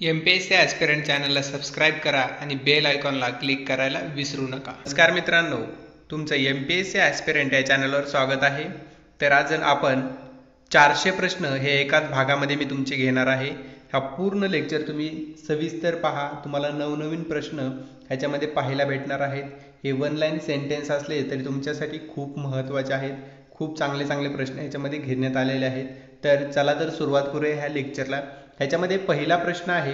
MPSC aspirant चॅनलला subscribe करा आणि बेल आयकॉनला क्लिक करायला विसरू नका। नमस्कार मित्रांनो, तुमचं MPSC ॲस्पिरंट या चॅनलवर स्वागत आहे। तर आज आपण 400 प्रश्न हे एकाच भागामध्ये मी तुमचे घेणार आहे। हा पूर्ण लेक्चर तुम्ही सविस्तर पहा, तुम्हाला नवनवीन प्रश्न ह्याच्यामध्ये पाहायला भेटणार आहेत। हे वन लाईन सेंटेन्स असले तरी तुमच्यासाठी खूप महत्त्वाचे आहेत। खूप चांगले प्रश्न ह्याच्यामध्ये घेण्यात आलेले आहेत। तर चला तर सुरुवात करूया ह्या लेक्चरला। ह्याच्यामध्ये पहिला प्रश्न आहे,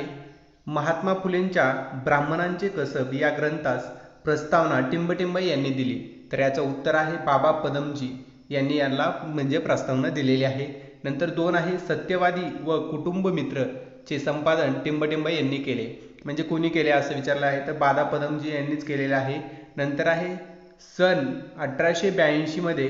महात्मा फुलेंच्या ब्राह्मणांचे कसब या ग्रंथास प्रस्तावना टिंबटिंब यांनी दिली। तर याचं उत्तर आहे बाबा पदमजी यांनी याला म्हणजे प्रस्तावना दिलेली आहे। नंतर 2 आहे, सत्यवादी व कुटुंब मित्र चे संपादन टिंबटिंब यांनी केले। म्हणजे कोणी केले असं विचारलं आहे, तर बाबा पदमजी यांनीच केलेले आहे। नंतर आहे, सन 1882 मध्ये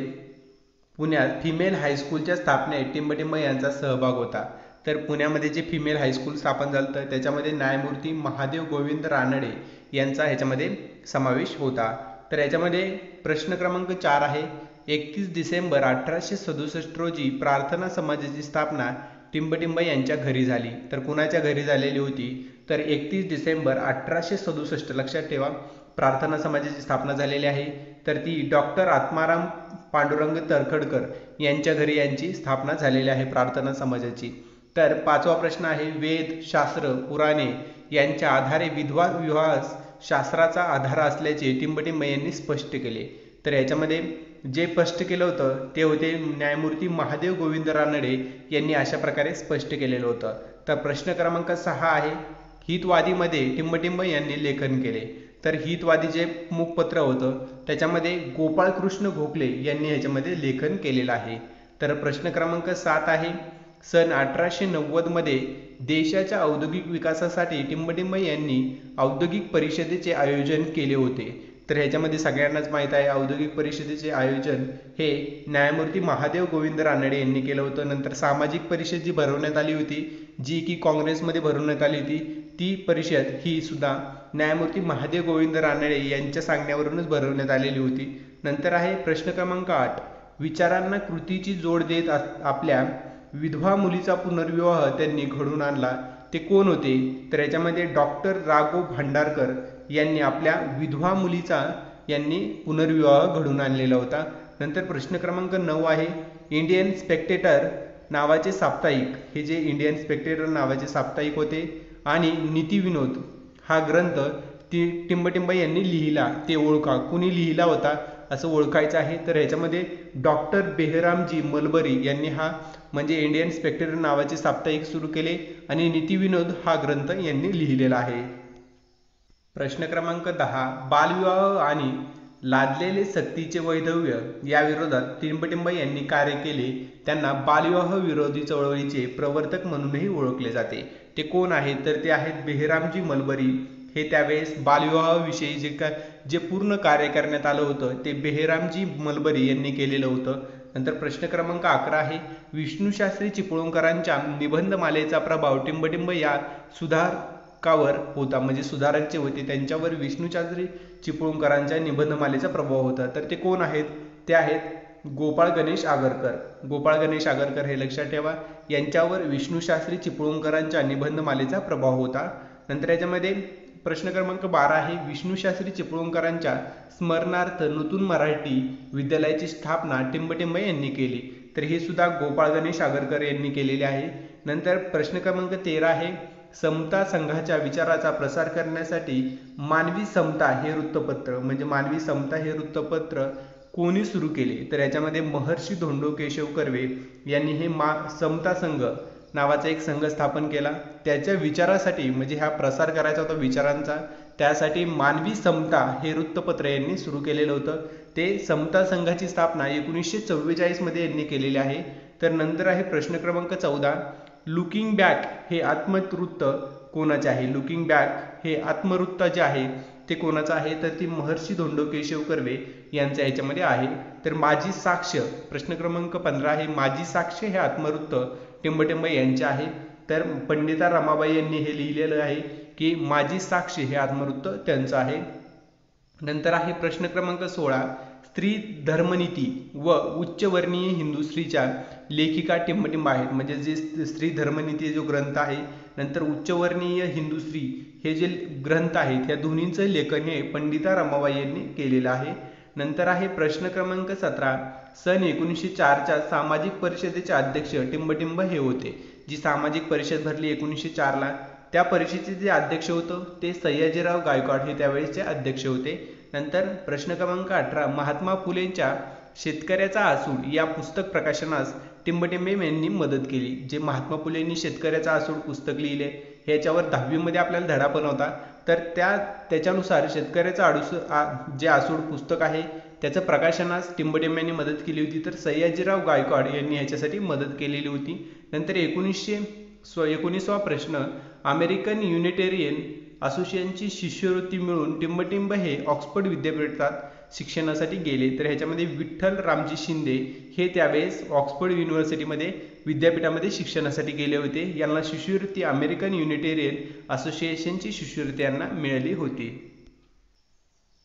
पुण्यात फिमेल हायस्कूलच्या स्थापनेत टिंबटिंब यांचा सहभाग होता। तर पुण्यामध्ये जे फिमेल हायस्कूल स्थापन झालं तर त्याच्यामध्ये न्यायमूर्ती महादेव गोविंद रानडे यांचा ह्याच्यामध्ये समावेश होता। तर याच्यामध्ये प्रश्न क्रमांक 4 आहे, 31 डिसेंबर 1867 रोजी प्रार्थना समाजाची स्थापना टिंबटिंब यांच्या घरी झाली। तर कुणाच्या घरी झालेली होती, तर 31 डिसेंबर 1867 लक्षात ठेवा, प्रार्थना समाजाची स्थापना झालेली आहे। तर ती डॉक्टर आत्माराम पांडुरंग तरखडकर यांच्या घरी यांची स्थापना झालेली आहे प्रार्थना समाजाची। तर 5वा प्रश्न आहे, वेद शास्त्र पुराणे यांच्या आधारे विधवा विवाह शास्त्राचा आधार असल्याचे टिंबटिंब यांनी स्पष्ट केले। तर याच्यामध्ये जे स्पष्ट केलं होतं ते होते न्यायमूर्ती महादेव गोविंद रानडे यांनी अशा प्रकारे स्पष्ट केलेलं होतं। तर प्रश्न क्रमांक 6 आहे, हितवादीमध्ये टिंबटिंब यांनी लेखन केले। तर हितवादी जे मुखपत्र होतं त्याच्यामध्ये गोपाळकृष्ण गोखले यांनी ह्याच्यामध्ये लेखन केलेलं आहे। तर प्रश्न क्रमांक 7 आहे, सन 1890 मध्ये देशाच्या औद्योगिक विकासासाठी टिंबटिंब यांनी औद्योगिक परिषदेचे आयोजन केले होते। तर ह्याच्यामध्ये सगळ्यांनाच माहित आहे, औद्योगिक परिषदेचे आयोजन हे न्यायमूर्ती महादेव गोविंद रानडे यांनी केलं होतं। नंतर सामाजिक परिषद जी भरवण्यात आली होती, जी की काँग्रेसमध्ये भरवण्यात आली होती, ती परिषद ही सुद्धा न्यायमूर्ती महादेव गोविंद रानडे यांच्या सांगण्यावरूनच भरवण्यात आलेली होती। नंतर आहे प्रश्न क्रमांक 8, विचारांना कृतीची जोड देत आपल्या विधवा मुलीचा पुनर्विवाह त्यांनी घडवून आणला, ते कोण होते? तर याच्यामध्ये डॉक्टर राघव भांडारकर यांनी आपल्या विधवा मुलीचा यांनी पुनर्विवाह घडवून आणलेला होता। नंतर प्रश्न क्रमांक 9 आहे, इंडियन स्पेक्टेटर नावाचे साप्ताहिक, हे जे इंडियन स्पेक्टेटर नावाचे साप्ताहिक होते आणि नीतिविनोद हा ग्रंथ टिंबटिंब यांनी लिहिला, ते ओळखा, कुणी लिहिला होता असं ओळखायचं आहे। तर ह्याच्यामध्ये डॉक्टर बेहरामजी मलबरी यांनी हा म्हणजे इंडियन स्पेक्टेटर नावाचे साप्ताहिक सुरू केले आणि नीतिविनोद हा ग्रंथ यांनी लिहिलेला आहे। प्रश्न क्रमांक 10, बालविवाह आणि लादलेले सक्तीचे वैधव्य या विरोधात टिंबटिंब यांनी कार्य केले, त्यांना बालविवाह विरोधी चळवळीचे प्रवर्तक म्हणूनही ओळखले जाते। ते कोण आहेत? तर ते आहेत बेहरामजी मलबरी। हे त्यावेळेस बालविवाहाविषयी जे पूर्ण कार्य करण्यात आलं होतं ते बेहरामजी मलबरी यांनी केलेलं होतं। नंतर प्रश्न क्रमांक 11 आहे, विष्णुशास्त्री चिपळूणकरांच्या निबंधमालेचा प्रभाव टिंबटिंब या सुधारकावर होता, म्हणजे सुधारक जे होते त्यांच्यावर विष्णुशास्त्री चिपळूणकरांच्या निबंधमालेचा प्रभाव होता। तर ते कोण आहेत? ते आहेत गोपाळ गणेश आगरकर। गोपाळ गणेश आगरकर हे लक्षात ठेवा, यांच्यावर विष्णुशास्त्री चिपळूणकरांच्या निबंधमालेचा प्रभाव होता। नंतर याच्यामध्ये प्रश्न क्रमांक 12 आहे, विष्णुशास्त्री चिपळूणकरांच्या स्मरणार्थ नूतन मराठी विद्यालयाची स्थापना टिंबटिंब यांनी केली। तर हे सुद्धा गोपाळ गणेश आगरकर यांनी केलेले आहे। नंतर प्रश्न क्रमांक 13 आहे, समता संघाच्या विचाराचा प्रसार करण्यासाठी मानवी समता हे वृत्तपत्र, म्हणजे मानवी समता हे वृत्तपत्र कोणी सुरू केले? तर याच्यामध्ये महर्षी धोंडो केशव कर्वे यांनी हे समता संघ नावाचा एक संघ स्थापन केला। त्याच्या विचारासाठी म्हणजे हा प्रसार करायचा होता विचारांचा, त्यासाठी मानवी समता हे वृत्तपत्र यांनी सुरू केलेलं होतं। ते समता संघाची स्थापना 1944 मध्ये यांनी केलेली आहे। तर नंतर आहे प्रश्न क्रमांक 14, लुकिंग बॅक हे आत्मवृत्त कोणाचे आहे? लुकिंग बॅक हे आत्मवृत्त जे आहे ते कोणाचं आहे? तर ती महर्षी धोंडो केशव कर्वे यांच्या ह्याच्यामध्ये आहे। तर माझी साक्ष, प्रश्न क्रमांक 15 आहे, माझी साक्ष हे आत्मवृत्त टिंबटिंब यांचे आहे। तर पंडिता रमाबाई यांनी हे लिहिलेलं आहे की माझी साक्ष हे आत्मवृत्त त्यांचं आहे। नंतर आहे प्रश्न क्रमांक 16, स्त्री धर्मनीती व उच्चवर्णीय हिंदू स्त्रीच्या लेखिका टिंबटिंब आहेत. म्हणजे जे स्त्री धर्मनीती जो ग्रंथ आहे, नंतर उच्चवर्णीय हिंदू स्त्री हे जे ग्रंथ आहेत, या दोन्हींचं लेखन हे पंडिता रमाबाई यांनी केलेलं आहे. नंतर आहे प्रश्न क्रमांक 17. सन 1904च्या सामाजिक परिषदेचे अध्यक्ष टिंबटिंब हे होते. जी सामाजिक परिषद भरली 1904ला, त्या परिषदेचे जे अध्यक्ष होतं ते सयाजीराव गायकवाड हे त्यावेळेचे अध्यक्ष होते. नंतर प्रश्न क्रमांक 18. महात्मा फुलेंच्या शेतकऱ्याचा आसूड या पुस्तक प्रकाशनास टिंबटिंब यांनी मदत केली. जे महात्मा फुलेंनी शेतकऱ्याचा आसूड पुस्तक लिहिले, ह्याच्यावर 10वी मध्ये आपल्याला धडा पण होता. तर त्याच्यानुसार शेतकऱ्याचा जे आसूड पुस्तक आहे त्याचं प्रकाशनास टिंबटिंब यांनी मदत केली होती. तर सयाजीराव गायकवाड यांनी ह्याच्यासाठी मदत केलेली होती. नंतर 19वा प्रश्न. अमेरिकन युनिटेरियन असोसिएशनची शिष्यवृत्ती मिळून टिंबटिंब हे ऑक्सफर्ड विद्यापीठात शिक्षणासाठी गेले. तर ह्याच्यामध्ये विठ्ठल रामजी शिंदे हे त्यावेळेस ऑक्सफर्ड युनिव्हर्सिटीमध्ये विद्यापीठामध्ये शिक्षणासाठी गेले होते. यांना शिष्यवृत्ती अमेरिकन युनिटेरियन असोसिएशनची शिष्यवृत्ती यांना मिळाली होती.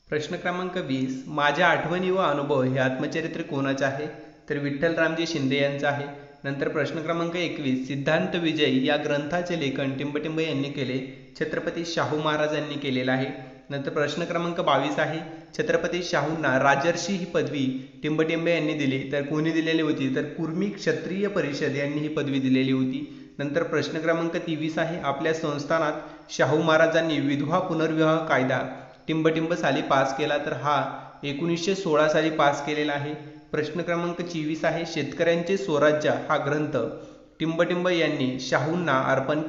प्रश्न क्रमांक 20. माझ्या आठवणी व अनुभव हे आत्मचरित्र कोणाचे आहे? तर विठ्ठल रामजी शिंदे यांचं आहे. नंतर प्रश्न क्रमांक 21. सिद्धांत विजय या ग्रंथाचे लेखन टिंबटिंब यांनी केले. छत्रपती शाहू महाराज यांनी केलेलं आहे. नंतर प्रश्न क्रमांक 22 आहे. छत्रपती शाहूंना राजर्षी ही पदवी टिंबटिंब यांनी दिली. तर कोणी दिलेली होती? तर कुर्मी क्षत्रिय परिषद यांनी ही पदवी दिलेली होती. नंतर प्रश्न क्रमांक 23 आहे. आपल्या संस्थानात शाहू महाराजांनी विधवा पुनर्विवाह कायदा टिंबटिंब साली पास केला. तर हा 1916 साली पास केलेला आहे. प्रश्न क्रमांक 24 आहे. शेतकऱ्यांचे स्वराज्य हा ग्रंथ टिंबटिंब यांनी शाहूंना अर्पण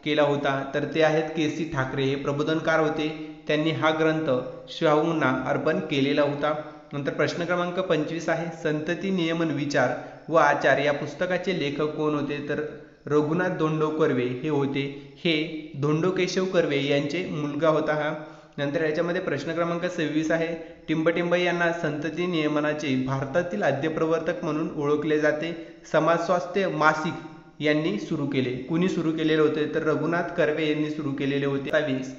केला होता. तर ते आहेत के.सी. ठाकरे, हे प्रबोधनकार होते. त्यांनी हा ग्रंथ शाहूंना अर्पण केलेला होता. नंतर प्रश्न क्रमांक 25 आहे. संतती नियमन विचार व आचार या पुस्तकाचे लेखक कोण होते? तर रघुनाथ धोंडो कर्वे हे होते. हे धोंडो केशव कर्वे यांचे मुलगा होता हा. नंतर याच्यामध्ये प्रश्न क्रमांक 26 आहे. टिंबटिंब यांना संतती नियमनाचे भारतातील आद्यप्रवर्तक म्हणून ओळखले जाते. समाज स्वास्थ्य मासिक यांनी सुरू केले. कुणी सुरू केलेले होते? तर रघुनाथ कर्वे यांनी सुरू केलेले होते. 27.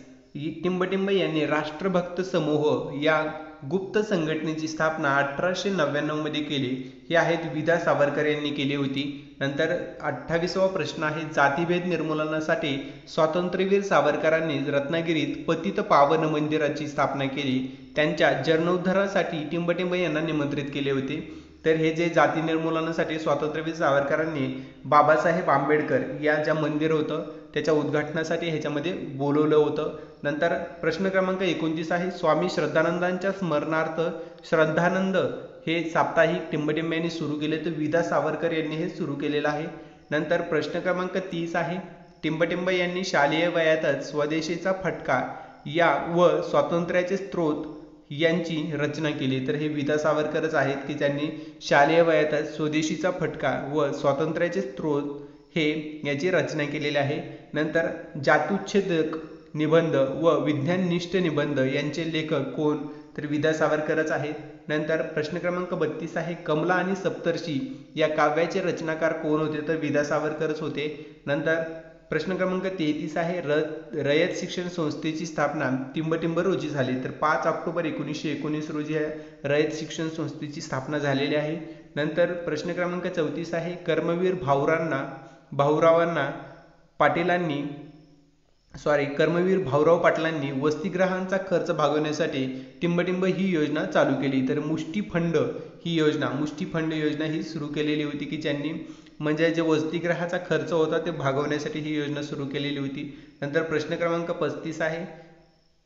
टिंबटिंब यांनी राष्ट्रभक्त समूह या गुप्त संघटनेची स्थापना 1899 मध्ये केली. हे आहेत विदा सावरकर यांनी केली होती. नंतर 28वा प्रश्न आहे. जातीभेद निर्मूलनासाठी स्वातंत्र्यवीर सावरकरांनी रत्नागिरीत पतित पावन मंदिराची स्थापना केली. त्यांच्या जीर्णोद्धारासाठी टिंबटिंब यांना निमंत्रित केले होते. तर हे जे जाती निर्मूलनासाठी स्वातंत्र्यवीर सावरकरांनी बाबासाहेब आंबेडकर या ज्या मंदिर होतं त्याच्या उद्घाटनासाठी ह्याच्यामध्ये बोलवलं होतं. नंतर प्रश्न क्रमांक 29 आहे. स्वामी श्रद्धानंदांच्या स्मरणार्थ श्रद्धानंद हे साप्ताहिक टिंबटिंब यांनी सुरू केले. तर विदा सावरकर यांनी हे सुरू केलेलं आहे. नंतर प्रश्न क्रमांक 30 आहे. टिंबटिंब यांनी शालेय वयातच स्वदेशीचा फटका या व स्वातंत्र्याचे स्त्रोत यांची रचना केली. तर हे विदा सावरकरच आहेत की ज्यांनी शालेय वयातच स्वदेशीचा फटका व स्वातंत्र्याचे स्त्रोत हे याची रचना केलेली आहे. नंतर जात्युच्छेदक निबंध व विज्ञाननिष्ठ निबंध यांचे लेखक कोण? तर विदा सावरकरच आहेत. नंतर प्रश्न क्रमांक 32 आहे. कमला आणि सप्तर्षी या काव्याचे रचनाकार कोण होते? तर विदा सावरकरच होते. नंतर प्रश्न क्रमांक 33 आहे. रयत शिक्षण संस्थेची स्थापना टिंबटिंब रोजी झाली. तर 5 ऑक्टोबर 1919 रोजी रयत शिक्षण संस्थेची स्थापना झालेली आहे. नंतर प्रश्न क्रमांक 34 आहे. कर्मवीर भाऊराव पाटलांनी वसतिगृहांचा खर्च भागवण्यासाठी टिंबटिंब ही योजना चालू केली. तर मुष्टी फंड योजना ही सुरू केलेली होती की ज्यांनी म्हणजे जे वसतिगृहाचा खर्च होता ते भागवण्यासाठी ही योजना सुरू केलेली होती. नंतर प्रश्न क्रमांक 35 आहे.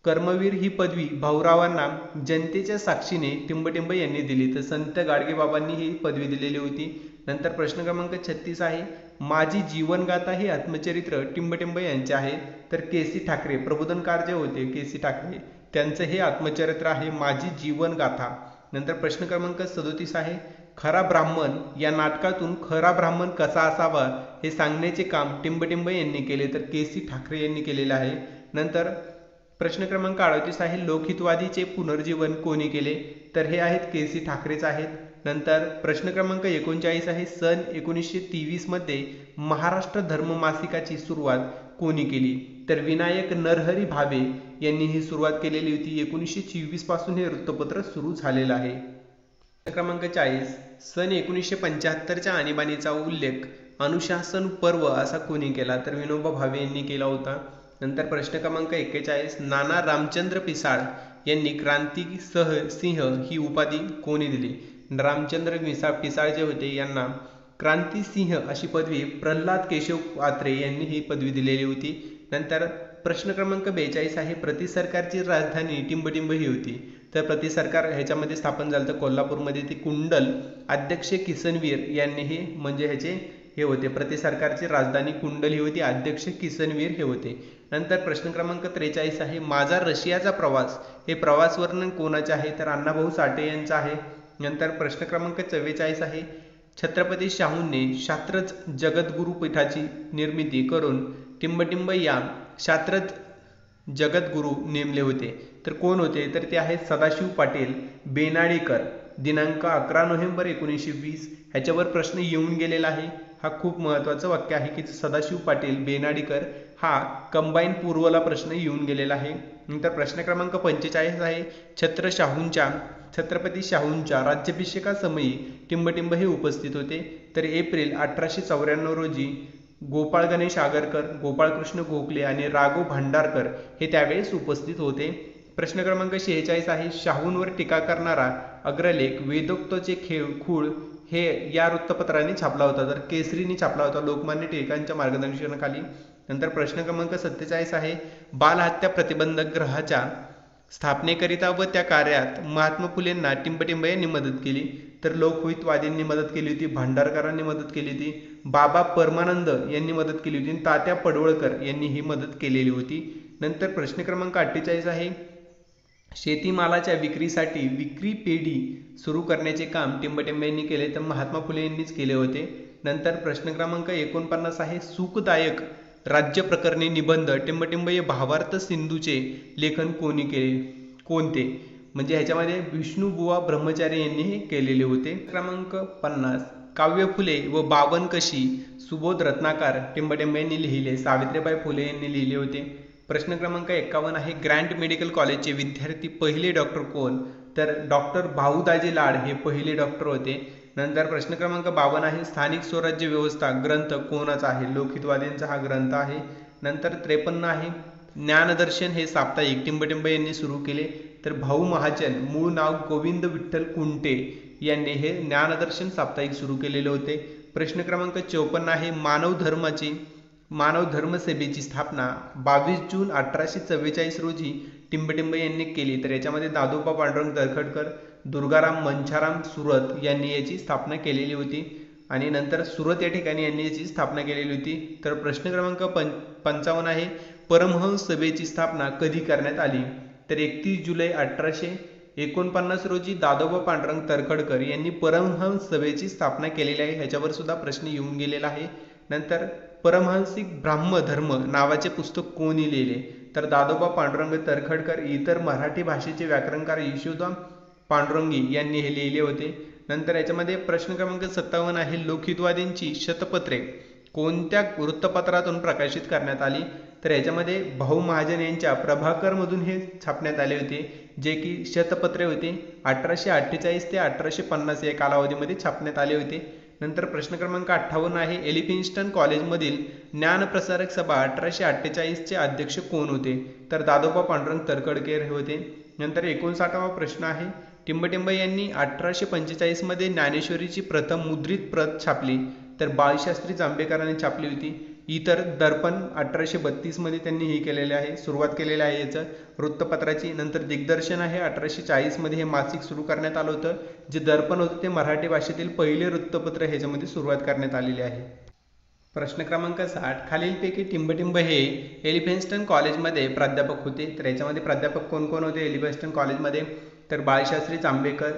कर्मवीर ही पदवी भाऊरावांना जनतेच्या साक्षीने टिंबटिंब यांनी दिली. तर संत गाडगेबाबांनी ही पदवी दिलेली होती. नंतर प्रश्न क्रमांक 36 आहे. माझी जीवनगाथा हे आत्मचरित्र टिंबटिंब यांचे आहे. तर के.सी. ठाकरे प्रबोधनकार जे होते के.सी. ठाकरे त्यांचं हे आत्मचरित्र आहे माझी जीवनगाथा. नंतर प्रश्न क्रमांक 37 आहे. खरा ब्राह्मण या नाटकातून खरा ब्राह्मण कसा असावा हे सांगण्याचे काम टिंबटिंब यांनी केले. तर के.सी. ठाकरे यांनी केलेले आहे. नंतर प्रश्न क्रमांक 38 आहे. लोकहितवादीचे पुनर्जीवन कोणी केले? तर हे आहेत के.सी. ठाकरेच आहेत. नंतर प्रश्न क्रमांक 39 आहे. सन 1923 मध्ये महाराष्ट्र धर्म मासिकाची सुरुवात कोणी केली? तर विनायक नरहरी भावे यांनी ही सुरुवात केलेली होती. 1924 पासून हे वृत्तपत्र सुरू झालेलं आहे. क्रमांक 40, सन 1975च्या आणीबाणीचा उल्लेख अनुशासन पर्व असा कोणी केला? तर विनोबा भावे यांनी केला होता. नंतर प्रश्न क्रमांक 41, नाना रामचंद्र पिसाळ यांनी क्रांती सिंह ही उपाधी कोणी दिली? रामचंद्र पिसाळ जे होते यांना क्रांती सिंह अशी पदवी प्रल्हाद केशव आत्रे यांनी ही पदवी दिलेली होती. नंतर प्रश्न क्रमांक 42 आहे, प्रति सरकारची राजधानी टिंबटिंब ही होती. तर प्रति सरकार ह्याच्यामध्ये स्थापन झालं तर कोल्हापूरमध्ये ती कुंडल अध्यक्ष किसनवीर यांनी हे म्हणजे ह्याचे हे होते. प्रति सरकारची राजधानी कुंडल ही होती, अध्यक्ष किसनवीर हे होते. नंतर प्रश्न क्रमांक 43 आहे, माझा रशियाचा प्रवास हे प्रवास वर्णन कोणाचे आहे? तर अण्णाभाऊ साठे यांचा आहे. नंतर प्रश्न क्रमांक 44 आहे, छत्रपती शाहूंनी शास्त्रज जगद्गुरु पीठाची निर्मिती करून टिंबटिंब या शास्त्रज जगद्गुरु नेमले होते. तर कोण होते? तर ते आहेत सदाशिव पाटील बेनाडीकर. दिनांक 11 नोव्हेंबर 1920 ह्याच्यावर प्रश्न येऊन गेलेला आहे. हा खूप महत्त्वाचं वाक्य आहे की सदाशिव पाटील बेनाडीकर हा कंबाईन पूर्वला प्रश्न येऊन गेलेला आहे. नंतर प्रश्न क्रमांक 45 आहे, छत्रपती शाहूंच्या राज्याभिषेकासमयी टिंबटिंब हे उपस्थित होते. तर एप्रिल 1894 रोजी गोपाळ गणेश आगरकर, गोपाळकृष्ण गोखले आणि राघव भांडारकर हे त्यावेळेस उपस्थित होते. प्रश्न क्रमांक 46 आहे, शाहूंवर टीका करणारा अग्रलेख वेदोक्तचे खूळ हे या वृत्तपत्राने छापला होता. तर केसरीने छापला होता लोकमान्य टिळकांच्या मार्गदर्शनाखाली. नंतर प्रश्न क्रमांक 47 आहे, बालहत्या प्रतिबंधक गृहाच्या स्थापनेकरिता व त्या कार्यात महात्मा फुलेंना टिंबटिंब यांनी मदत केली. तर लोकहितवादींनी मदत केली होती, भांडारकरांनी मदत केली होती, बाबा परमानंद यांनी मदत केली होती, तात्या पडवळकर यांनी ही मदत केलेली होती. नंतर प्रश्न क्रमांक 48 आहे, शेतीमालाच्या विक्रीसाठी विक्री पेढी सुरू करण्याचे काम टिंबटिंब यांनी केले. तर महात्मा फुले यांनीच केले होते. नंतर प्रश्न क्रमांक 49 आहे, सुखदायक राज्य प्रकरणी निबंध टिंबटिंब हे भावार्थ सिंधूचे लेखन कोणी केले? कोणते? म्हणजे ह्याच्यामध्ये विष्णुबुवा ब्रह्मचारी यांनी हे केलेले होते. क्रमांक 50, काव्य फुले व बावनकशी सुबोध रत्नाकर टिंबटिंब यांनी लिहिले. सावित्रीबाई फुले यांनी लिहिले होते. प्रश्न क्रमांक 51 आहे, ग्रँट मेडिकल कॉलेजचे विद्यार्थी पहिले डॉक्टर कोण? तर डॉक्टर भाऊदाजी लाड हे पहिले डॉक्टर होते. नंतर प्रश्न क्रमांक 52 आहे, स्थानिक स्वराज्य व्यवस्था ग्रंथ कोणाचा आहे? लोकहितवादींचा हा ग्रंथ आहे. नंतर 53 आहे, ज्ञानदर्शन हे साप्ताहिक टिंबटिंब यांनी सुरू केले. तर भाऊ महाजन मूळ नाव गोविंद विठ्ठल कुंटे यांनी हे ज्ञानदर्शन साप्ताहिक सुरू केलेले होते. प्रश्न क्रमांक 54 आहे, मानव धर्म सभेची स्थापना 22 जून 1844 रोजी टिंबटिंब यांनी केली. तर याच्यामध्ये दादोबा पांडुरंग तरखडकर, दुर्गाराम मंछाराम सुरत यांनी याची स्थापना केलेली होती. आणि नंतर सुरत या ठिकाणी यांनी याची स्थापना केलेली होती. तर प्रश्न क्रमांक 55 आहे, परमहंस सभेची स्थापना कधी करण्यात आली? तर 31 जुलै 1849 रोजी दादोबा पांडुरंग तरखडकर यांनी परमहंस सभेची स्थापना केलेली आहे. ह्याच्यावर सुद्धा प्रश्न येऊन गेलेला आहे. नंतर परमहंसिक ब्राह्मधर्म नावाचे पुस्तक कोणी लिहिले? तर दादोबा पांडुरंग तरखडकर. इतर मराठी भाषेचे व्याकरणकार यशोदा पांडुरंगी यांनी हे लिहिले होते. नंतर याच्यामध्ये प्रश्न क्रमांक 57 आहे, लोकहितवादींची शतपत्रे कोणत्या वृत्तपत्रातून प्रकाशित करण्यात आली? तर याच्यामध्ये भाऊ महाजन यांच्या प्रभाकर मधून हे छापण्यात आले होते, जे की शतपत्रे होते. 1848 ते 1850 या कालावधीमध्ये छापण्यात आले होते. नंतर प्रश्न क्रमांक 58 आहे, एलिफिन्स्टन कॉलेजमधील ज्ञानप्रसारक सभा 1848 चे अध्यक्ष कोण होते? तर दादोबा पांडुरंग तरखडकर होते. नंतर 59वा प्रश्न आहे, टिंबटिंब यांनी 1845 मध्ये ज्ञानेश्वरीची प्रथम मुद्रित प्रत छापली. तर बाळशास्त्री जांभेकरांनी छापली होती. इतर दर्पण 1832 मध्ये त्यांनी हे केलेले आहे, सुरुवात केलेली आहे याचं वृत्तपत्राची. नंतर दिग्दर्शन आहे 1840 मध्ये हे मासिक सुरू करण्यात आलं होतं. जे दर्पण होतं ते मराठी भाषेतील पहिले वृत्तपत्र ह्याच्यामध्ये सुरुवात करण्यात आलेली आहे. प्रश्न क्रमांक 60, खालीलपैकी टिंबटिंब हे एलिफिन्स्टन कॉलेजमध्ये प्राध्यापक होते. तर याच्यामध्ये प्राध्यापक कोण कोण होते एलिफिन्स्टन कॉलेजमध्ये? तर बाळशास्त्री जांभेकर,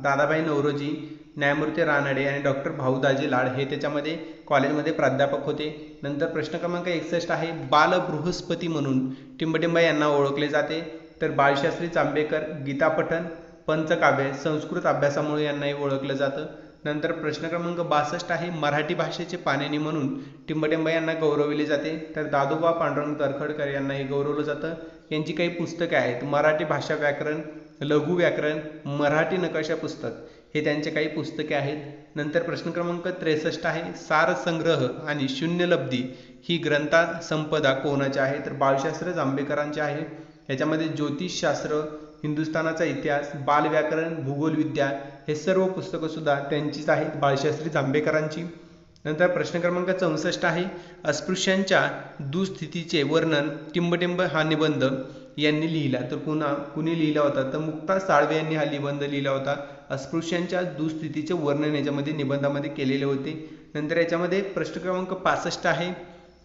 दादाभाई नवरोजी, न्यायमूर्ती रानडे आणि डॉक्टर भाऊदाजी लाड हे त्याच्यामध्ये कॉलेजमध्ये प्राध्यापक होते. नंतर प्रश्न क्रमांक 61 आहे, बालबृहस्पती म्हणून टिंबटिंब यांना ओळखले जाते. तर बाळशास्त्री जांभेकर गीतापठण, पंचकाव्य, संस्कृत अभ्यासामुळे यांनाही ओळखलं जातं. नंतर प्रश्न क्रमांक 62 आहे, मराठी भाषेचे पाणिनी म्हणून टिंबटिंब यांना गौरविले जाते. तर दादोबा पांडुरंग तर्खडकर यांना हे गौरवलं जातं. यांची काही पुस्तके आहेत, मराठी भाषा व्याकरण, लघु व्याकरण, मराठी नकाशा पुस्तक, हे त्यांचे काही पुस्तके आहेत. नंतर प्रश्न क्रमांक 63 आहे, सार संग्रह आणि शून्यलब्धी ही ग्रंथा संपदा कोणाची आहे? तर बाळशास्त्री जांभेकरांचे आहे. याच्यामध्ये ज्योतिषशास्त्र, हिंदुस्थानाचा इतिहास, बालव्याकरण, भूगोलविद्या हे सर्व पुस्तकं सुद्धा त्यांचीच आहेत, बाळशास्त्री जांभेकरांची. नंतर प्रश्न क्रमांक 64 आहे, अस्पृश्यांच्या दुस्थितीचे वर्णन टिंबटिंब हा निबंध यांनी लिहिला. तर कुणी लिहिला होता? तर मुक्ता साळवे यांनी हा निबंध लिहिला होता. अस्पृश्यांच्या दुस्थितीचे वर्णन याच्यामध्ये निबंधामध्ये केलेले होते. नंतर याच्यामध्ये प्रश्न क्रमांक 65 आहे,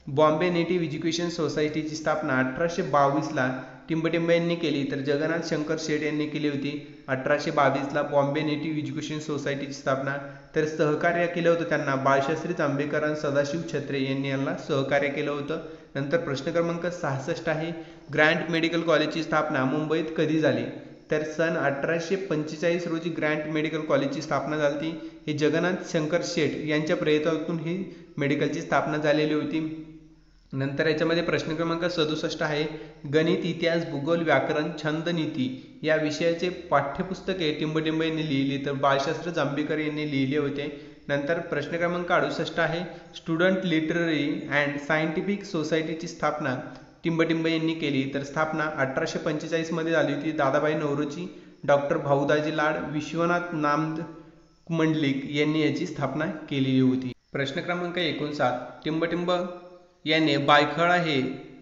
बॉम्बे नेटिव्ह एज्युकेशन सोसायटीची स्थापना 1822ला टिंबटिंब यांनी केली. तर जगन्नाथ शंकर शेठ यांनी केली होती 1822ला बॉम्बे नेटिव्ह एज्युकेशन सोसायटीची स्थापना. तर सहकार्य केलं होतं त्यांना बाळशास्त्री जांभेकर आणि सदाशिव छत्रे यांनी यांना सहकार्य केलं होतं. नंतर प्रश्न क्रमांक 66 आहे, ग्रँट मेडिकल कॉलेजची स्थापना मुंबईत कधी झाली? तर सन 1845 रोजी ग्रँट मेडिकल कॉलेजची स्थापना झाली. हे जगन्नाथ शंकर शेठ यांच्या प्रयत्नातून ही मेडिकलची स्थापना झालेली होती. नंतर याच्यामध्ये प्रश्न क्रमांक 67 आहे, गणित, इतिहास, भूगोल, व्याकरण, छंद, नीती या विषयाचे पाठ्यपुस्तके टिंबटिंब यांनी लिहिली. तर बाळशास्त्री जांभेकर यांनी लिहिले होते. नंतर प्रश्न क्रमांक 68 आहे, स्टुडंट लिटररी अँड सायंटिफिक सोसायटीची स्थापना टिंबटिंब यांनी केली. तर स्थापना 1845 मध्ये झाली होती. दादाभाई नौरोजी, डॉक्टर भाऊदाजी लाड, विश्वनाथ नामद मंडलिक यांनी याची स्थापना केलेली होती. प्रश्न क्रमांक 59, टिंबटिंब याने बायखळा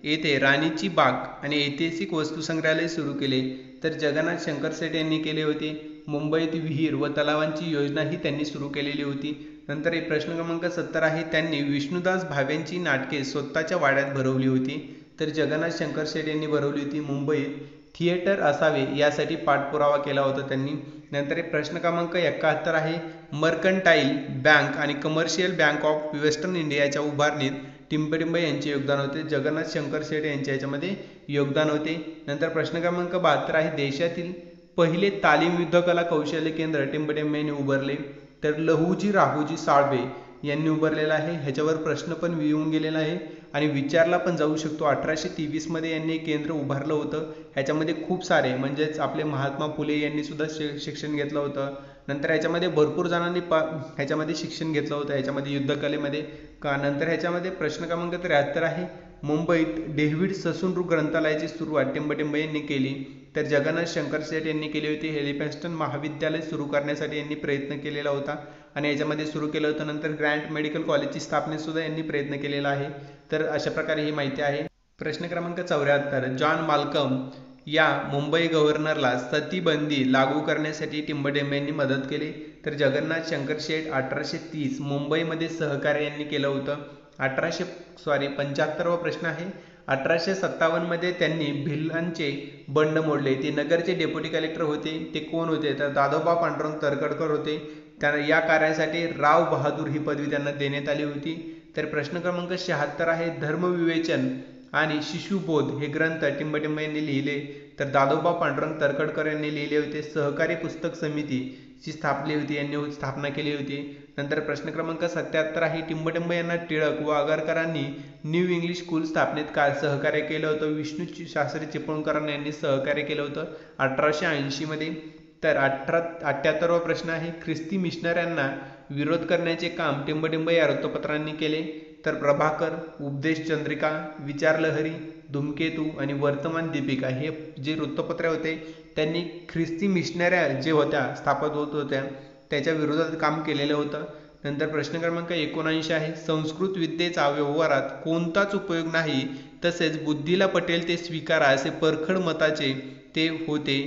येथे राणीची बाग आणि ऐतिहासिक वस्तू संग्रहालय सुरू केले. तर जगन्नाथ शंकर शेठ यांनी केले होते. मुंबईत विहीर व तलावांची योजनाही त्यांनी सुरू केलेली होती. नंतर एक प्रश्न क्रमांक 70 आहे, त्यांनी विष्णुदास भावेंची नाटके स्वतःच्या वाड्यात भरवली होती. तर जगन्नाथ शंकर शेठ यांनी भरवली होती. मुंबईत थिएटर असावे यासाठी पाठपुरावा केला होता त्यांनी. नंतर एक प्रश्न क्रमांक 71 आहे, मर्कंटाईल बँक आणि कमर्शियल बँक ऑफ वेस्टर्न इंडियाच्या उभारणीत टिंबटिंब यांचे योगदान होते. जगन्नाथ शंकर शेठ यांच्या याच्यामध्ये योगदान होते. नंतर प्रश्न क्रमांक 72 आहे, देशातील पहिले तालीम युद्धकला कौशल्य केंद्र टिंबटिंब यांनी उभारले. तर लहुजी राहुजी साळवे यांनी उभारलेला आहे. ह्याच्यावर प्रश्न पण येऊन गेलेला आहे आणि विचारला पण जाऊ शकतो. 1823 मध्ये यांनी केंद्र उभारलं होतं. ह्याच्यामध्ये खूप सारे म्हणजेच आपले महात्मा फुले यांनी सुद्धा शिक्षण घेतलं होतं. नंतर ह्याच्यामध्ये भरपूर जणांनी ह्याच्यामध्ये शिक्षण घेतलं होतं ह्याच्यामध्ये युद्धकलेमध्ये का. नंतर ह्याच्यामध्ये प्रश्न क्रमांक 73 आहे, मुंबईत डेव्हिड ससून ग्रंथालयाची सुरुवात टिंबटिंब यांनी केली. तर जगन्नाथ शंकर शेठ यांनी केली होती. हेलिपॅस्टन महाविद्यालय सुरू करण्यासाठी यांनी प्रयत्न केलेला होता आणि याच्यामध्ये सुरू केलं होतं. नंतर ग्रँट मेडिकल कॉलेजची स्थापनेत सुद्धा यांनी प्रयत्न केलेला आहे. तर अशा प्रकारे ही माहिती आहे. प्रश्न क्रमांक 74, जॉन माल्कम या मुंबई गव्हर्नरला सतीबंदी लागू करण्यासाठी टिंबटिंब यांनी मदत केली. तर जगन्नाथ शंकर शेठ 1830 मुंबईमध्ये सहकार्य यांनी केलं होतं. 75वा प्रश्न आहे, 1857 मध्ये त्यांनी भिल्लांचे बंड मोडले. ते नगरचे डेप्युटी कलेक्टर होते. ते कोण होते? तर दादोबा पांडुरंग तर्खडकर होते. त्यांना या कार्यासाठी राव बहादूर ही पदवी त्यांना देण्यात आली होती. तर प्रश्न क्रमांक 76 आहे, धर्मविवेचन आणि शिशुबोध हे ग्रंथ टिंबटिंब यांनी लिहिले. तर दादोबा पांडुरंग तर्खडकर यांनी लिहिले होते. सहकारी पुस्तक समितीची स्थापना केली होती. नंतर प्रश्न क्रमांक 77 आहे, टिंबटिंब यांना टिळक व आगरकरांनी न्यू इंग्लिश स्कूल स्थापनेत सहकार्य केलं होतं. विष्णू शास्त्री चिपळूणकरांनी यांनी सहकार्य केलं होतं 1880 मध्ये. तर 78वा प्रश्न आहे, ख्रिस्ती मिशनऱ्यांना विरोध करण्याचे काम टिंबटिंब या वृत्तपत्रांनी केले. तर प्रभाकर, उपदेश चंद्रिका, विचारलहरी, धूमकेतू आणि वर्तमान दीपिका हे जे वृत्तपत्रे होते त्यांनी ख्रिस्ती मिशनऱ्या जे होत्या स्थापन होत होत्या त्याच्या विरोधात काम केलेलं होतं. नंतर प्रश्न क्रमांक 79 आहे, संस्कृत विद्येचा व्यवहारात कोणताच उपयोग नाही तसेच बुद्धीला पटेल ते स्वीकारा असे परखड मताचे ते होते.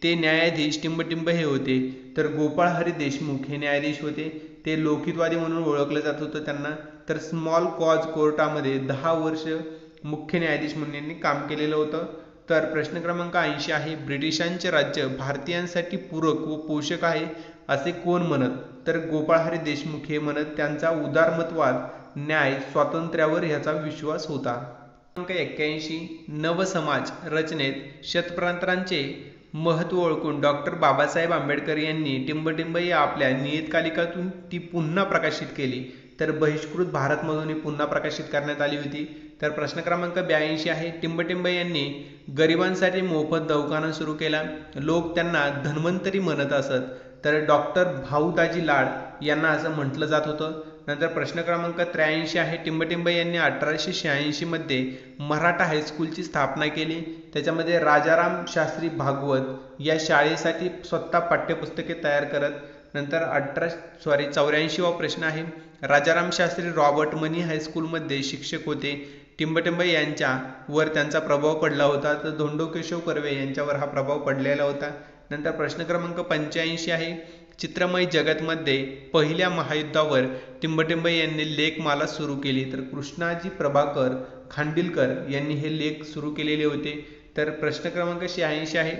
ते न्यायाधीश टिंबटिंब हे होते. तर गोपाळ हरी देशमुख हे न्यायाधीश होते. ते लोकहितवादी म्हणून ओळखलं जात होतं त्यांना. तर स्मॉल कॉज कोर्टामध्ये 10 वर्ष मुख्य न्यायाधीश म्हणून यांनी काम केलेलं होतं. तर प्रश्न क्रमांक 80 आहे, ब्रिटिशांचे राज्य भारतीयांसाठी पूरक व पोषक आहे असे कोण म्हणत? तर गोपाळ हरी देशमुख हे म्हणत. त्यांचा उदारमतवाद, न्याय, स्वातंत्र्यावर ह्याचा विश्वास होता. क्रमांक 81, नवसमाज रचनेत शतप्रांतांचे महत्त्व ओळखून डॉक्टर बाबासाहेब आंबेडकर यांनी टिंबटिंब या आपल्या नियतकालिकातून ती पुन्हा प्रकाशित केली. तर बहिष्कृत भारतमधून ही पुन्हा प्रकाशित करण्यात आली होती. तर प्रश्न क्रमांक 82 आहे, टिंबटिंब यांनी गरिबांसाठी मोफत दवाखाना सुरू केला. लोक त्यांना धन्वंतरी म्हणत असत. तर डॉक्टर भाऊदाजी लाड यांना असं म्हटलं जात होतं. नंतर प्रश्न क्रमांक 83 आहे, टिंबटिंब यांनी 1886 मध्ये मराठा हायस्कूलची स्थापना केली. त्याच्यामध्ये राजाराम शास्त्री भागवत या शाळेसाठी स्वतः पाठ्यपुस्तके तयार करत. नंतर 84वा प्रश्न आहे, राजाराम शास्त्री रॉबर्ट मनी हायस्कूलमध्ये शिक्षक होते. टिंबटिंब यांच्यावर त्यांचा प्रभाव पडला होता. तर धोंडो केशव कर्वे यांच्यावर हा प्रभाव पडलेला होता. नंतर प्रश्न क्रमांक 85 आहे, चित्रमय जगतमध्ये पहिल्या महायुद्धावर टिंबटिंब यांनी लेखमाला सुरू केली. तर कृष्णाजी प्रभाकर खांडिलकर यांनी हे लेख सुरू केलेले होते. तर प्रश्न क्रमांक 86 आहे,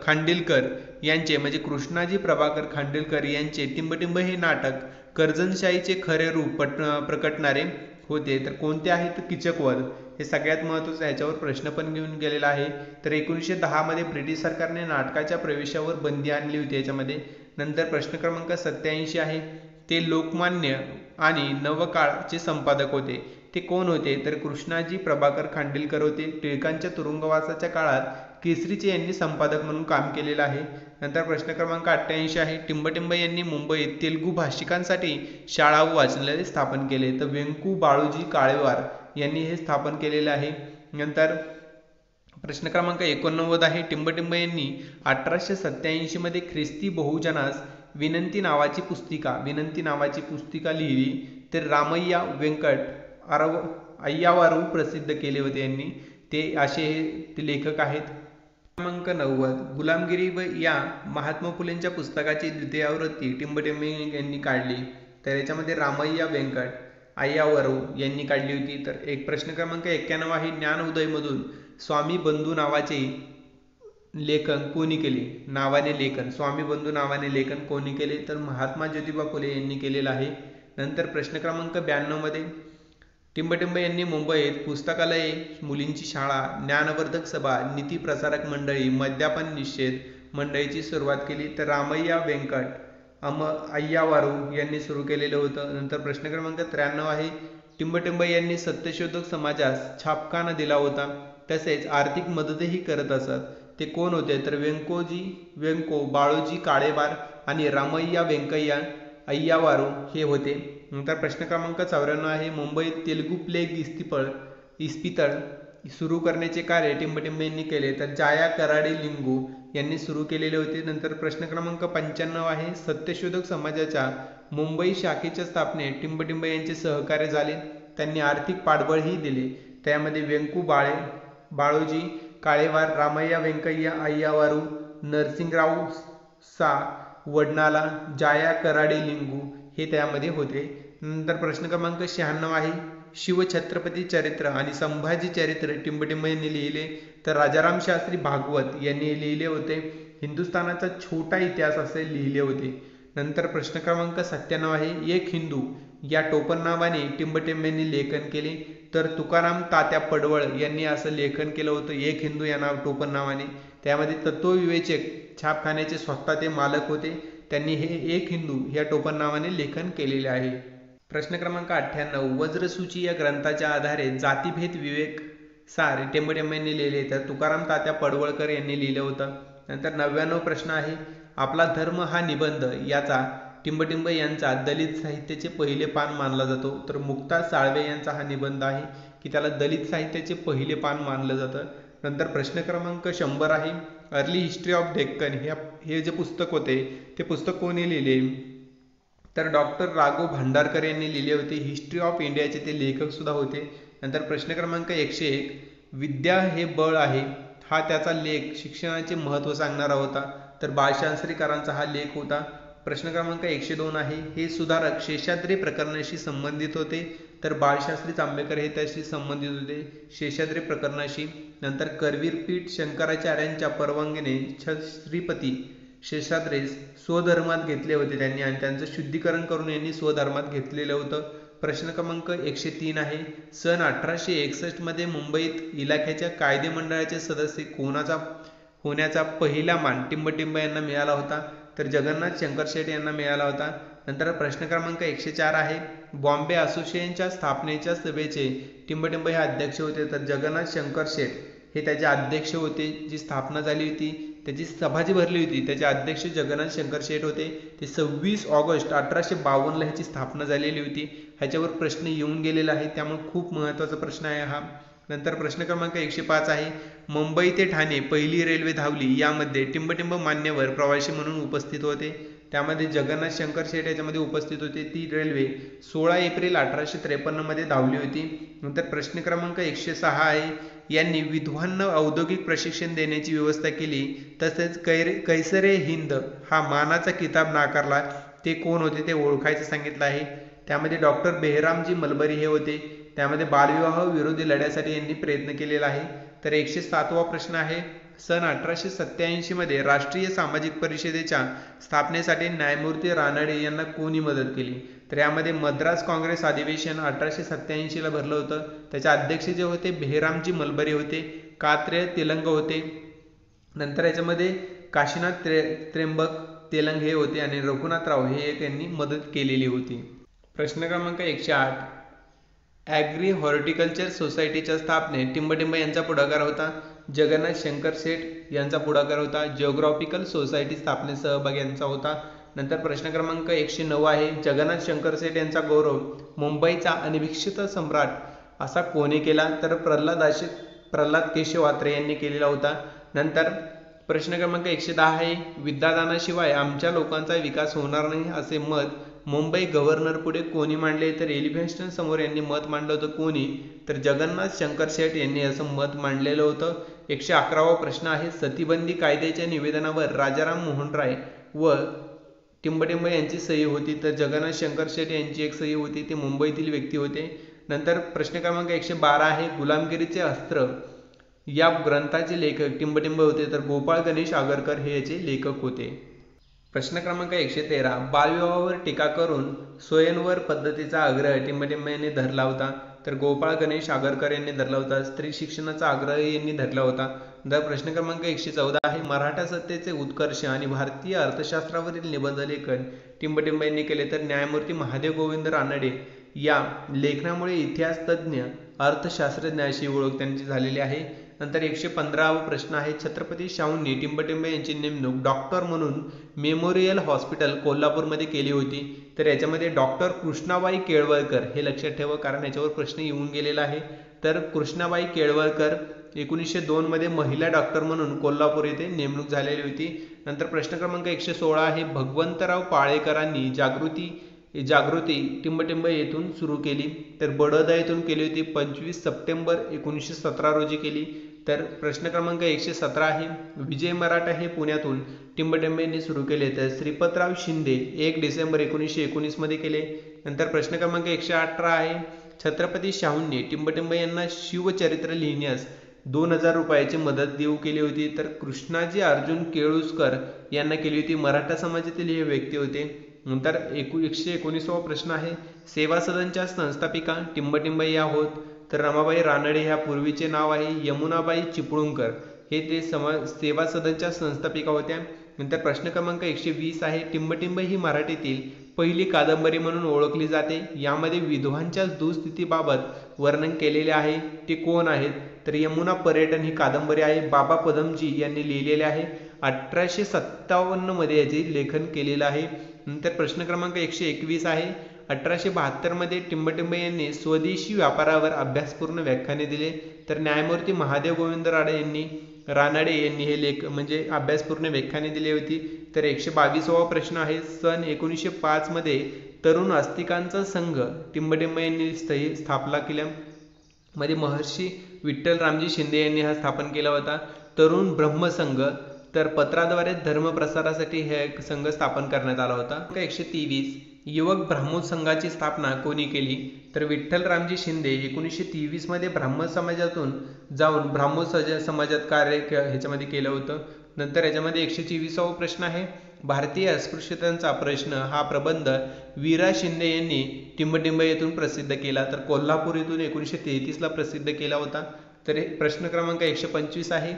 खांडिलकर यांचे म्हणजे कृष्णाजी प्रभाकर खांडिलकर यांचे टिंबटिंब हे नाटक कर्जनशाहीचे खरे रूप प्रकटणारे होते. तर कोणते आहे, तर कीचकवध हे सगळ्यात महत्त्वाचं. ह्याच्यावर प्रश्न पण घेऊन गेलेला आहे. तर 1910 मध्ये ब्रिटिश सरकारने नाटकाच्या प्रवेशावर बंदी आणली होती याच्यामध्ये. नंतर प्रश्न क्रमांक 87 आहे, ते लोकमान्य आणि नवकाळचे संपादक होते. ते कोण होते, तर कृष्णाजी प्रभाकर खांडिलकर होते. टिळकांच्या तुरुंगवासाच्या काळात केसरीचे यांनी संपादक म्हणून काम केलेलं आहे. नंतर प्रश्न क्रमांक 88 आहे, टिंबटिंब यांनी मुंबईत तेलुगू भाषिकांसाठी शाळा व वाचनालय स्थापन केले. तर व्यंकू बाळूजी काळेवार यांनी हे स्थापन केलेले आहे. नंतर प्रश्न क्रमांक 89 आहे, टिंबटिंब यांनी 1887 मध्ये ख्रिस्ती बहुजनास विनंती नावाची पुस्तिका लिहिली. तर रामय्या वेंकट अय्यावारू प्रसिद्ध केले होते यांनी. ते असे ते लेखक आहेत. क्रमांक 90, गुलामगिरी व या महात्मा फुलेंच्या पुस्तकाची द्वितीय आवृत्ती टिंबटिंब यांनी काढली. तर याच्यामध्ये रामय्या वेंकट अय्यावारू यांनी काढली होती. तर एक प्रश्न क्रमांक 91 आहे, ज्ञान उदय मधून स्वामी बंधू नावाचे लेखन कोणी केले? स्वामी बंधू नावाने लेखन कोणी केले? तर महात्मा ज्योतिबा फुले यांनी केलेलं आहे. नंतर प्रश्न क्रमांक 92 मध्ये, टिंबटिंब यांनी मुंबईत पुस्तकालये, मुलींची शाळा, ज्ञानवर्धक सभा, नीती प्रसारक मंडळी, मद्यपान निषेध मंडळीची सुरुवात केली. तर रामय्या वेंकट अय्यावारू यांनी सुरू केलेलं होतं. नंतर प्रश्न क्रमांक 93 आहे, टिंबटिंब यांनी सत्यशोधक समाजास छापखाना दिला होता. तसेच आर्थिक मदतही करत असत. ते कोण होते? तर व्यंको बाळूजी काळेवार आणि रामय्या वेंकय्या अय्यावारू हे होते. नंतर प्रश्न क्रमांक 94 आहे, मुंबईत तेलुगू प्लेग इस्पितळ सुरू करण्याचे कार्य टिंबटिंब यांनी केले. तर जाया कराडे लिंगू यांनी सुरू केलेले होते. नंतर प्रश्न क्रमांक 95 आहे, सत्यशोधक समाजाच्या मुंबई शाखेच्या स्थापनेत टिंबटिंब यांचे सहकार्य झाले. त्यांनी आर्थिक पाठबळही दिले. त्यामध्ये व्यंकू बाळूजी काळेवार, रामय्या वेंकय्या अय्यावारू, नरसिंगराव सा वडनाला, जाया कराडे लिंगू हे त्यामध्ये होते. नंतर प्रश्न क्रमांक 96 आहे, शिवछत्रपती चरित्र आणि संभाजी चरित्र टिंबटिंब यांनी लिहिले. तर राजाराम शास्त्री भागवत यांनी लिहिले होते. हिंदुस्थानाचा छोटा इतिहास असे लिहिले होते. नंतर प्रश्न क्रमांक 97 आहे, एक हिंदू या टोपण नावाने टिंबटिंब यांनी लेखन केले. तर तुकाराम तात्या पडवळ यांनी असं लेखन केलं होतं एक हिंदू या टोपण नावाने. त्यामध्ये तत्वविवेचक छापखान्याचे स्वतः ते मालक होते. त्यांनी हे एक हिंदू या टोपण नावाने लेखन केलेले आहे. प्रश्न क्रमांक 98, वज्रसूची या ग्रंथाच्या आधारे जातीभेद विवेक सार टिंबटिंब यांनी लिहिले. तर तुकाराम तात्या पडवळकर यांनी लिहिलं होतं. नंतर 99 प्रश्न आहे, आपला धर्म हा निबंध याचा टिंबटिंब यांचा दलित साहित्याचे पहिले पान मानला जातो. तर मुक्ता साळवे यांचा हा निबंध आहे की त्याला दलित साहित्याचे पहिले पान मानलं जातं. नंतर प्रश्न क्रमांक 100 आहे, अर्ली हिस्ट्री ऑफ डेक्कन हे जे पुस्तक होते ते पुस्तक कोणी लिहिले? तर डॉक्टर राघव भांडारकर यांनी लिहिले होते. हिस्ट्री ऑफ इंडियाचे ते लेखक सुद्धा होते. नंतर प्रश्न क्रमांक 101, विद्या हे बळ आहे हा त्याचा लेख शिक्षणाचे महत्त्व सांगणारा होता. तर बाळशास्त्रीकरांचा हा लेख होता. प्रश्न क्रमांक 102 आहे, हे सुधारक शेषाद्री प्रकरणाशी संबंधित होते. तर बाळशास्त्री जांभेकर हे त्याशी संबंधित होते शेषाद्री प्रकरणाशी. नंतर करवीर पीठ शंकराचार्यांच्या परवानगीने श्रीपती शेषाद्रीस स्वधर्मात घेतले होते त्यांनी आणि त्यांचं शुद्धीकरण करून यांनी स्वधर्मात घेतलेलं होतं. प्रश्न क्रमांक 103 आहे, सन 1861 मध्ये मुंबईत इलाख्याच्या कायदे मंडळाचे सदस्य कोणाचा होण्याचा पहिला मान टिंबटिंब यांना मिळाला होता, तर जगन्नाथ शंकर शेठ यांना मिळाला होता. नंतर प्रश्न क्रमांक 104 आहे, बॉम्बे असोसिएशनच्या स्थापनेच्या सभेचे टिंबटिंब हे अध्यक्ष होते, तर जगन्नाथ शंकर शेठ हे त्याचे अध्यक्ष होते. जी स्थापना झाली होती, त्याची सभा जी भरली होती, त्याचे अध्यक्ष जगन्नाथ शंकर शेठ होते. ते 26 ऑगस्ट 1852 ह्याची स्थापना झालेली होती. ह्याच्यावर प्रश्न येऊन गेलेला आहे, त्यामुळे खूप महत्त्वाचा प्रश्न आहे हा. नंतर प्रश्न क्रमांक 105 आहे, मुंबई ते ठाणे पहिली रेल्वे धावली, यामध्ये टिंबटिंब मान्यवर प्रवासी म्हणून उपस्थित होते. त्यामध्ये जगन्नाथ शंकर शेठ याच्यामध्ये उपस्थित होते. ती रेल्वे 16 एप्रिल 1853 मध्ये धावली होती. नंतर प्रश्न क्रमांक 106 आहे, यांनी विद्वांना औद्योगिक प्रशिक्षण देण्याची व्यवस्था केली, तसेच कैसरे हिंद हा मानाचा किताब नाकारला, ते कोण होते ते ओळखायचं सांगितलं आहे. त्यामध्ये डॉक्टर बेहरामजी मलबरी हे होते. त्यामध्ये बालविवाह विरोधी लढ्यासाठी यांनी प्रयत्न केलेला आहे. तर 107वा प्रश्न आहे, सन 1887 मध्ये राष्ट्रीय सामाजिक परिषदेच्या स्थापनेसाठी न्यायमूर्ती रानडे यांना कोणी मदत केली, तर यामध्ये मद्रास काँग्रेस अधिवेशन 1887 ला भरलं होतं. त्याचे अध्यक्ष जे होते बेहरामजी मलबरी होते. कात्रे तेलंग होते. नंतर याच्यामध्ये काशीनाथ त्र्यंबक तेलंग हे होते आणि रघुनाथराव हे एक यांनी मदत केलेली होती. प्रश्न क्रमांक 108, ॲग्री हॉर्टिकल्चर सोसायटीच्या स्थापनेत टिंबटिंब यांचा पुढाकार होता. जगन्नाथ शंकर शेठ यांचा पुढाकार होता. जिओग्राफिकल सोसायटी स्थापनेत सहभाग यांचा होता. नंतर प्रश्न क्रमांक 109 आहे, जगन्नाथ शंकर शेठ यांचा गौरव मुंबईचा अनभिषिक्त सम्राट असा कोणी केला, तर प्रल्हाद केशव आत्रे यांनी केलेला होता. नंतर प्रश्न क्रमांक 110 आहे, विद्यादानाशिवाय आमच्या लोकांचा विकास होणार नाही असे मत मुंबई गव्हर्नर पुढे कोणी मांडले, तर एलिफंस्टन समोर यांनी मत मांडलं होतं. कोणी, तर जगन्नाथ शंकर शेठ यांनी असं मत मांडलेलं होतं. 111वा प्रश्न आहे, सतीबंदी कायद्याच्या निवेदनावर राजाराम मोहन राय व टिंबटिंब यांची सही होती, तर जगन्नाथ शंकर शेठ यांची एक सही होती. ते मुंबईतील व्यक्ती होते. नंतर प्रश्न क्रमांक 112 आहे, गुलामगिरीचे अस्त्र या ग्रंथाचे लेखक टिंबटिंब होते, तर गोपाळ गणेश आगरकर हे याचे लेखक होते. प्रश्न क्रमांक 113, बालविवाहावर टीका करून स्वयंवर पद्धतीचा आग्रह टिंबटिंब यांनी धरला होता, तर गोपाळ गणेश आगरकर यांनी धरला होता. स्त्री शिक्षणाचा आग्रह यांनी धरला होता. तर प्रश्न क्रमांक 114 आहे, मराठा सत्तेचे उत्कर्ष आणि भारतीय अर्थशास्त्रावरील निबंध लेखन टिंबटिंब यांनी केले, तर न्यायमूर्ती महादेव गोविंद रानडे या लेखनामुळे इतिहास तज्ज्ञ अर्थशास्त्रज्ञ अशी ओळख त्यांची झालेली आहे. नंतर 115वा प्रश्न आहे, छत्रपती शाहूंनी टिंबटिंब यांची नेमणूक डॉक्टर म्हणून मेमोरियल हॉस्पिटल कोल्हापूरमध्ये केली होती, तर याच्यामध्ये डॉक्टर कृष्णाबाई केळवळकर हे लक्षात ठेवा, कारण याच्यावर प्रश्न येऊन गेलेला आहे. तर कृष्णाबाई केळवळकर 1902 मध्ये महिला डॉक्टर म्हणून कोल्हापूर येथे नेमणूक झालेली होती. नंतर प्रश्न क्रमांक 116 आहे, भगवंतराव पाळेकरांनी जागृती टिंबटिंब येथून सुरू केली, तर बडोदा येथून केली होती. 25 सप्टेंबर 1917 रोजी केली. तर प्रश्न क्रमांक 117 आहे, विजय मराठा हे पुण्यातून टिंबटिंब यांनी सुरू केले, तर श्रीपतराव शिंदे 1 डिसेंबर 1919 मध्ये केले. नंतर प्रश्न क्रमांक 118 आहे, छत्रपती शाहूंनी टिंबटिंब यांना शिवचरित्र लिहिण्यास 2000 रुपयाची मदत देऊ केली होती, तर कृष्णाजी अर्जुन केळुसकर यांना केली होती. मराठा समाजातील हे व्यक्ती होते. नंतर 119वा प्रश्न आहे, सेवा सदनच्या संस्थापिका टिंबटिंब या होत, तर रमाबाई रानडे ह्या पूर्वीचे नाव आहे. यमुनाबाई चिपळूणकर हे ते सेवा सदनच्या संस्थापिका होत्या. नंतर प्रश्न क्रमांक 120 आहे, टिंबटिंब ही मराठीतील पहिली कादंबरी म्हणून ओळखली जाते. यामध्ये विधवांच्या दुःस्थितीबाबत वर्णन केलेले आहे. ते कोण आहेत, तर यमुना पर्यटन ही कादंबरी आहे. बाबा पदमजी यांनी लिहिलेले आहे. 1857 मध्ये याचे लेखन केलेलं आहे. नंतर प्रश्न क्रमांक 121 आहे, 1872 मध्ये टिंबटिंब यांनी स्वदेशी व्यापारावर अभ्यासपूर्ण व्याख्याने दिले, तर न्यायमूर्ती महादेव गोविंद रानडे यांनी हे म्हणजे अभ्यासपूर्ण व्याख्याने दिली होती. तर 122वा प्रश्न आहे, सन 1905 मध्ये तरुण आस्तिकांचा संघ टिंबटिंब यांनी स्थापना केल्या, मध्ये महर्षी विठ्ठलरामजी शिंदे यांनी हा स्थापन केला होता. तरुण ब्रह्मसंघ, तर पत्राद्वारे धर्म प्रसारासाठी हे संघ स्थापन करण्यात आला होता. 123, युवक ब्राह्मण संघाची स्थापना कोणी केली, तर विठ्ठलरामजी शिंदे 1923 मध्ये ब्राह्मण समाजातून जाऊन ब्राह्मण समाजात कार्य ह्याच्यामध्ये केलं होतं. नंतर याच्यामध्ये 124वा प्रश्न आहे, भारतीय अस्पृश्यतांचा प्रश्न हा प्रबंध वीरा शिंदे यांनी टिंबटिंब येथून प्रसिद्ध केला, तर कोल्हापूर येथून 1933 ला प्रसिद्ध केला होता. तर प्रश्न क्रमांक 125 आहे,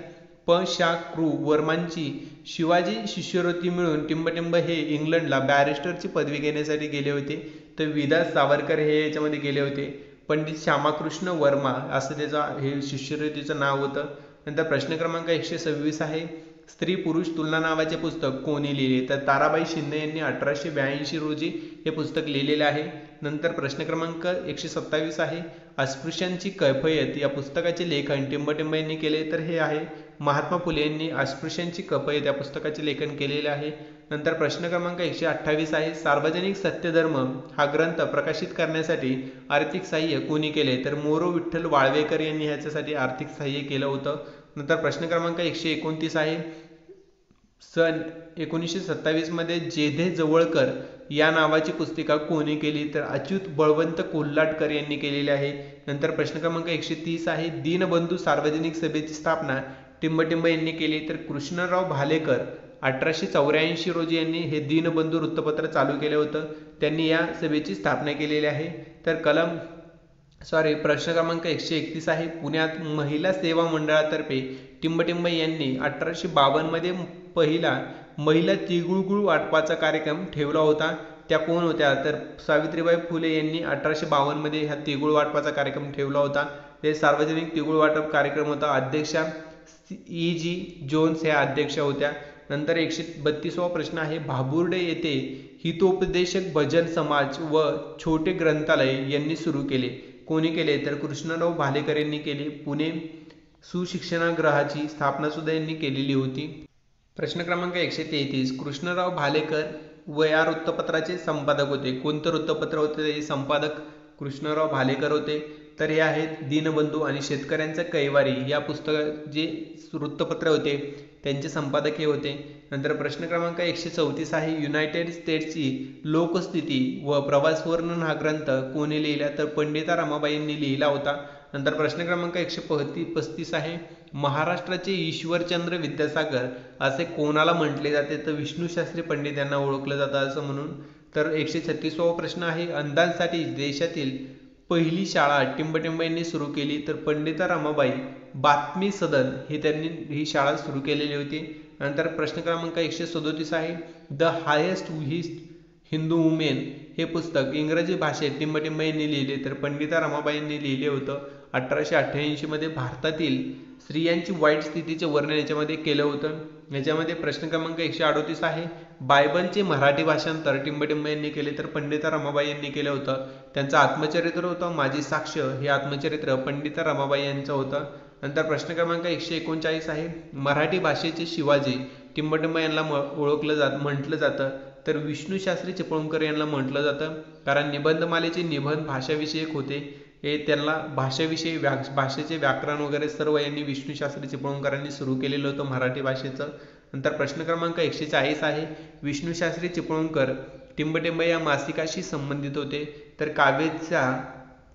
कृ वर्मांची शिवाजी शिष्यवृत्ती मिळून टिंबटिंब हे इंग्लंडला बॅरिस्टरची पदवी घेण्यासाठी गेले होते. तर विलास सावरकर हे याच्यामध्ये गेले होते. पंडित श्यामाकृष्ण वर्मा असं त्याचा हे शिष्यवृत्तीचं नाव होतं. नंतर प्रश्न क्रमांक 126 आहे, स्त्री पुरुष तुलना नावाचे पुस्तक कोणी लिहिले? तर ताराबाई शिंदे यांनी 1882 रोजी हे पुस्तक लिहिलेले आहे. नंतर प्रश्न क्रमांक 127 आहे, अस्पृश्यांची कैफियत या पुस्तकाचे लेखन टिंबटिंब यांनी केले. तर हे आहे महात्मा फुले यांनी अस्पृश्यांची कैफियत या पुस्तकाचे लेखन केलेले आहे. नंतर प्रश्न क्रमांक 128 आहे, सार्वजनिक सत्यधर्म हा ग्रंथ प्रकाशित करण्यासाठी आर्थिक सहाय्य कोणी केले? तर मोरो विठ्ठल वाळवेकर यांनी ह्याच्यासाठी आर्थिक सहाय्य केलं होतं. नंतर प्रश्न क्रमांक 129 आहे, सन 1927 मध्ये जेधे जवळकर या नावाची पुस्तिका कोणी केली? तर अच्युत बळवंत कोल्हाटकर यांनी केलेली आहे. नंतर प्रश्न क्रमांक 130 आहे, दीनबंधू सार्वजनिक सभेची स्थापना टिंबटिंब यांनी केली. तर कृष्णराव भालेकर 1884 रोजी यांनी हे दीनबंधू वृत्तपत्र चालू केलं होतं. त्यांनी या सभेची स्थापना केलेली आहे. तर प्रश्न क्रमांक 131 आहे, पुण्यात महिला सेवा मंडळातर्फे टिंबटिंब यांनी 1852 मध्ये पहिला महिला तिळगुळ वाटपाचा कार्यक्रम ठेवला होता. त्या कोण होत्या? तर सावित्रीबाई फुले यांनी 1852 मध्ये हा तिळगुळ वाटपाचा कार्यक्रम ठेवला होता. ते सार्वजनिक तिळगुळ वाटप कार्यक्रम होता. अध्यक्षा E.G. जोन्स ह्या अध्यक्ष होत्या. नंतर 132वा प्रश्न आहे, भाबुर्डे येथे हितोपदेशक भजन समाज व छोटे ग्रंथालय यांनी सुरू केले. कोणी केले? तर कृष्णराव भालेकर यांनी केले. पुणे सुशिक्षणागृहाची स्थापना सुद्धा यांनी केलेली होती. प्रश्न क्रमांक 133, कृष्णराव भालेकर व या वृत्तपत्राचे संपादक होते. कोणतं वृत्तपत्र होते? ते संपादक कृष्णराव भालेकर होते. तर हे आहेत दीनबंधू आणि शेतकऱ्यांचा कैवारी या पुस्तक जे वृत्तपत्र होते त्यांचे संपादक हे होते. नंतर प्रश्न क्रमांक 134 आहे, युनायटेड स्टेट्सची लोकस्थिती व प्रवास वर्णन हा ग्रंथ कोणी लिहिला? तर पंडिता रमाबाई यांनी लिहिला होता. नंतर प्रश्न क्रमांक 135 आहे, महाराष्ट्राचे ईश्वरचंद्र विद्यासागर असे कोणाला म्हटले जाते? तर विष्णुशास्त्री पंडित यांना ओळखलं जातं असं म्हणून. तर 136वा प्रश्न आहे, अंधांसाठी देशातील पहिली शाळा टिंबटिंब यांनी सुरू केली. तर पंडिता रमाबाई बातमी सदन हे त्यांनी ही शाळा सुरू केलेली होती. नंतर प्रश्न क्रमांक 137 आहे, द हायेस्ट हिंदू वुमेन हे पुस्तक इंग्रजी भाषेत टिंबटिंब यांनी लिहिले. तर पंडिता रमाबाई यांनी लिहिले होतं. 1888 मध्ये भारतातील स्त्रियांची वाईट स्थितीचे वर्णन याच्यामध्ये केलं होतं. याच्यामध्ये प्रश्न क्रमांक 138 आहे, बायबलचे मराठी भाषांतर टिंबटिंब यांनी केले. तर पंडिता रमाबाई यांनी केलं होतं. त्यांचं आत्मचरित्र होतं माझी साक्ष, हे आत्मचरित्र पंडिता रमाबाई यांचं होतं. नंतर प्रश्न क्रमांक 139 आहे, मराठी भाषेचे शिवाजी टिंबटिंब यांना म्हटलं जातं. तर विष्णुशास्त्री चिपळूणकर यांना म्हटलं जातं, कारण निबंधमालेचे निबंध भाषाविषयक होते. हे त्यांना भाषेचे व्याकरण वगैरे सर्व यांनी विष्णुशास्त्री चिपळूणकरांनी सुरू केलेलं होतं मराठी भाषेचं. नंतर प्रश्न क्रमांक 140 आहे, विष्णुशास्त्री चिपळूणकर टिंबटिंब या मासिकाशी संबंधित होते. तर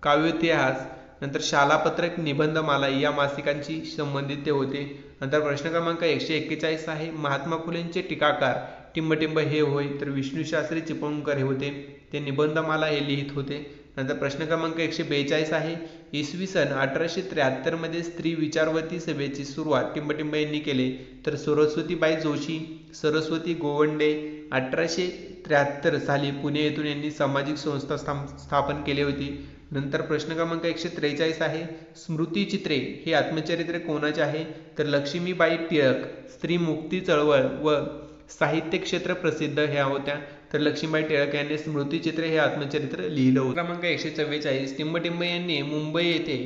काव्योइतिहास नंतर शालापत्रक निबंधमाला या मासिकांशी संबंधित ते होते. नंतर प्रश्न क्रमांक 141 आहे, महात्मा फुलेंचे टीकाकार टिंबटिंब हे होय. तर विष्णुशास्त्री चिपळूणकर हे होते, ते निबंधमाला हे लिहित होते. नंतर प्रश्न क्रमांक 142 आहे, इसवी सन 1873 मध्ये स्त्री विचारवती सभेची सुरुवात टिंबटिंब यांनी केले. तर सरस्वतीबाई जोशी, सरस्वती गोवंडे 1873 साली पुणे येथून यांनी सामाजिक संस्था स्थापन केली होती. नंतर प्रश्न क्रमांक 143 आहे, स्मृतिचित्रे हे आत्मचरित्र कोणाचे आहे? तर लक्ष्मीबाई टिळक स्त्री मुक्ती चळवळ व साहित्य क्षेत्र प्रसिद्ध ह्या होत्या. तर लक्ष्मीबाई टिळक यांनी स्मृतिचित्रे हे आत्मचरित्र लिहिलं होतं. क्रमांक 144, टिंबटिंब यांनी मुंबई येथे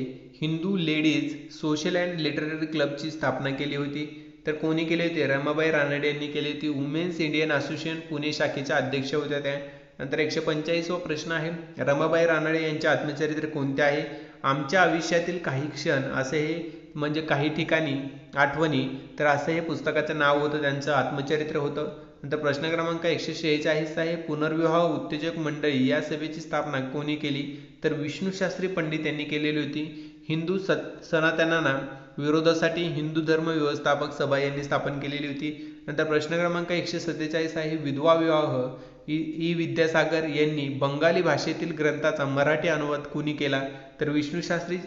Hindu ladies social and literary क्लबची स्थापना केली होती. तर कोणी केली होती? रमाबाई रानडे यांनी केली होती. वुमेन्स इंडियन असोसिएशन पुणे शाखेच्या अध्यक्ष होत्या त्या. नंतर 145वा प्रश्न आहे, रमाबाई रानडे यांचे आत्मचरित्र कोणते आहे? आमच्या आयुष्यातील काही क्षण असे हे म्हणजे काही ठिकाणी आठवणी, तर असं हे पुस्तकाचं नाव होतं, त्यांचं आत्मचरित्र होतं. नंतर प्रश्न क्रमांक 146 आहे, पुनर्विवाह उत्तेजक मंडळी या सभेची स्थापना कोणी केली? तर विष्णुशास्त्री पंडित यांनी केलेली होती. हिंदू सनातनांना विरोधासाठी हिंदू धर्म व्यवस्थापक सभा यांनी स्थापन केलेली होती. नंतर प्रश्न क्रमांक 147 आहे, विधवा विवाह ई विद्यासागर यांनी बंगाली भाषेतील ग्रंथाचा मराठी अनुवाद कोणी केला? तर विष्णुशास्त्री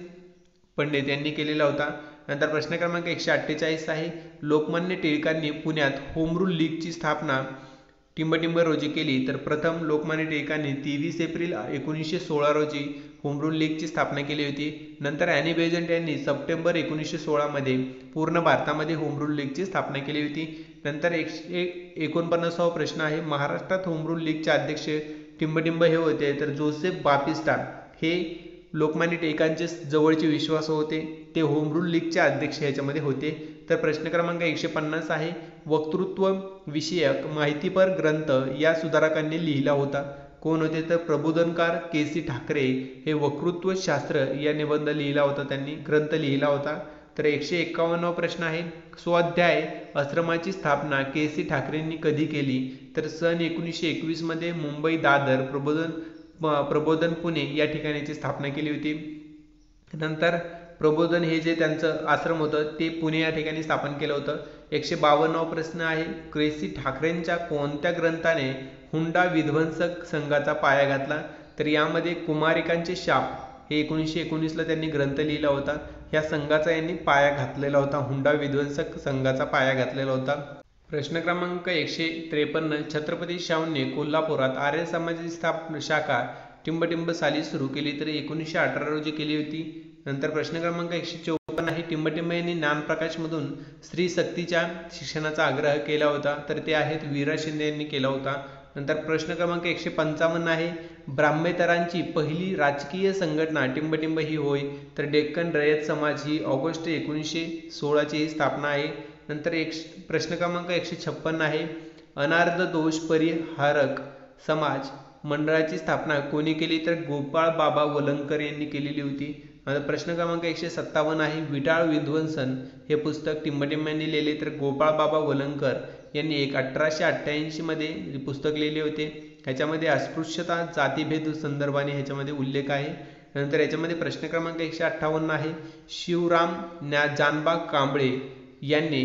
पंडित यांनी केलेला होता. नंतर प्रश्न क्रमांक 148 आहे, लोकमान्य टिळकांनी पुण्यात होम रूल लीगची स्थापना टिंबटिंब रोजी केली. तर प्रथम लोकमान्य टिळकांनी 23 एप्रिल 1916 रोजी होम रूल लीगची स्थापना केली होती. नंतर ॲनी बेझंट यांनी सप्टेंबर 1916 मध्ये पूर्ण भारतामध्ये होम रूल लीगची स्थापना केली होती. नंतर 149वा प्रश्न आहे, महाराष्ट्रात होम रूल लीगचे अध्यक्ष टिंबटिंब हे होते. तर जोसेफ बापिस्टा हे लोकमान्य टिळकांचे जवळचे विश्वास होते, ते होम रूल लीगचे अध्यक्ष याच्यामध्ये होते. तर प्रश्न क्रमांक 150 आहे, वक्तृत्व विषयक माहितीपर ग्रंथ या सुधारकांनी लिहिला होता. कोण होते? तर प्रबोधनकार के.सी. ठाकरे हे वक्तृत्व शास्त्र या निबंध लिहिला होता, त्यांनी ग्रंथ लिहिला होता. तर 151वा प्रश्न आहे, स्वाध्याय आश्रमाची स्थापना के.सी. ठाकरेंनी कधी केली? तर सन 1921 मध्ये मुंबई दादर प्रबोधन पुणे या ठिकाणी स्थापना केली होती. नंतर प्रबोधन हे जे त्यांचं आश्रम होतं ते पुणे या ठिकाणी स्थापन केलं होतं. 152वा प्रश्न आहे, के.सी. ठाकरेंच्या कोणत्या ग्रंथाने हुंडा विध्वंसक संघाचा पाया घातला? तर यामध्ये कुमारिकांचे शाप हे 1919ला त्यांनी ग्रंथ लिहिला होता. ह्या संघाचा यांनी पाया घातलेला होता, हुंडा विध्वंसक संघाचा पाया घातलेला होता. प्रश्न क्रमांक 153, छत्रपती शाहूंनी कोल्हापुरात आर्य समाजाची शाखा टिंबटिंब साली सुरू केली. तर 1918 रोजी केली होती. नंतर प्रश्न क्रमांक 154 आहे, टिंबटिंब यांनी ज्ञानप्रकाशमधून स्त्री सक्तीच्या शिक्षणाचा आग्रह केला होता. तर ते आहेत वीरा शिंदे यांनी केला होता. नंतर प्रश्न क्रमांक 155 आहे, ब्राह्मेतरांची पहिली राजकीय संघटना टिंबटिंब ही होय. तर डेक्कन रयत समाज ही ऑगस्ट 1916 स्थापना आहे. नंतर प्रश्न क्रमांक 156 आहे, अनार्ध दोष परिहारक समाज मंडळाची स्थापना कोणी केली? तर गोपाळ बाबा वलंकर यांनी केलेली होती. प्रश्न क्रमांक 157 आहे, विटाळ विध्वंसन हे पुस्तक टिंबटिंब यांनी लिहिले. तर गोपाळ बाबा वलंकर यांनी 1888 मध्ये पुस्तक लिहिले होते. ह्याच्यामध्ये अस्पृश्यता जातीभेद संदर्भाने ह्याच्यामध्ये उल्लेख आहे. नंतर याच्यामध्ये प्रश्न क्रमांक 158 आहे, शिवराम जानबा कांबळे यांनी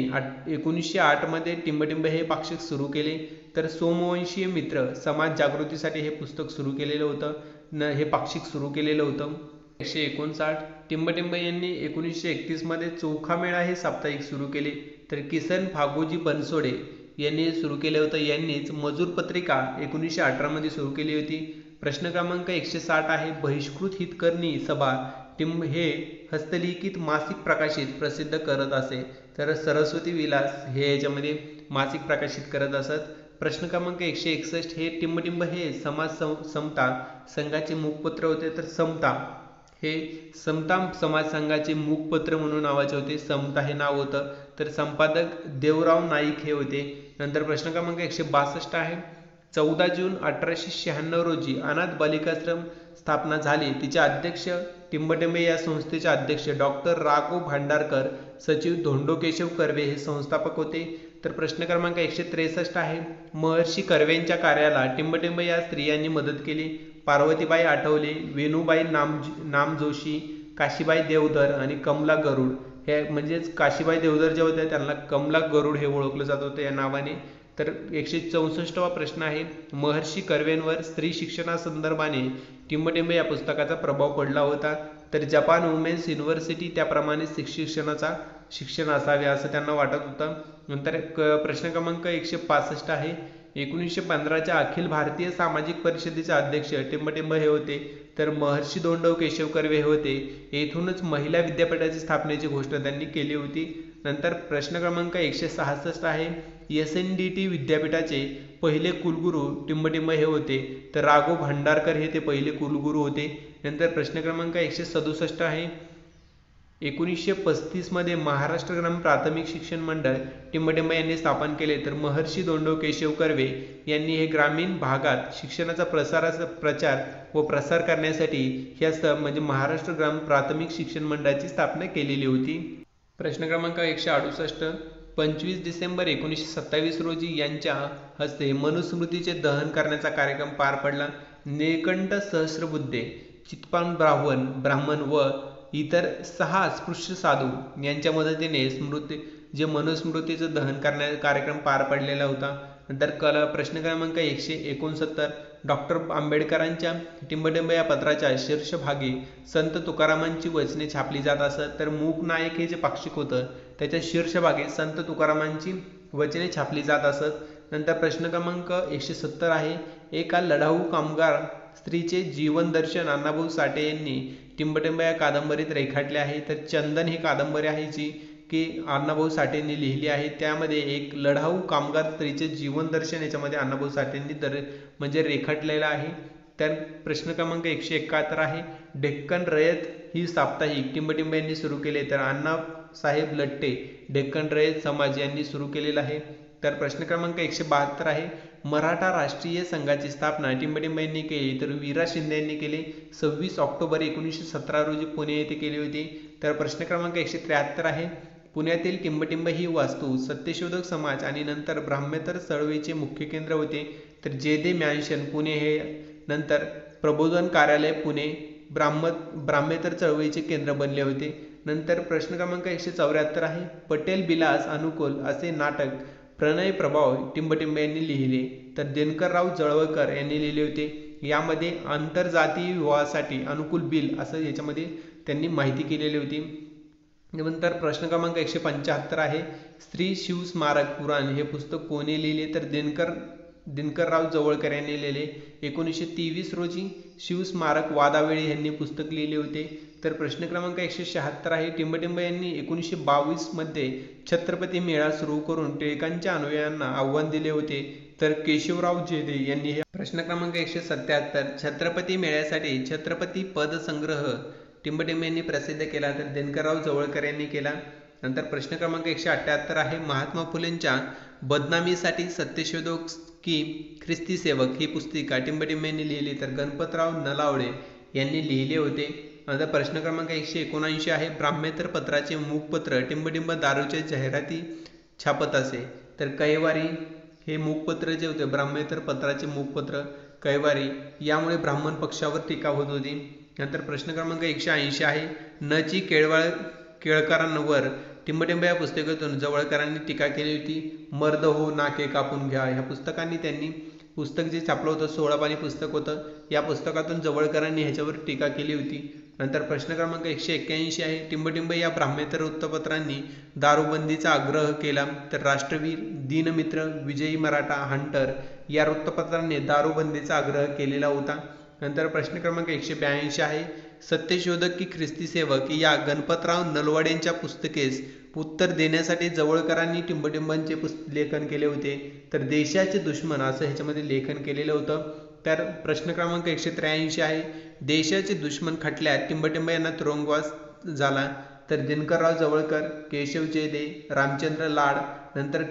1908 मध्ये टिंबटिंब हे पाक्षिक सुरू केले. तर सोमवंशीय मित्र समाज जागृतीसाठी हे पुस्तक सुरू केलेलं होतं, हे पाक्षिक सुरू केलेलं होतं. 159, टिंबटिंब यांनी 1931 मध्ये चोखामेळा हे साप्ताहिक सुरू केले. तर किसन फागोजी बनसोडे यांनी सुरू केले होतं. यांनीच मजूर पत्रिका 1918 मध्ये सुरू केली होती. प्रश्न क्रमांक 160 आहे, बहिष्कृत हितकर्णी सभा टिंब हे हस्तलिखित मासिक प्रकाशित प्रसिद्ध करत असे. तर सरस्वती विलास हे याच्यामध्ये मासिक प्रकाशित करत असत. प्रश्न क्रमांक 161 हे टिंबटिंब हे समाज समता संघाचे मुखपत्र होते. तर समता हे समता समाज संघाचे मुखपत्र म्हणून नावाचे होते, समता हे नाव होतं. तर संपादक देवराव नाईक हे होते. नंतर प्रश्न क्रमांक 162 आहे, 14 जून 1896 रोजी अनाथ बालिकाश्रम स्थापना झाली. तिचे अध्यक्ष टिंबटिंब या संस्थेचे अध्यक्ष डॉक्टर राघव भांडारकर, सचिव धोंडो केशव कर्वे हे संस्थापक होते. तर प्रश्न क्रमांक 163 आहे, महर्षी कर्वेंच्या कार्याला टिंबटिंब या स्त्रियांनी मदत केली. पार्वतीबाई आठवले, वेणूबाई नामजोशी, काशीबाई देवधर आणि कमला गरुड हे म्हणजेच काशीबाई देवधर जे होते त्यांना कमला गरुड हे ओळखलं जात होतं या नावाने. तर 164वा प्रश्न आहे, महर्षी कर्वेंवर स्त्री शिक्षणासंदर्भाने टिंबटिंब या पुस्तकाचा प्रभाव पडला होता. तर जपान वुमेन्स युनिव्हर्सिटी त्याप्रमाणे शिक्षण असावे असं त्यांना वाटत होतं. नंतर प्रश्न क्रमांक 165 आहे, 1915च्या अखिल भारतीय सामाजिक परिषदेचे अध्यक्ष टिंबटिंब हे होते. तर महर्षी धोंडो केशव कर्वे हे होते. येथूनच महिला विद्यापीठाची स्थापनेची घोषणा त्यांनी केली होती. नंतर प्रश्न क्रमांक 166 आहे, SNDT विद्यापीठाचे पहिले कुलगुरू टिंबटिंब हे होते. तर राघव भांडारकर हे ते पहिले कुलगुरू होते. नंतर प्रश्न क्रमांक 167 आहे, 1935 मध्ये महाराष्ट्र ग्रामीण प्राथमिक शिक्षण मंडळ टिंबटिंब यांनी स्थापन केले. तर महर्षी धोंडो केशव कर्वे यांनी हे ग्रामीण भागात शिक्षणाचा प्रचार व प्रसार करण्यासाठी ह्या म्हणजे महाराष्ट्र ग्रामीण प्राथमिक शिक्षण मंडळाची स्थापना केलेली होती. प्रश्न क्रमांक 168, 25 डिसेंबर 1927 रोजी यांच्या हस्ते मनुस्मृतीचे दहन करण्याचा कार्यक्रम पार पडला. निळकंठ सहस्रबुद्धे, चित्पान ब्राह्मण व इतर 6 अस्पृश्य साधू यांच्या मदतीने मनुस्मृतीचं दहन करण्याचा कार्यक्रम पार पडलेला होता. नंतर प्रश्न क्रमांक 169, डॉक्टर आंबेडकरांच्या टिंबटिंब या पत्राच्या शीर्षभागी संत तुकारामांची वचने छापली जात असत, तर मूक नायक हे जे पाक्षिक होतं त्याच्या शीर्षभागी संत तुकारामांची वचने छापली जात असत. नंतर प्रश्न क्रमांक 170 आहे, एका लढाऊ कामगार स्त्रीचे जीवन दर्शन अण्णाभाऊ साठे यांनी टिंबटिंब या कादंबरीत रेखाटले आहे. तर चंदन ही कादंबरी आहे जी की अण्णाभाऊ साठेंनी लिहिली आहे. त्यामध्ये एक लढाऊ कामगार स्त्रीचे जीवन दर्शन याच्यामध्ये अण्णाभाऊ साठेंनी म्हणजे रेखाटलेलं आहे. तर प्रश्न क्रमांक 171 आहे, डेक्कन रयत ही साप्ताहिक टिंबटिंब यांनी सुरू केले, तर अण्णासाहेब लट्टे डेक्कन रयत समाज यांनी सुरू केलेला आहे. तर प्रश्न क्रमांक 172 आहे, मराठा राष्ट्रीय संघाची स्थापना टिंबटिंब यांनी केली, तर वीरा शिंदे यांनी केली. 26 ऑक्टोबर 1917 रोजी पुणे येथे केली होती. तर प्रश्न क्रमांक 173 आहे, पुण्यातील टिंबटिंब ही वास्तू सत्यशोधक समाज आणि नंतर ब्राह्मेतर चळवळीचे मुख्य केंद्र होते. तर जे मॅन्शन पुणे हे नंतर प्रबोधन कार्यालय पुणे ब्राह्मेतर चळवळीचे केंद्र बनले होते. नंतर प्रश्न क्रमांक 174 आहे, पटेल बिलास अनुकूल असे नाटक प्रणय प्रभाव टिंबटिंब यांनी लिहिले, तर दिनकरराव जळवकर यांनी लिहिले होते. यामध्ये आंतरजातीय विवाहासाठी अनुकूल बिल असं याच्यामध्ये त्यांनी माहिती केलेली होती. नंतर प्रश्न क्रमांक 175 आहे, स्त्री शिव स्मारक पुराण हे पुस्तक कोणी लिहिले, तर दिनकरराव जवळकर यांनी लिहिले. 1923 रोजी शिव स्मारक वादावेळी यांनी पुस्तक लिहिले होते. तर प्रश्न क्रमांक 176 आहे, टिंबटिंब यांनी 1922 मध्ये छत्रपती मेळा सुरू करून टिळकांच्या अनुयायांना आव्हान दिले होते, तर केशवराव जेधे यांनी हे. प्रश्न क्रमांक 177, छत्रपती मेळ्यासाठी छत्रपती पद संग्रह टिंबटिंब यांनी प्रसिद्ध केला, तर दिनकरराव जवळकर यांनी केला. नंतर प्रश्न क्रमांक 178 आहे, महात्मा फुलेंच्या बदनामीसाठी सत्यशोधक की ख्रिस्ती सेवक ही पुस्तिका टिंबटिंब यांनी लिहिली, तर गणपतराव नलावडे यांनी लिहिले होते. नंतर प्रश्न क्रमांक 179 आहे, ब्राह्मेतर पत्राचे मूकपत्र टिंबटिंब दारूच्या जाहिराती छापत असे, तर कैवारी हे मूकपत्र जे होते ब्राह्मेतर पत्राचे मूकपत्र कैवारी, यामुळे ब्राह्मण पक्षावर टीका होत होती. नंतर प्रश्न क्रमांक 180 आहे, नची केळकरांवर टिंबटिंब या पुस्तकातून जवळकरांनी टीका केली होती. मर्द हो नाके कापून घ्या ह्या पुस्तकांनी त्यांनी पुस्तक जे छापलं होतं 16 पानी पुस्तक होतं, या पुस्तकातून जवळकरांनी ह्याच्यावर टीका केली होती. नंतर प्रश्न क्रमांक 181 आहे, टिंबटिंब या ब्राह्मेतर वृत्तपत्रांनी दारूबंदीचा आग्रह केला, तर राष्ट्रवीर, दीनमित्र, विजयी मराठा, हंटर या वृत्तपत्रांनी दारूबंदीचा आग्रह केलेला होता. नंतर प्रश्न क्रमांक 182 आहे, सत्यशोधक की ख्रिस्ती सेवक या गणपतराव नलवडेंच्या पुस्तकेस उत्तर देण्यासाठी जवळकरांनी टिंबटिंबांचे लेखन केले होते, तर देशाचे दुश्मन असं ह्याच्यामध्ये लेखन केलेलं होतं. तर प्रश्न क्रमांक 183 आहे, देशाचे दुश्मन खटल्यात टिंबटिंब यांना तुरुंगवास झाला, तर दिनकरराव जवळकर, केशव जेधे, रामचंद्र लाड, नंतर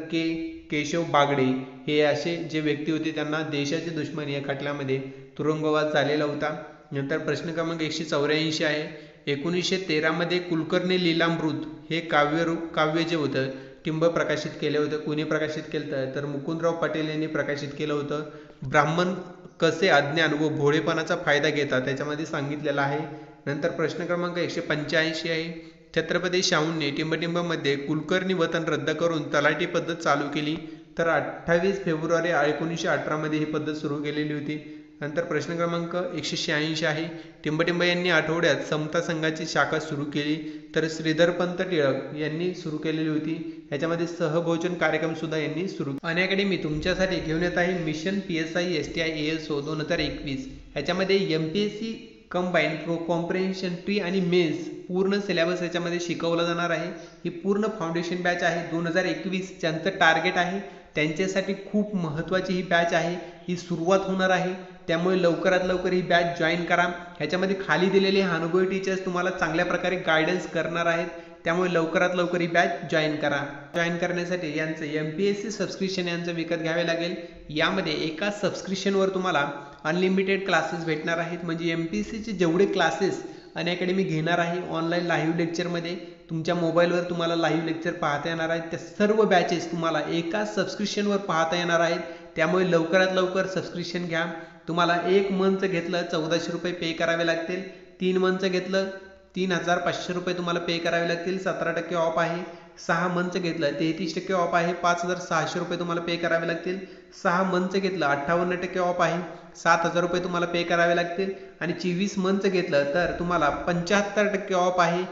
केशव बागडे हे असे जे व्यक्ती होते त्यांना देशाचे दुश्मन या खटल्यामध्ये तुरुंगवास झालेला होता. नंतर प्रश्न क्रमांक 184 आहे, 1913 मध्ये कुलकर्णी लीलामृत हे काव्य जे होतं टिंब प्रकाशित केले होतं. कोणी प्रकाशित केलं तर मुकुंदराव पटेल यांनी प्रकाशित केलं होतं. ब्राह्मण कसे अज्ञान व भोळेपणाचा फायदा घेतात त्याच्यामध्ये सांगितलेलं आहे. नंतर प्रश्न क्रमांक 185 आहे, छत्रपती शाहूंनी टिंबटिंबमध्ये कुलकर्णी वतन रद्द करून तलाठी पद्धत चालू केली, तर 28 फेब्रुवारी 1918 मध्ये ही पद्धत सुरू केलेली होती. नंतर प्रश्न क्रमांक 186 आहे, टिंबटिंब यांनी आठवड्यात समता संघाची शाखा सुरू केली, तर श्रीधरपंत टिळक यांनी सुरू केलेली होती. याच्यामध्ये सहभोजन कार्यक्रम सुद्धा यांनी सुरू. अनअकॅडमी तुमच्यासाठी घेऊन येत आहे मिशन PSI STI ASO 2021. याच्यामध्ये MPSC कंबाईन कॉम्प्रिहेन्शन प्री आणि मेन्स पूर्ण सिलेबस याच्यामध्ये शिकवला जाणार आहे. ही पूर्ण फाउंडेशन बॅच आहे 2021. ज्यांचं टार्गेट आहे त्यांच्यासाठी खूप महत्त्वाची ही बॅच आहे. ही सुरुवात होणार आहे, त्यामुळे लवकरात लवकर ही बॅच जॉईन करा. ह्याच्यामध्ये खाली दिलेले अनुभवी टीचर्स तुम्हाला चांगल्या प्रकारे गायडन्स करणार आहेत, त्यामुळे लवकरात लवकर ही बॅच जॉईन करा. जॉईन करण्यासाठी यांचं MPSC सबस्क्रिप्शन यांचं विकत घ्यावे लागेल. यामध्ये एका सबस्क्रिप्शनवर तुम्हाला अनलिमिटेड क्लासेस भेटणार आहेत. म्हणजे MPSCचे जेवढे क्लासेस अनअकॅडमी घेणार आहे ऑनलाईन लाईव्ह लेक्चरमध्ये तुमच्या मोबाईलवर तुम्हाला लाईव्ह लेक्चर पाहता येणार आहेत. त्या सर्व बॅचेस तुम्हाला एका सबस्क्रिप्शनवर पाहता येणार आहेत. त्यामुळे लवकरात लवकर सबस्क्रिप्शन घ्या. तुम्हाला 1 मंथचं घेतलं 1400 रुपये पे करावे लागतील. 3 मंथचं घेतलं 3500 रुपये तुम्हाला पे करावे लागतील. 17% ऑफ आहे. 6 मंथचं घेतलं 33% ऑफ आहे, 5,600 रुपये तुम्हाला पे करावे लागतील. 6 मंथचं घेतलं 58% ऑफ आहे, 7,000 रुपये तुम्हाला पे करावे लागतील. आणि 24 मंथचं घेतलं तर तुम्हाला 75% ऑफ आहे,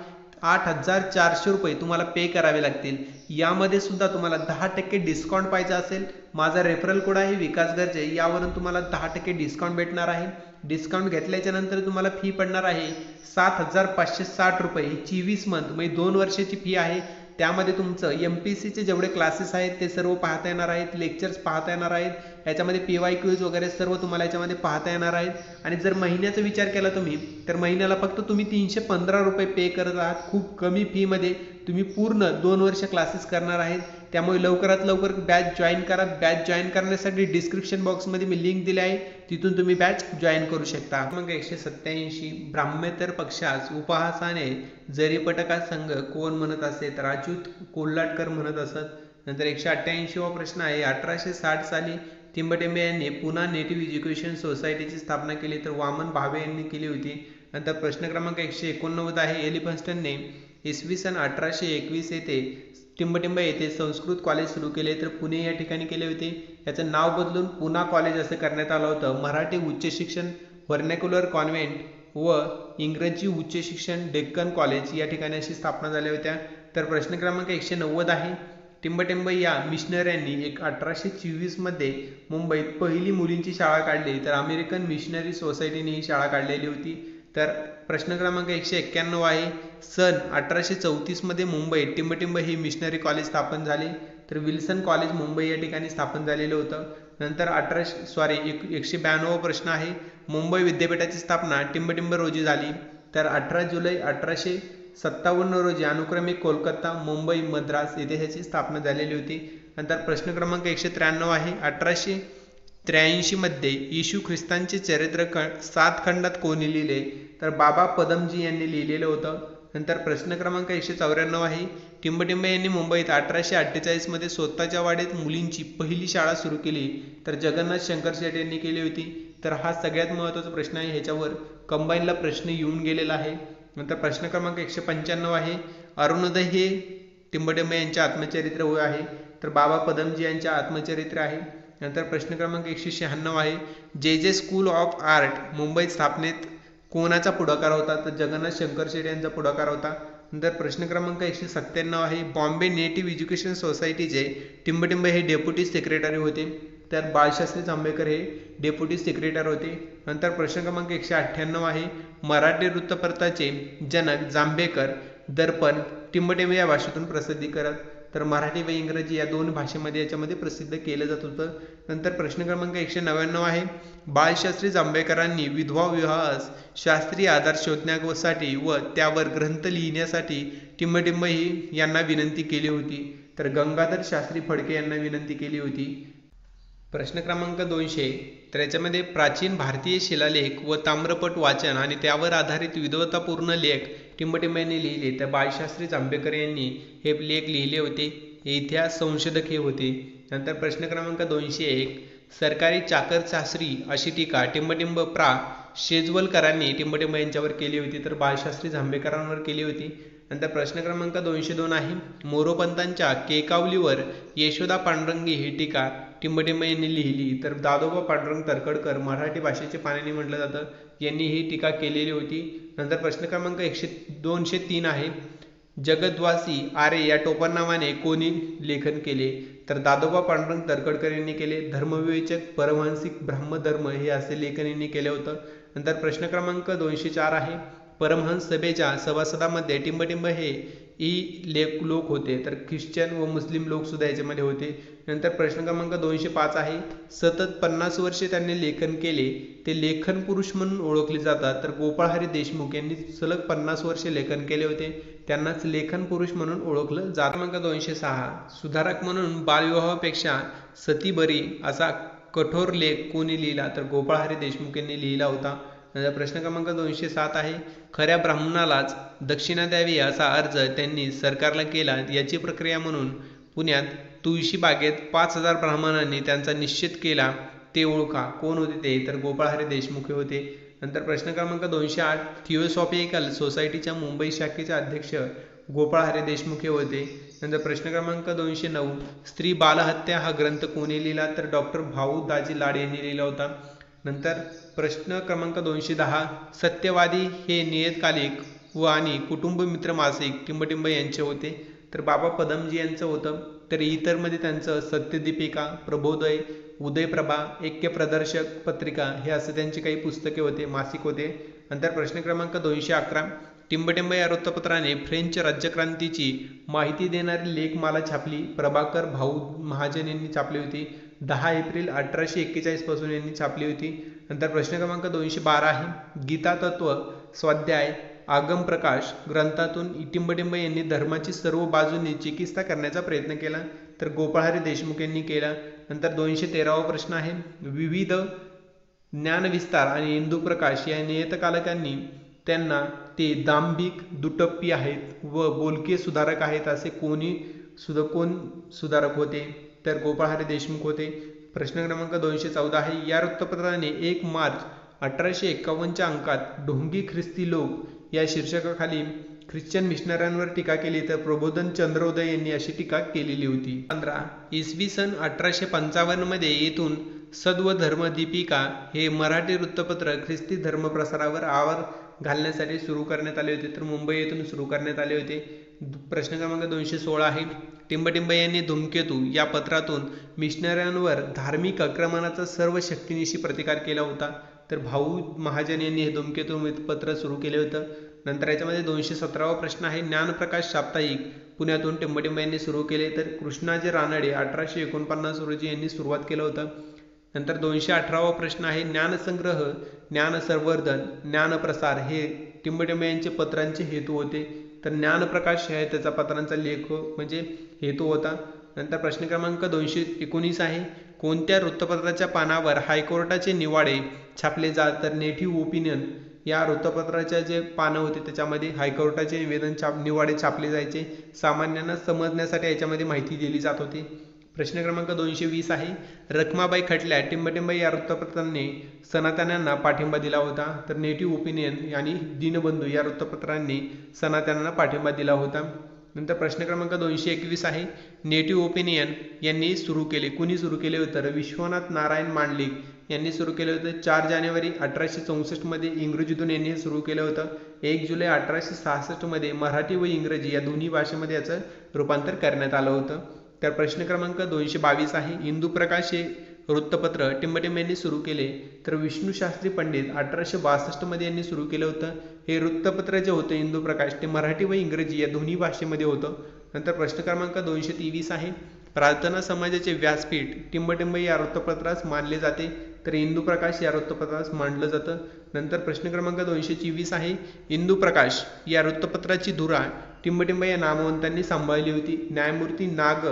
8,400 रुपये तुम्हाला पे करावे लागतील. यामध्ये सुद्धा तुम्हाला 10% डिस्काउंट पाहिजे असेल, माझा रेफरल कोड आहे विकास गरजे, यावरून तुम्हाला 10% डिस्काउंट भेटणार आहे. डिस्काउंट घेतल्याच्या नंतर तुम्हाला फी पडणार आहे 7,560 रुपये. 24 मंथ म्हणजे 2 वर्षाची फी आहे. त्यामध्ये तुमचं MPSCचे जेवढे क्लासेस आहेत ते सर्व पाहता येणार आहेत, लेक्चर्स पाहता येणार आहेत, याच्यामध्ये PYQs वगैरे सर्व तुम्हाला याच्यामध्ये पाहता येणार आहेत. आणि जर महिन्याचा विचार केला तुम्ही तर महिन्याला फक्त तुम्ही 315 रुपये पे करत आहात. खूप कमी फीमध्ये तुम्ही पूर्ण 2 वर्ष क्लासेस करणार आहेत. त्यामुळे लवकरात लवकर बॅच जॉईन करा. बॅच जॉईन करण्यासाठी डिस्क्रिप्शन बॉक्समध्ये मी लिंक दिली आहे, तिथून तुम्ही बॅच जॉईन करू शकता. मग 187 ब्राह्मेतर पक्षास उपहासाने जरी पटका संघ कोण म्हणत असे तर अच्युत कोल्हाटकर म्हणत असत. नंतर 188 वा प्रश्न आहे, 1860 साली टिंबटिंबे यांनी पुन्हा नेटिव्ह एज्युकेशन सोसायटीची स्थापना केली तर वामन भावे यांनी केली होती. नंतर प्रश्न क्रमांक 189 आहे, एलिफन्स्टनने इसवी सन 1821 येथे टिंबटिंब येथे संस्कृत कॉलेज सुरू केले तर पुणे या ठिकाणी केले होते. याचं नाव बदलून पुना कॉलेज असं करण्यात आलं होतं. मराठी उच्च शिक्षण व्हर्नॅक्युलर कॉन्व्हेंट व इंग्रजी उच्च शिक्षण डेक्कन कॉलेज या ठिकाणी अशी स्थापना झाल्या होत्या. तर प्रश्न क्रमांक 190 आहे, टिंबटिंब या मिशनऱ्यांनी 1824 मध्ये मुंबईत पहिली मुलींची शाळा काढली तर अमेरिकन मिशनरी सोसायटीने ही शाळा काढलेली होती. तर प्रश्न क्रमांक 191 आहे, सन 1834 मध्ये मुंबईत टिंबटिंब ही मिशनरी कॉलेज स्थापन झाले तर विल्सन कॉलेज मुंबई या ठिकाणी स्थापन झालेलं होतं. नंतर 192 प्रश्न आहे, मुंबई विद्यापीठाची स्थापना टिंबटिंब रोजी झाली तर 18 जुलै 1857 रोजी अनुक्रमे कोलकाता, मुंबई, मद्रास येथे ह्याची स्थापना झालेली होती. नंतर प्रश्न क्रमांक 193 आहे, 1883 मध्ये येशू ख्रिस्तांचे चरित्र 7 खंडात कोणी लिहिले तर बाबा पदमजी यांनी लिहिलेलं होतं. नंतर प्रश्न क्रमांक 194 आहे, टिंबटिंब यांनी मुंबईत 1848 मध्ये स्वतःच्या वाड्यात मुलींची पहिली शाळा सुरू केली तर जगन्नाथ शंकर शेट यांनी केली होती. तर हा सगळ्यात महत्त्वाचा प्रश्न आहे, ह्याच्यावर कंबाईनला प्रश्न येऊन गेलेला आहे. नंतर प्रश्न क्रमांक 195 आहे, अरुणोदय हे टिंबटिंब यांचे आत्मचरित्र होय आहे तर बाबा पदमजी यांचे आत्मचरित्र आहे. नंतर प्रश्न क्रमांक 196 आहे, जे स्कूल ऑफ आर्ट मुंबईत स्थापनेत कोणाचा पुढाकार होता तर जगन्नाथ शंकर शेट यांचा पुढाकार होता. नंतर प्रश्न क्रमांक 197 आहे, बॉम्बे नेटिव्ह एज्युकेशन सोसायटीचे टिंबटिंब हे डेप्युटी सेक्रेटरी होते तर बाळशास्त्री जांभेकर हे डेप्युटी सेक्रेटरी होते. नंतर प्रश्न क्रमांक 198 आहे, मराठी वृत्तपत्राचे जनक जांभेकर दर्पण टिंबटिंब या भाषेतून प्रसिद्धी करत तर मराठी व इंग्रजी या दोन भाषेमध्ये याच्यामध्ये प्रसिद्ध केलं जात होतं. नंतर प्रश्न क्रमांक 199 आहे, बाळशास्त्री जांभेकरांनी विधवा विवाहास शास्त्रीय आधार शोधण्यासाठी व त्यावर ग्रंथ लिहिण्यासाठी टिंबटिंब ही यांना विनंती केली होती तर गंगाधर शास्त्री फडके यांना विनंती केली होती. प्रश्न क्रमांक 200, तर याच्यामध्ये प्राचीन भारतीय शिलालेख व ताम्रपट वाचन आणि त्यावर आधारित विद्वत्तापूर्ण लेख टिंबटिंब यांनी लिहिले तर बाळशास्त्री जांभेकर यांनी हे लेख लिहिले होते. इतिहास संशोधक हे होते. नंतर प्रश्न क्रमांक 201, सरकारी चाकर शास्त्री अशी टीका टिंबटिंब प्रा शेजवलकरांनी टिंबटिंब यांच्यावर केली होती तर बाळशास्त्री जांभेकरांवर केली होती. नंतर प्रश्न क्रमांक 202 आहे, मोरोपंतांच्या केकावलीवर यशोदा पांडुरंगी ही टीका टिंबटिंब यांनी लिहिली तर दादोबा पांडुरंग तरखडकर मराठी भाषेचे पाणिनी म्हटलं जातं यांनी ही टीका केलेली होती. नंतर प्रश्न क्रमांक 203 आहे, जगद्वासी आरे या टोपणनावाने कोणी लेखन केले तर दादोबा पांडुरंग तरखडकर यांनी केले. धर्मविवेचक परमहंसिक ब्रह्मधर्म हे असे लेखन यांनी केले होतं. नंतर प्रश्न क्रमांक 204 आहे, परमहंस सभेच्या सभासदांमध्ये टिंबटिंब हे लोक होते तर ख्रिश्चन व मुस्लिम लोक सुद्धा याच्यामध्ये होते. नंतर प्रश्न क्रमांक 205 आहे, सतत 50 वर्षे त्यांनी लेखन केले ते लेखन पुरुष म्हणून ओळखले जातात तर गोपाळहरी देशमुख यांनी सलग 50 वर्षे लेखन केले होते त्यांनाच लेखन पुरुष म्हणून ओळखलं जातं. क्रमांक 206, सुधारक म्हणून बालविवाहापेक्षा सती बरी असा कठोर लेख कोणी लिहिला तर गोपाळहरी देशमुख यांनी लिहिला होता. प्रश्न क्रमांक 207 आहे, खऱ्या ब्राह्मणालाच दक्षिणा द्यावी असा अर्ज त्यांनी सरकारला केला याची प्रक्रिया म्हणून पुण्यात तुळशी बागेत 5000 ब्राह्मणांनी त्यांचा निश्चित केला ते ओळखा. कोण होते ते तर गोपाळहरी देशमुख होते. नंतर प्रश्न क्रमांक 208, थिओसॉफिकल सोसायटीच्या मुंबई शाखेचे अध्यक्ष गोपाळ हरी देशमुख हे होते. नंतर प्रश्न क्रमांक 209, स्त्री बालहत्या हा ग्रंथ कोणी लिहिला? तर डॉक्टर भाऊ दाजी लाड यांनी लिहिला होता. नंतर प्रश्न क्रमांक 210, सत्यवादी हे नियतकालिक व आणि कुटुंब मित्र मासिक टिंबटिंब यांचे होते. तर बाबा पदमजी यांचं होतं. तर इतरमध्ये त्यांचं सत्यदीपिका, प्रबोदय, उदयप्रभा, ऐक्य प्रदर्शक पत्रिका हे असे त्यांची काही पुस्तके होते, मासिक होते. नंतर प्रश्न क्रमांक 211, टिंबटिंब या वृत्तपत्राने फ्रेंच राज्यक्रांतीची माहिती देणारी लेखमाला छापली. प्रभाकर भाऊ महाजन यांनी छापली होती. 10 एप्रिल 1841 पासून यांनी छापली होती. नंतर प्रश्न क्रमांक 212 आहे, गीता तत्व स्वाध्याय आगम प्रकाश ग्रंथातून टिंबटिंब यांनी धर्माची सर्व बाजूंनी चिकित्सा करण्याचा प्रयत्न केला. तर गोपाळ हरी देशमुख यांनी केला. नंतर 213वा प्रश्न आहे, विविध ज्ञानविस्तार आणि हिंदू प्रकाश या नियतकालिकांनी त्यांना ते दांभिक, दुटप्पी आहेत व बोलके सुधारक आहेत असे कोण सुधारक होते? तर गोपाळ हरी देशमुख होते. प्रश्न क्रमांक 214 आहे, या वृत्तपत्राने 1 मार्च 1851च्या अंकात ढोंगी ख्रिस्ती लोक या शीर्षकाखाली ख्रिश्चन मिशनऱ्यांवर टीका केली. तर प्रबोधन चंद्रोदय यांनी अशी टीका केलेली होती. 15 इसवी सन 1855 मध्ये येथून सद्व धर्म दीपिका हे मराठी वृत्तपत्र ख्रिस्ती धर्मप्रसारावर आवर घालण्यासाठी सुरू करण्यात आले होते. तर मुंबई येथून सुरू करण्यात आले होते. प्रश्न क्रमांक 216 आहे, टिंबटिंब यांनी धूमकेतू या पत्रातून मिशनऱ्यांवर धार्मिक आक्रमणाचा सर्व शक्तीनिशी प्रतिकार केला होता. तर भाऊ महाजन यांनी हे धूमकेतू पत्र सुरू केले होतं. नंतर याच्यामध्ये 217वा प्रश्न आहे, ज्ञानप्रकाश साप्ताहिक पुण्यातून टिंबटिंब यांनी सुरू केले. तर कृष्णाजी रानडे 1849 रोजी यांनी सुरुवात केलं होतं. नंतर 218वा प्रश्न आहे, ज्ञानसंग्रह, ज्ञानसंवर्धन, ज्ञानप्रसार हे टिंबटिंब यांचे पत्रांचे हेतू होते. तर ज्ञानप्रकाश हे त्याचा पत्रांचा लेख म्हणजे हेतू होता. नंतर प्रश्न क्रमांक 219 आहे, कोणत्या वृत्तपत्राच्या पानावर हायकोर्टाचे निवाडे छापले जात? तर नेटिव्ह ओपिनियन या वृत्तपत्राच्या जे पानं होते त्याच्यामध्ये हायकोर्टाचे निवाडे छापले जायचे. सामान्यांना समजण्यासाठी याच्यामध्ये माहिती दिली जात होती. प्रश्न क्रमांक 220 आहे, रखमाबाई खटल्या टिंबटिंब या वृत्तपत्रांनी सनातन्यांना पाठिंबा दिला होता. तर नेटिव्ह ओपिनियन आणि दीनबंधू या वृत्तपत्रांनी सनातन्यांना पाठिंबा दिला होता. नंतर प्रश्न क्रमांक 221 आहे, नेटिव्ह ओपिनियन यांनी सुरू केले, कुणी सुरू केले होते? तर विश्वनाथ नारायण मांडलिक यांनी सुरू केले होते. 4 जानेवारी 1864 मध्ये इंग्रजीतून यांनी हे सुरू केलं होतं. 1 जुलै 1866 मध्ये मराठी व इंग्रजी या दोन्ही भाषेमध्ये याचं रूपांतर करण्यात आलं होतं. तर प्रश्न क्रमांक 222 आहे, हिंदू प्रकाश हे वृत्तपत्र टिंबटिंब यांनी सुरू केले. तर विष्णू शास्त्री पंडित 1862 मध्ये यांनी सुरू केलं होतं. हे वृत्तपत्र जे होतं हिंदू प्रकाश ते मराठी व इंग्रजी या दोन्ही भाषेमध्ये होतं. नंतर प्रश्न क्रमांक 223 आहे, प्रार्थना समाजाचे व्यासपीठ टिंबटिंब या वृत्तपत्रास मानले जाते. तर हिंदू प्रकाश या वृत्तपत्रास मानलं जातं. नंतर प्रश्न क्रमांक 224 आहे, हिंदू प्रकाश या वृत्तपत्राची धुरा टिंबटिंब या नामवंतांनी सांभाळली होती. न्यायमूर्ती नाग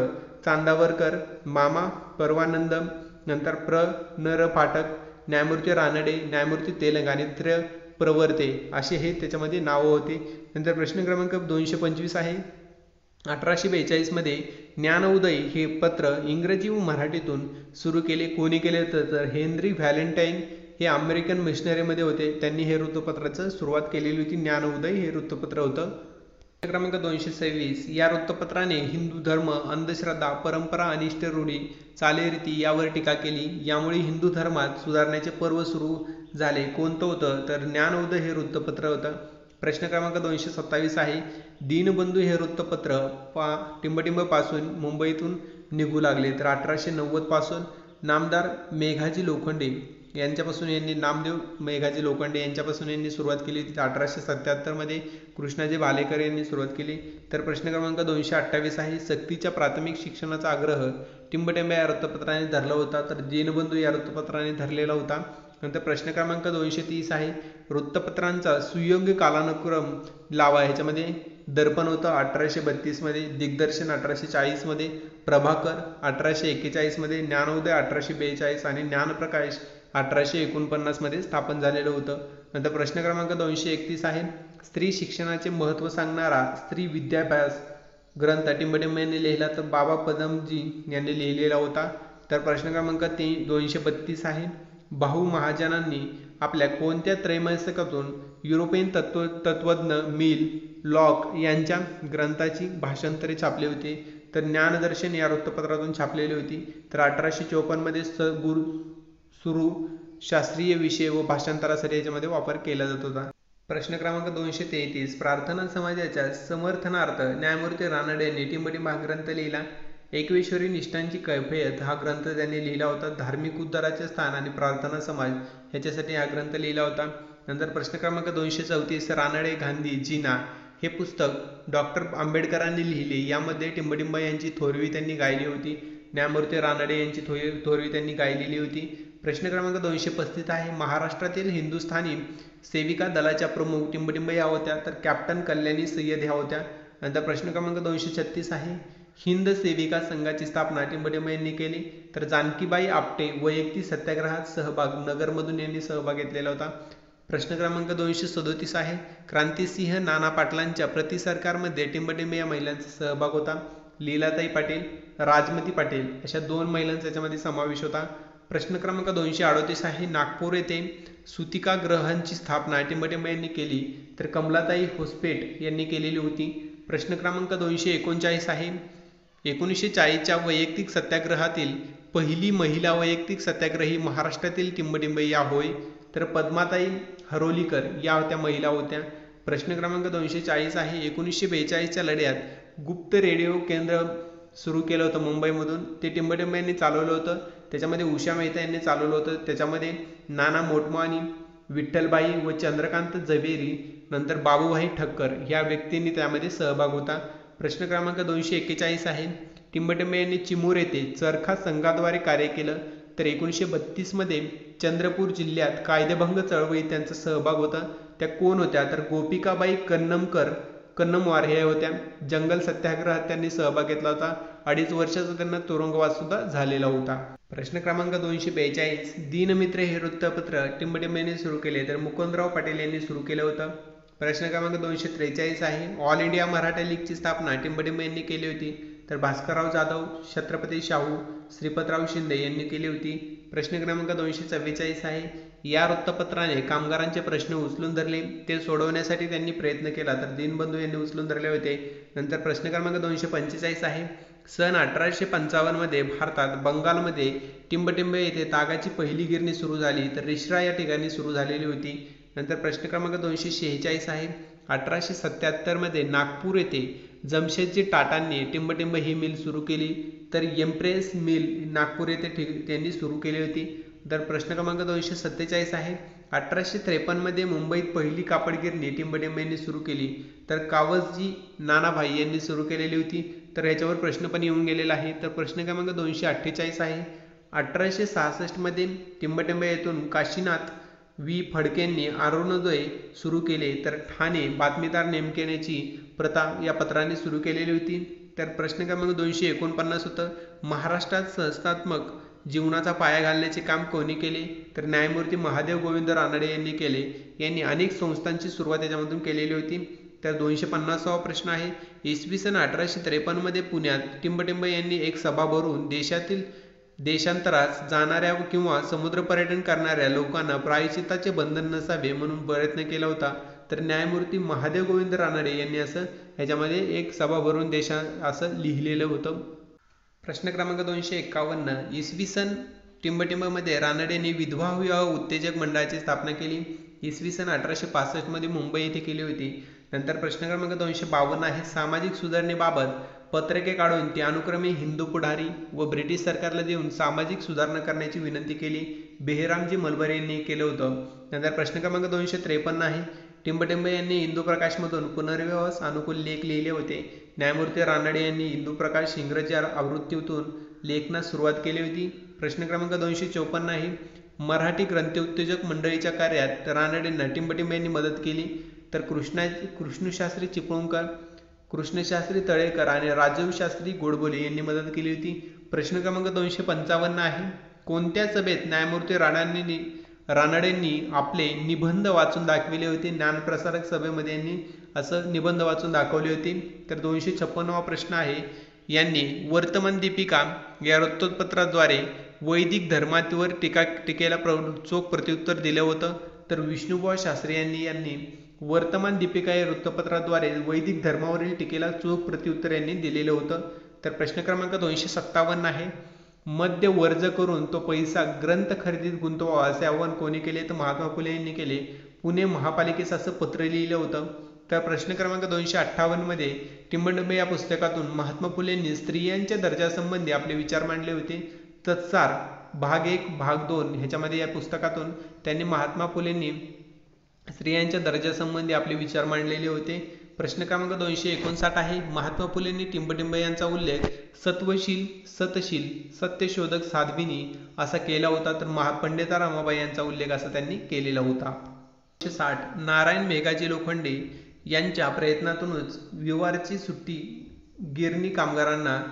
चांदावरकर, मामा परवानंदम, नंतर न र पाठक, न्यायमूर्ती रानडे, न्यायमूर्ती तेलंग आणि प्रवर्ते असे हे त्याच्यामध्ये नावं होते. नंतर प्रश्न क्रमांक 225 आहे, 1842 मध्ये ज्ञानोदय हे पत्र इंग्रजी व मराठीतून सुरू केले, कोणी केले होतं? तर हेनरी व्हॅलेंटाईन हे अमेरिकन मिशनरीमध्ये होते, त्यांनी हे वृत्तपत्राचं सुरुवात केलेली होती. ज्ञानोदय हे वृत्तपत्र होतं. क्रमांक 226, या वृत्तपत्राने हिंदू धर्म, अंधश्रद्धा, परंपरा, अनिष्ट रूढी, चालीरीती यावर टीका केली. यामुळे हिंदू धर्मात सुधारण्याचे पर्व सुरू झाले. कोणतं होतं? तर ज्ञानोदय हे वृत्तपत्र होतं. प्रश्न क्रमांक 227 आहे, दीनबंधू हे वृत्तपत्र टिंबटिंब पासून मुंबईतून निघू लागले. तर 1890 पासून नामदार मेघाजी लोखंडे यांच्यापासून यांनी, नामदेव मेघाजी लोखंडे यांच्यापासून यांनी सुरुवात केली. 1877 मध्ये कृष्णाजी भालेकर यांनी सुरुवात केली. तर प्रश्न क्रमांक 228 आहे, सक्तीच्या प्राथमिक शिक्षणाचा आग्रह टिंबटिंब या वृत्तपत्राने धरला होता. तर दीनबंधू या वृत्तपत्राने धरलेला होता. नंतर प्रश्न क्रमांक 230 आहे, वृत्तपत्रांचा सुयोग्य कालानुक्रम लावा. ह्याच्यामध्ये दर्पण होतं 1832 मध्ये, दिग्दर्शन 1840 मध्ये, प्रभाकर 1841 मध्ये, ज्ञानोदय 1842 आणि ज्ञानप्रकाश 1849 मध्ये स्थापन झालेलं होतं. नंतर प्रश्न क्रमांक 231 आहे, स्त्री शिक्षणाचे महत्त्व सांगणारा स्त्री विद्याभ्यास ग्रंथ टिंबटिंब यांनी लिहिला. तर बाबा पदमजी यांनी लिहिलेला होता. तर प्रश्न क्रमांक 232 आहे, भाऊ महाजनांनी आपल्या कोणत्या त्रैमासिकातून युरोपियन तत्वज्ञ मिल लॉक यांच्या ग्रंथाची भाषांतरे छापली होती. तर ज्ञानदर्शन या वृत्तपत्रातून छापलेली होती. तर 1854 मध्ये सुरू शास्त्रीय विषय व भाषांतरासाठी याच्यामध्ये वापर केला जात होता. प्रश्न क्रमांक 233 प्रार्थना समाजाच्या समर्थनार्थ न्यायमूर्ती रानडे यांनी टिंबटिंब हा ग्रंथ लिहिला. एकविश्वरी निष्ठांची कैफियत हा ग्रंथ त्यांनी लिहिला होता. धार्मिक उद्धाराचे स्थान आणि प्रार्थना समाज ह्याच्यासाठी हा ग्रंथ लिहिला होता. नंतर प्रश्न क्रमांक 234 रानडे गांधी जीना हे पुस्तक डॉक्टर आंबेडकरांनी लिहिले. यामध्ये टिंबटिंब यांची थोरवी त्यांनी गायली होती. न्यायमूर्ती रानडे यांची थोरवी त्यांनी गायलेली होती. प्रश्न क्रमांक 235 आहे महाराष्ट्रातील हिंदुस्थानी सेविका दलाच्या प्रमुख टिंबटिंब या होत्या. तर कॅप्टन कल्याणी सय्यद ह्या होत्या. नंतर प्रश्न क्रमांक 236 आहे हिंद सेविका संघाची स्थापना टिंबटिंब यांनी केली. तर जानकीबाई आपटे वैयक्तिक सत्याग्रहात सहभाग नगरमधून यांनी सहभाग घेतलेला होता. प्रश्न क्रमांक 237 आहे क्रांतिसिंह नाना पाटलांच्या प्रति सरकारमध्ये टिंबटिंब या महिलांचा सहभाग होता. लीलाताई पाटील राजमती पाटील अशा 2 महिलांचा याच्यामध्ये समावेश होता. प्रश्न क्रमांक 238 आहे नागपूर येथे सुतिका ग्रहांची स्थापना टिंबटिंब यांनी केली. तर कमलाताई होसपेट यांनी केलेली होती. प्रश्न क्रमांक 239 आहे 1940च्या वैयक्तिक सत्याग्रहातील पहिली महिला वैयक्तिक सत्याग्रही महाराष्ट्रातील टिंबटिंब या होय. तर पद्माताई हरोलीकर या त्या महिला होत्या. प्रश्न क्रमांक 240 आहे 1942च्या लढ्यात गुप्त रेडिओ केंद्र सुरू केलं होतं मुंबईमधून. ते टिंबटिंब यांनी चालवलं होतं. त्याच्यामध्ये उषा मेहता यांनी चालवलं होतं. त्याच्यामध्ये नाना मोटमानी विठ्ठलबाई व चंद्रकांत झवेरी नंतर बाबूभाई ठक्कर ह्या व्यक्तींनी त्यामध्ये सहभाग होता. प्रश्न क्रमांक 241 आहे टिंबटिंब यांनी चिमूर येथे चरखा संघाद्वारे कार्य केलं. तर 1932 मध्ये चंद्रपूर जिल्ह्यात कायदेभंग चळवळीत त्यांचा सहभाग होता. त्या कोण होत्या तर गोपिकाबाई कन्नमवार हे होत्या. जंगल सत्याग्रहात त्यांनी सहभाग घेतला होता. 2.5 वर्षाचा त्यांना तुरुंगवास सुद्धा झालेला होता. प्रश्न क्रमांक 242 दीनमित्र हे वृत्तपत्र टिंबटिंब यांनी सुरू केले. तर मुकुंदराव पाटील यांनी सुरू केलं होतं. प्रश्न क्रमांक 243 आहे ऑल इंडिया मराठा लीगची स्थापना टिंबटिंब यांनी केली होती. तर भास्करराव जाधव छत्रपती शाहू श्रीपतराव शिंदे यांनी केली होती. प्रश्न क्रमांक 244 आहे या वृत्तपत्राने कामगारांचे प्रश्न उचलून धरले. ते सोडवण्यासाठी त्यांनी प्रयत्न केला. तर दीनबंधू यांनी उचलून धरले होते. नंतर प्रश्न क्रमांक 245 आहे सन 1855 मध्ये भारतात बंगालमध्ये टिंबटिंब येथे तागाची पहिली गिरणी सुरू झाली. तर रिश्रा या ठिकाणी सुरू झालेली होती. नंतर प्रश्न क्रमांक 246 आहे 1877 मध्ये नागपूर येथे जमशेदजी टाटांनी टिंबटिंब ही मिल सुरू केली. तर एम्प्रेस मिल नागपूर येथे त्यांनी सुरू केली होती. तर प्रश्न क्रमांक 247 आहे 1853 मध्ये मुंबईत पहिली कापड गिरणी टिंबटिंब यांनी सुरू केली. तर कावसजी नानाभाई यांनी सुरू केलेली होती. तर याच्यावर प्रश्न पण येऊन गेलेला आहे. तर प्रश्न क्रमांक 248 आहे 1866 मध्ये टिंबटिंब येथून काशीनाथ व्ही फडकेंनी अरुणोदय सुरू केले. तर ठाणे बातमीदार नेमण्याची प्रथा या पत्राने सुरू केलेली होती. तर प्रश्न क्रमांक 249 होतं महाराष्ट्रात संस्थात्मक जीवनाचा पाया घालण्याचे काम कोणी केले. तर न्यायमूर्ती महादेव गोविंद रानडे यांनी केले. यांनी अनेक संस्थांची सुरुवात याच्यामधून केलेली होती. तर 250वा प्रश्न आहे इसवी सन 1853 मध्ये पुण्यात टिंबटिंब यांनी एक सभा भरून देशांतरास जाणाऱ्या किंवा समुद्र पर्यटन करणाऱ्या लोकांना प्रायश्चित्ताचे बंधन नसावे म्हणून प्रयत्न केला होता. तर न्यायमूर्ती महादेव गोविंद रानडे यांनी असं ह्याच्यामध्ये एक सभा भरून असं लिहिलेलं होतं. प्रश्न क्रमांक 251 इसवी सन टिंबटिंबमध्ये रानडेंनी विधवा विवाह उत्तेजक मंडळाची स्थापना केली. इसवी सन 1865 मध्ये मुंबई येथे केली होती. नंतर प्रश्न क्रमांक 252 आहे सामाजिक सुधारणेबाबत पत्रके काढून ती अनुक्रमे हिंदू पुढारी व ब्रिटिश सरकारला देऊन सामाजिक सुधारणा करण्याची विनंती केली. बेहरामजी मलबार यांनी केलं होतं. नंतर प्रश्न क्रमांक 253 आहे टिंबटिंब यांनी हिंदू प्रकाशमधून पुनर्विवाहास अनुकूल लेख लिहिले होते. न्यायमूर्ती रानडे यांनी हिंदू प्रकाश इंग्रजी आवृत्तीतून लेखनास सुरुवात केली होती. प्रश्न क्रमांक 254 आहे मराठी ग्रंथोत्तेजक मंडळीच्या कार्यात रानडेंना टिंबटिंब यांनी मदत केली. तर कृष्णशास्त्री चिपळूणकर कृष्णशास्त्री तळेकर आणि राजीवशास्त्री गोडबोले यांनी मदत केली होती. प्रश्न क्रमांक 255 आहे कोणत्या सभेत न्यायमूर्ती रानडेंनी आपले निबंध वाचून दाखविले होते. ज्ञानप्रसारक सभेमध्ये यांनी असं निबंध वाचून दाखवले होते. तर 256वा प्रश्न आहे यांनी वर्तमान दीपिका या वृत्तपत्राद्वारे वैदिक धर्मावर टीकेला चोख प्रत्युत्तर दिलं होतं. तर विष्णुबुवा शास्त्री यांनी वर्तमान दीपिका या वृत्तपत्राद्वारे वैदिक धर्मावरील टीकेला चोख प्रत्युत्तर यांनी दिलेलं होतं. तर प्रश्न क्रमांक 257 आहे, मद्य वर्ज करून तो पैसा ग्रंथ खरेदीत गुंतवावा असे आवाहन कोणी केले? तर महात्मा फुले यांनी केले. पुणे महापालिकेस असं पत्र लिहिलं होतं. तर प्रश्न क्रमांक 258 मध्ये टिंबटिंब या पुस्तकातून महात्मा फुले यांनी स्त्रियांच्या दर्जासंबंधी आपले विचार मांडले होते. तत्सार भाग 1 भाग 2 ह्याच्यामध्ये या पुस्तकातून त्यांनी महात्मा फुलेंनी स्त्रियांच्या दर्जासंबंधी आपले विचार मांडलेले होते. प्रश्न क्रमांक 259 आहे, महात्मा फुलेंनी टिंबटिंब यांचा उल्लेख सत्वशील, सतशील, सत्यशोधक, साध्विनी असा केला होता. तर पंडिता रमाबाई यांचा उल्लेख असा त्यांनी केलेला होता. 60 नारायण मेघाजी लोखंडे यांच्या प्रयत्नातूनच रविवारची सुट्टी गिरणी कामगारांना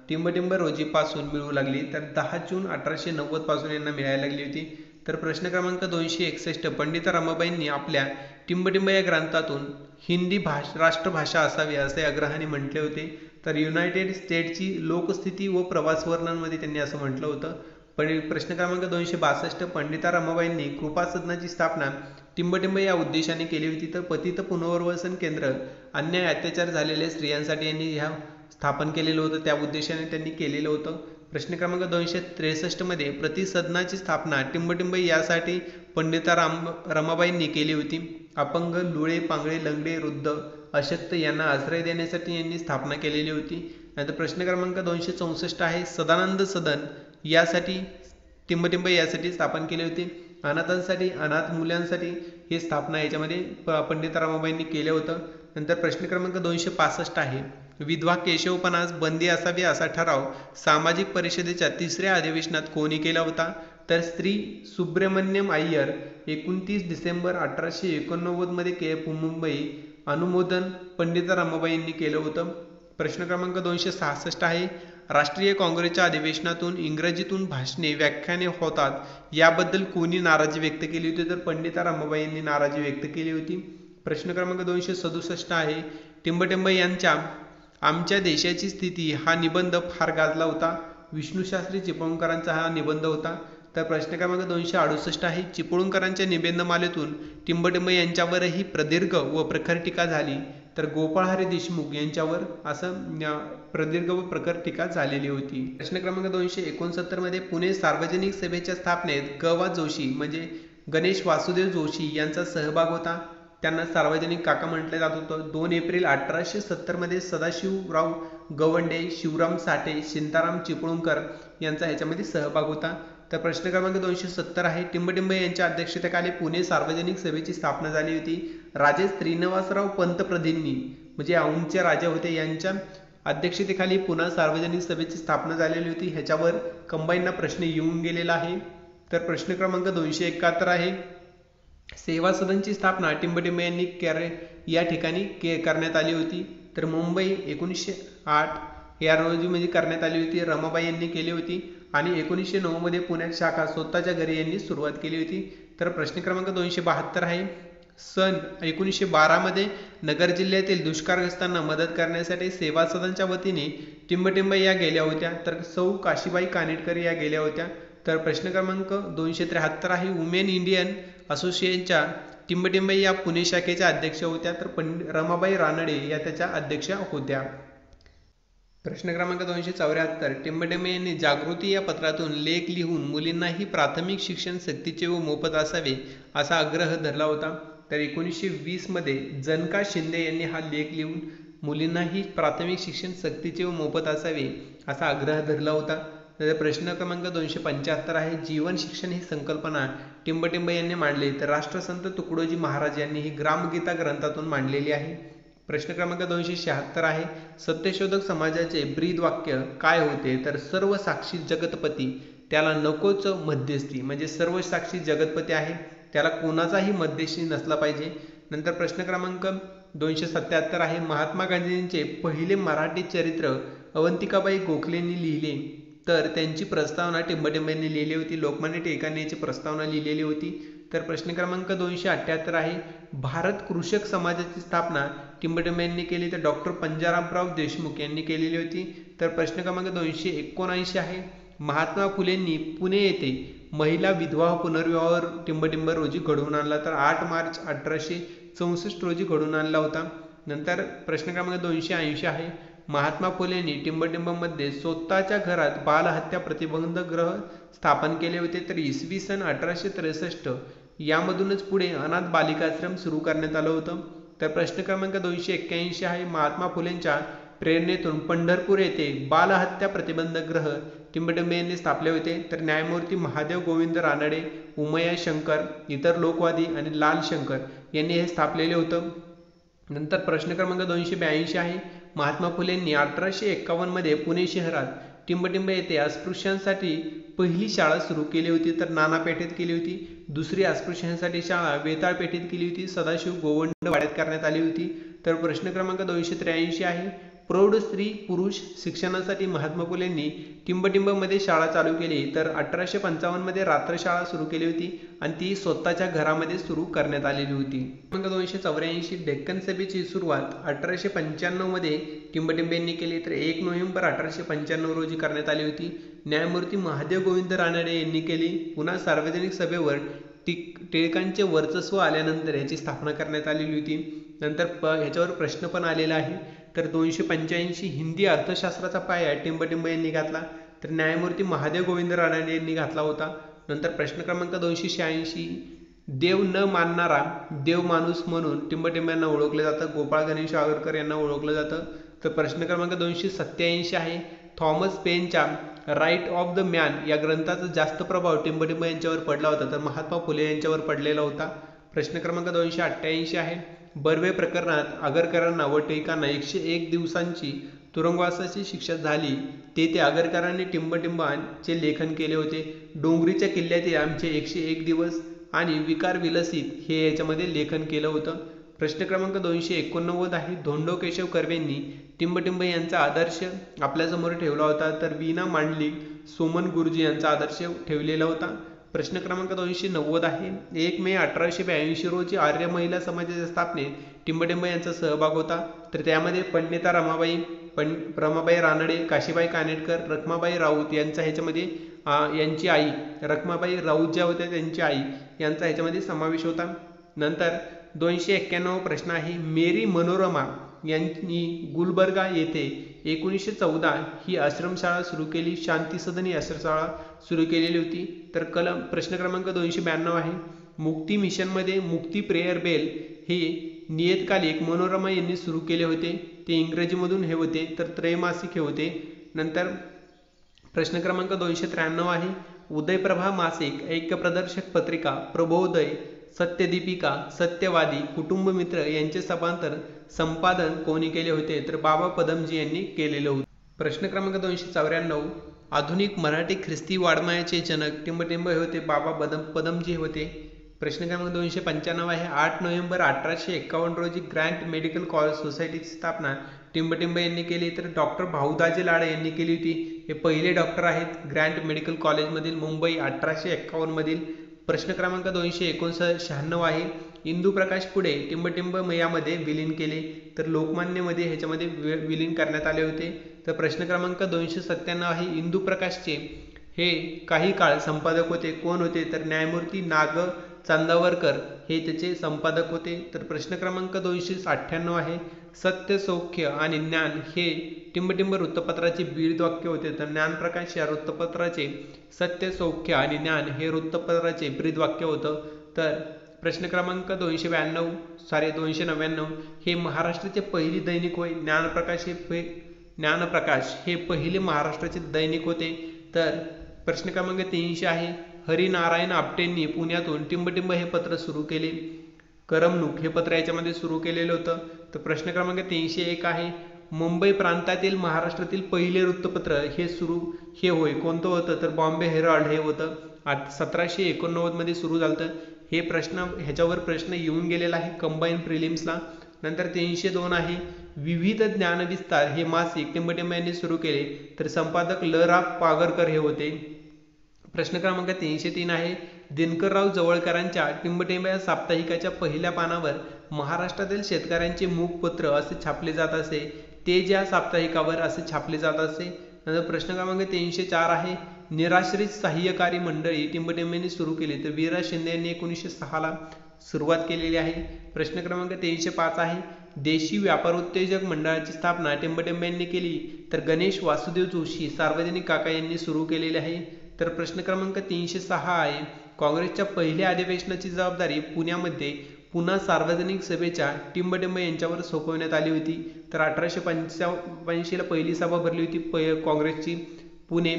टिंबटिंब रोजीपासून मिळू लागली. तर 10 जून 1890 पासून यांना मिळायला लागली होती. तर प्रश्न क्रमांक 261 पंडिता रमाबाईंनी आपल्या टिंबटिंब या ग्रंथातून हिंदी राष्ट्रभाषा असावी असे आग्रहाने म्हटले होते. तर युनायटेड स्टेट्सची लोकस्थिती व प्रवास वर्णनमध्ये त्यांनी असं म्हटलं होतं. पण प्रश्न क्रमांक 262 पंडिता रमाबाईंनी कृपा सदनाची स्थापना टिंबटिंब या उद्देशाने केली होती. तर पतित पुनर्वसन केंद्र अन्याय अत्याचार झालेल्या स्त्रियांसाठी यांनी ह्या स्थापन केलेलं होतं, त्या उद्देशाने त्यांनी केलेलं होतं. प्रश्न क्रमांक 263 मध्ये प्रतिसदनाची स्थापना टिंबटिंब यासाठी पंडिता रमाबाईंनी केली होती. अपंग, लुळे, पांगळे, लंगडे, वृद्ध, अशक्त यांना आश्रय देण्यासाठी यांनी स्थापना केलेली होती. नंतर प्रश्न क्रमांक 264 आहे, सदानंद सदन यासाठी टिंबटिंब यासाठी स्थापन केले होते. अनाथांसाठी, अनाथ मुलांसाठी ही स्थापना याच्यामध्ये पंडिता रमाबाईंनी केलं होतं. नंतर प्रश्न क्रमांक 265 आहे, विधवा केशवपणास बंदी असावी असा ठराव सामाजिक परिषदेच्या 3ऱ्या अधिवेशनात कोणी केला होता? तर श्री सुब्रमण्यम अय्यर 29 डिसेंबर 1889 मध्ये मुंबई अनुमोदन पंडिता रमाबाईंनी केलं होतं. प्रश्न क्रमांक 266 आहे, राष्ट्रीय काँग्रेसच्या अधिवेशनातून इंग्रजीतून भाषणे व्याख्याने होतात याबद्दल कोणी नाराजी व्यक्त केली होती? तर पंडिता रमाबाईंनी नाराजी व्यक्त केली होती. प्रश्न क्रमांक 267 आहे, टिंबटिंब यांच्या आमच्या देशाची स्थिती हा निबंध फार गाजला होता. विष्णुशास्त्री चिपळूणकरांचा हा निबंध होता. तर प्रश्न क्रमांक 268 आहे, चिपळूणकरांच्या निबंधमालेतून टिंबटिंब यांच्यावरही प्रदीर्घ व प्रखर टीका झाली. तर गोपाळहरी देशमुख यांच्यावर असं प्रदीर्घ व प्रखर टीका झालेली होती. प्रश्न क्रमांक 269 मध्ये पुणे सार्वजनिक सभेच्या स्थापनेत ग.वा. जोशी म्हणजे गणेश वासुदेव जोशी यांचा सहभाग होता. त्यांना सार्वजनिक काका म्हटले जात होतं. 2 एप्रिल 1870 मध्ये सदाशिवराव गवंडे, शिवराम साठे, शांताराम चिपळूणकर यांचा ह्याच्यामध्ये सहभाग होता. तर प्रश्न क्रमांक 270 आहे, टिंबटिंब यांच्या अध्यक्षतेखाली पुणे सार्वजनिक सभेची स्थापना झाली होती. राजे श्रीनिवासराव पंत प्रधिनी म्हणजे औंधचे राजा होते, यांच्या अध्यक्षतेखाली पुणे सार्वजनिक सभेची स्थापना झालेली होती. ह्याच्यावर कंबाईनला प्रश्न येऊन गेलेला आहे. तर प्रश्न क्रमांक 271 आहे, सेवा सदनची स्थापना टिंबटिंब यांनी या ठिकाणी करण्यात आली होती. तर मुंबई 1908 या रोजी म्हणजे करण्यात आली होती. रमाबाई यांनी केली होती आणि 1909 मध्ये पुण्यात शाखा स्वतःच्या घरी यांनी सुरुवात केली होती. तर प्रश्न क्रमांक 272 आहे, सन 1912 मध्ये नगर जिल्ह्यातील दुष्काळग्रस्तांना मदत करण्यासाठी सेवा सदनच्या वतीने टिंबटिंब या गेल्या होत्या. तर सौ काशीबाई कानेटकर या गेल्या होत्या. तर प्रश्न क्रमांक 273 आहे, वुमेन इंडियन असोसिएशनच्या टिंबटिंब या पुणे शाखेच्या अध्यक्ष होत्या. तर रमाबाई रानडे या त्याच्या अध्यक्षा होत्या. प्रश्न क्रमांक 274 टिंबटिंब यांनी जागृती या पत्रातून लेख लिहून मुलींनाही प्राथमिक शिक्षण सक्तीचे व मोफत असावे असा आग्रह धरला होता. तर 1920 मध्ये जनका शिंदे यांनी हा लेख लिहून मुलींनाही प्राथमिक शिक्षण सक्तीचे व मोफत असावे असा आग्रह धरला होता. तर प्रश्न क्रमांक 275 आहे, जीवन शिक्षण ही संकल्पना टिंबटिंब यांनी मांडली. तर राष्ट्रसंत तुकडोजी महाराज यांनी ही ग्रामगीता ग्रंथातून मांडलेली आहे. प्रश्न क्रमांक 276 आहे, सत्यशोधक समाजाचे ब्रीद वाक्य काय होते? तर सर्व साक्षी जगतपती त्याला नकोच मध्यस्थी म्हणजे सर्व साक्षी जगतपती आहे, त्याला कोणाचाही मध्यस्थी नसला पाहिजे. नंतर प्रश्न क्रमांक 277 आहे, महात्मा गांधींचे पहिले मराठी चरित्र अवंतिकाबाई गोखलेंनी लिहिले. तर त्यांची प्रस्तावना टिंबटिंब यांनी लिहिली होती. लोकमान्य टिळकांनी याची प्रस्तावना लिहिलेली होती. तर प्रश्न क्रमांक 278 आहे, भारत कृषक समाजाची स्थापना टिंबटिंब यांनी केली. तर डॉक्टर पंजारामराव देशमुख यांनी केलेली होती. तर प्रश्न क्रमांक 279 आहे, महात्मा फुलेंनी पुणे येथे महिला विधवा पुनर्विवाह टिंबटिंब रोजी घडवून आणला, तर 8 मार्च 1864 रोजी घडवून आणला होता. नंतर प्रश्न क्रमांक 280 आहे, महात्मा फुलेंनी टिंबटिंबमध्ये स्वतःच्या घरात बालहत्या प्रतिबंध गृह स्थापन केले होते, तर इसवी सन 1863 यामधूनच पुढे अनाथ बालिकाश्रम सुरू करण्यात आलं होतं. तर प्रश्न क्रमांक 281 आहे, महात्मा फुलेंच्या प्रेरणेतून पंढरपूर येथे बालहत्या प्रतिबंध गृह टिंबटिंब यांनी स्थापले होते, तर न्यायमूर्ती महादेव गोविंद रानडे, उमया शंकर, इतर लोकवादी आणि लाल शंकर यांनी हे स्थापलेले होतं. नंतर प्रश्न क्रमांक 282 आहे, महात्मा फुलेंनी 1851 मध्ये पुणे शहरात टिंबटिंब येथे अस्पृश्यांसाठी पहिली शाळा सुरू केली होती, तर नानापेठेत केली होती. दुसरी अस्पृश्यांसाठी शाळा वेताळ पेठेत केली होती, सदाशिव गोवंड वाड्यात करण्यात आली होती. तर प्रश्न क्रमांक 283 आहे, प्रौढ स्त्री पुरुष शिक्षणासाठी महात्मा फुलेंनी टिंबटिंबमध्ये शाळा चालू केली, तर 1855 मध्ये रात्रशाळा सुरू केली होती आणि ती स्वतःच्या घरामध्ये सुरू करण्यात आलेली होती. क्रमांक 284, डेक्कन सभेची सुरुवात 1895 मध्ये टिंबटिंब यांनी केली, तर 1 नोव्हेंबर 1895 रोजी करण्यात आली होती. न्यायमूर्ती महादेव गोविंद रानडे यांनी केली. पुन्हा सार्वजनिक सभेवर टिळकांचे वर्चस्व आल्यानंतर याची स्थापना करण्यात आलेली होती. नंतर ह्याच्यावर प्रश्न पण आलेला आहे, तर 285, हिंदी अर्थशास्त्राचा पाया टिंबटिंब यांनी घातला, तर न्यायमूर्ती महादेव गोविंद रानडे यांनी घातला होता. नंतर प्रश्न क्रमांक 286, देव न मानणारा देव माणूस म्हणून टिंबटिंब यांना ओळखलं जातं, गोपाळ गणेश आगरकर यांना ओळखलं जातं. तर प्रश्न क्रमांक 287 आहे, थॉमस पेनच्या राईट ऑफ द मॅन या ग्रंथाचा जास्त प्रभाव टिंबटिंब यांच्यावर पडला होता, तर महात्मा फुले यांच्यावर पडलेला होता. प्रश्न क्रमांक 288 आहे, बर्वे प्रकरणात आगरकरांना व टिळकांना 101 दिवसांची तुरुंगवासाची शिक्षा झाली, तेथे आगरकरांनी टिंबटिंबांचे लेखन केले होते. डोंगरीच्या किल्ल्यातील आमचे 101 दिवस आणि विकार विलसित हे याच्यामध्ये लेखन केलं होतं. प्रश्न क्रमांक 289 आहे, धोंडो केशव कर्वेंनी टिंबटिंब यांचा आदर्श आपल्यासमोर ठेवला होता, तर वीणा मांडलिक, सोमन गुरुजी यांचा आदर्श ठेवलेला होता. प्रश्न क्रमांक 290 आहे, 1 मे 1882 रोजी आर्य महिला समाजाच्या स्थापनेत टिंबटिंब यांचा सहभाग होता, तर त्यामध्ये पंडिता रमाबाई रानडे, काशीबाई कानेटकर, रखमाबाई राऊत यांचा ह्याच्यामध्ये यांची आई रखमाबाई राऊत ज्या होत्या त्यांची आई यांचा ह्याच्यामध्ये समावेश होता. नंतर 291 प्रश्न आहे, मेरी मनोरमा यांनी गुलबर्गा येथे 1914 ही आश्रमशाळा सुरू केली, शांती सदन ही आश्रमशाळा सुरू केलेली होती. तर प्रश्न क्रमांक 292 आहे, मुक्ती मिशनमध्ये मुक्ती प्रेयर बेल हे नियतकालिक मनोरमा यांनी सुरू केले होते, ते इंग्रजीमधून हे होते, तर त्रैमासिक हे होते. नंतर प्रश्न क्रमांक 293 आहे, उदयप्रभा मासिक, ऐक्यप्रदर्शक पत्रिका, प्रबोधय, सत्यदीपिका, सत्यवादी, कुटुंबमित्र यांचे संपादन कोणी केले होते, तर बाबा पदमजी यांनी केलेलं होतं. प्रश्न क्रमांक 294, आधुनिक मराठी ख्रिस्ती वाङ्मयाचे जनक टिंबटिंब हे होते, बाबा पदमजी होते. प्रश्न क्रमांक 295 आहे, 8 नोव्हेंबर 1851 रोजी ग्रँट मेडिकल कॉलेज सोसायटीची स्थापना टिंबटिंब यांनी केली, तर डॉक्टर भाऊदाजी लाडे यांनी केली होती. हे पहिले डॉक्टर आहेत ग्रँट मेडिकल कॉलेजमधील, मुंबई 1851 मधील. प्रश्न क्रमांक 296 आहे, इंदुप्रकाश पुढे टिंबटिंब यामध्ये विलीन केले, तर लोकमान्यमध्ये ह्याच्यामध्ये विलीन करण्यात आले होते. तर प्रश्न क्रमांक 297 आहे, इंदुप्रकाशचे हे काही काळ संपादक होते, कोण होते, तर न्यायमूर्ती नाग चांदावरकर हे त्याचे संपादक होते. तर प्रश्न क्रमांक 298 आहे, सत्य सौख्य आणि ज्ञान हे टिंबटिंब वृत्तपत्राचे ब्रीदवाक्य होते, तर ज्ञानप्रकाश या वृत्तपत्राचे सत्य सौख्य आणि ज्ञान हे वृत्तपत्राचे ब्रीदवाक्य होतं. तर प्रश्न क्रमांक 299 हे महाराष्ट्राचे पहिली दैनिक होय, ज्ञानप्रकाश हे पहिले महाराष्ट्राचे दैनिक होते. तर प्रश्न क्रमांक 300 आहे, हरिनारायण आपटेंनी पुण्यातून टिंबटिंब हे पत्र सुरू केले, करमणूक हे पत्र याच्यामध्ये सुरू केलेलं होतं. तर प्रश्न क्रमांक 301 आहे, मुंबई प्रांतातील महाराष्ट्रातील पहिले वृत्तपत्र हे होय, कोणतं होतं, तर बॉम्बे हेराल्ड हे होतं, 1789 मध्ये सुरू झालं. हे ह्याच्यावर प्रश्न येऊन गेलेला आहे कंबाईन प्रिलिम्सला. नंतर 302 आहे, विविध ज्ञानविस्तार हे मासिक टिंबटिंब यांनी सुरू केले, तर संपादक ल रा पागरकर हे होते. प्रश्न क्रमांक 303 आहे, दिनकरराव जवळकरांच्या टिंबटिंब या साप्ताहिकाच्या पहिल्या पानावर महाराष्ट्रातील शेतकऱ्यांचे मूकपत्र असे छापले जात असे, ते ज्या साप्ताहिकावर असे छापले जात असे, नंतर प्रश्न क्रमांक 304 आहे, निराश्रित सहाय्यकारी मंडळी टिंबटिंबेंनी सुरू केली, तर वि. रा. शिंदे यांनी 1906 सुरुवात केलेली आहे. प्रश्न क्रमांक 305 आहे, देशी व्यापारोत्तेजक मंडळाची स्थापना टिंबटिंबे यांनी केली, तर गणेश वासुदेव जोशी सार्वजनिक काका यांनी सुरू केलेली आहे. तर प्रश्न क्रमांक 306 आहे, काँग्रेसच्या पहिल्या अधिवेशनाची जबाबदारी पुण्यामध्ये पुन्हा सार्वजनिक सभेच्या टिंबटिंब यांच्यावर सोपवण्यात आली होती. तर 1885 ला पहिली सभा भरली होती काँग्रेसची पुणे,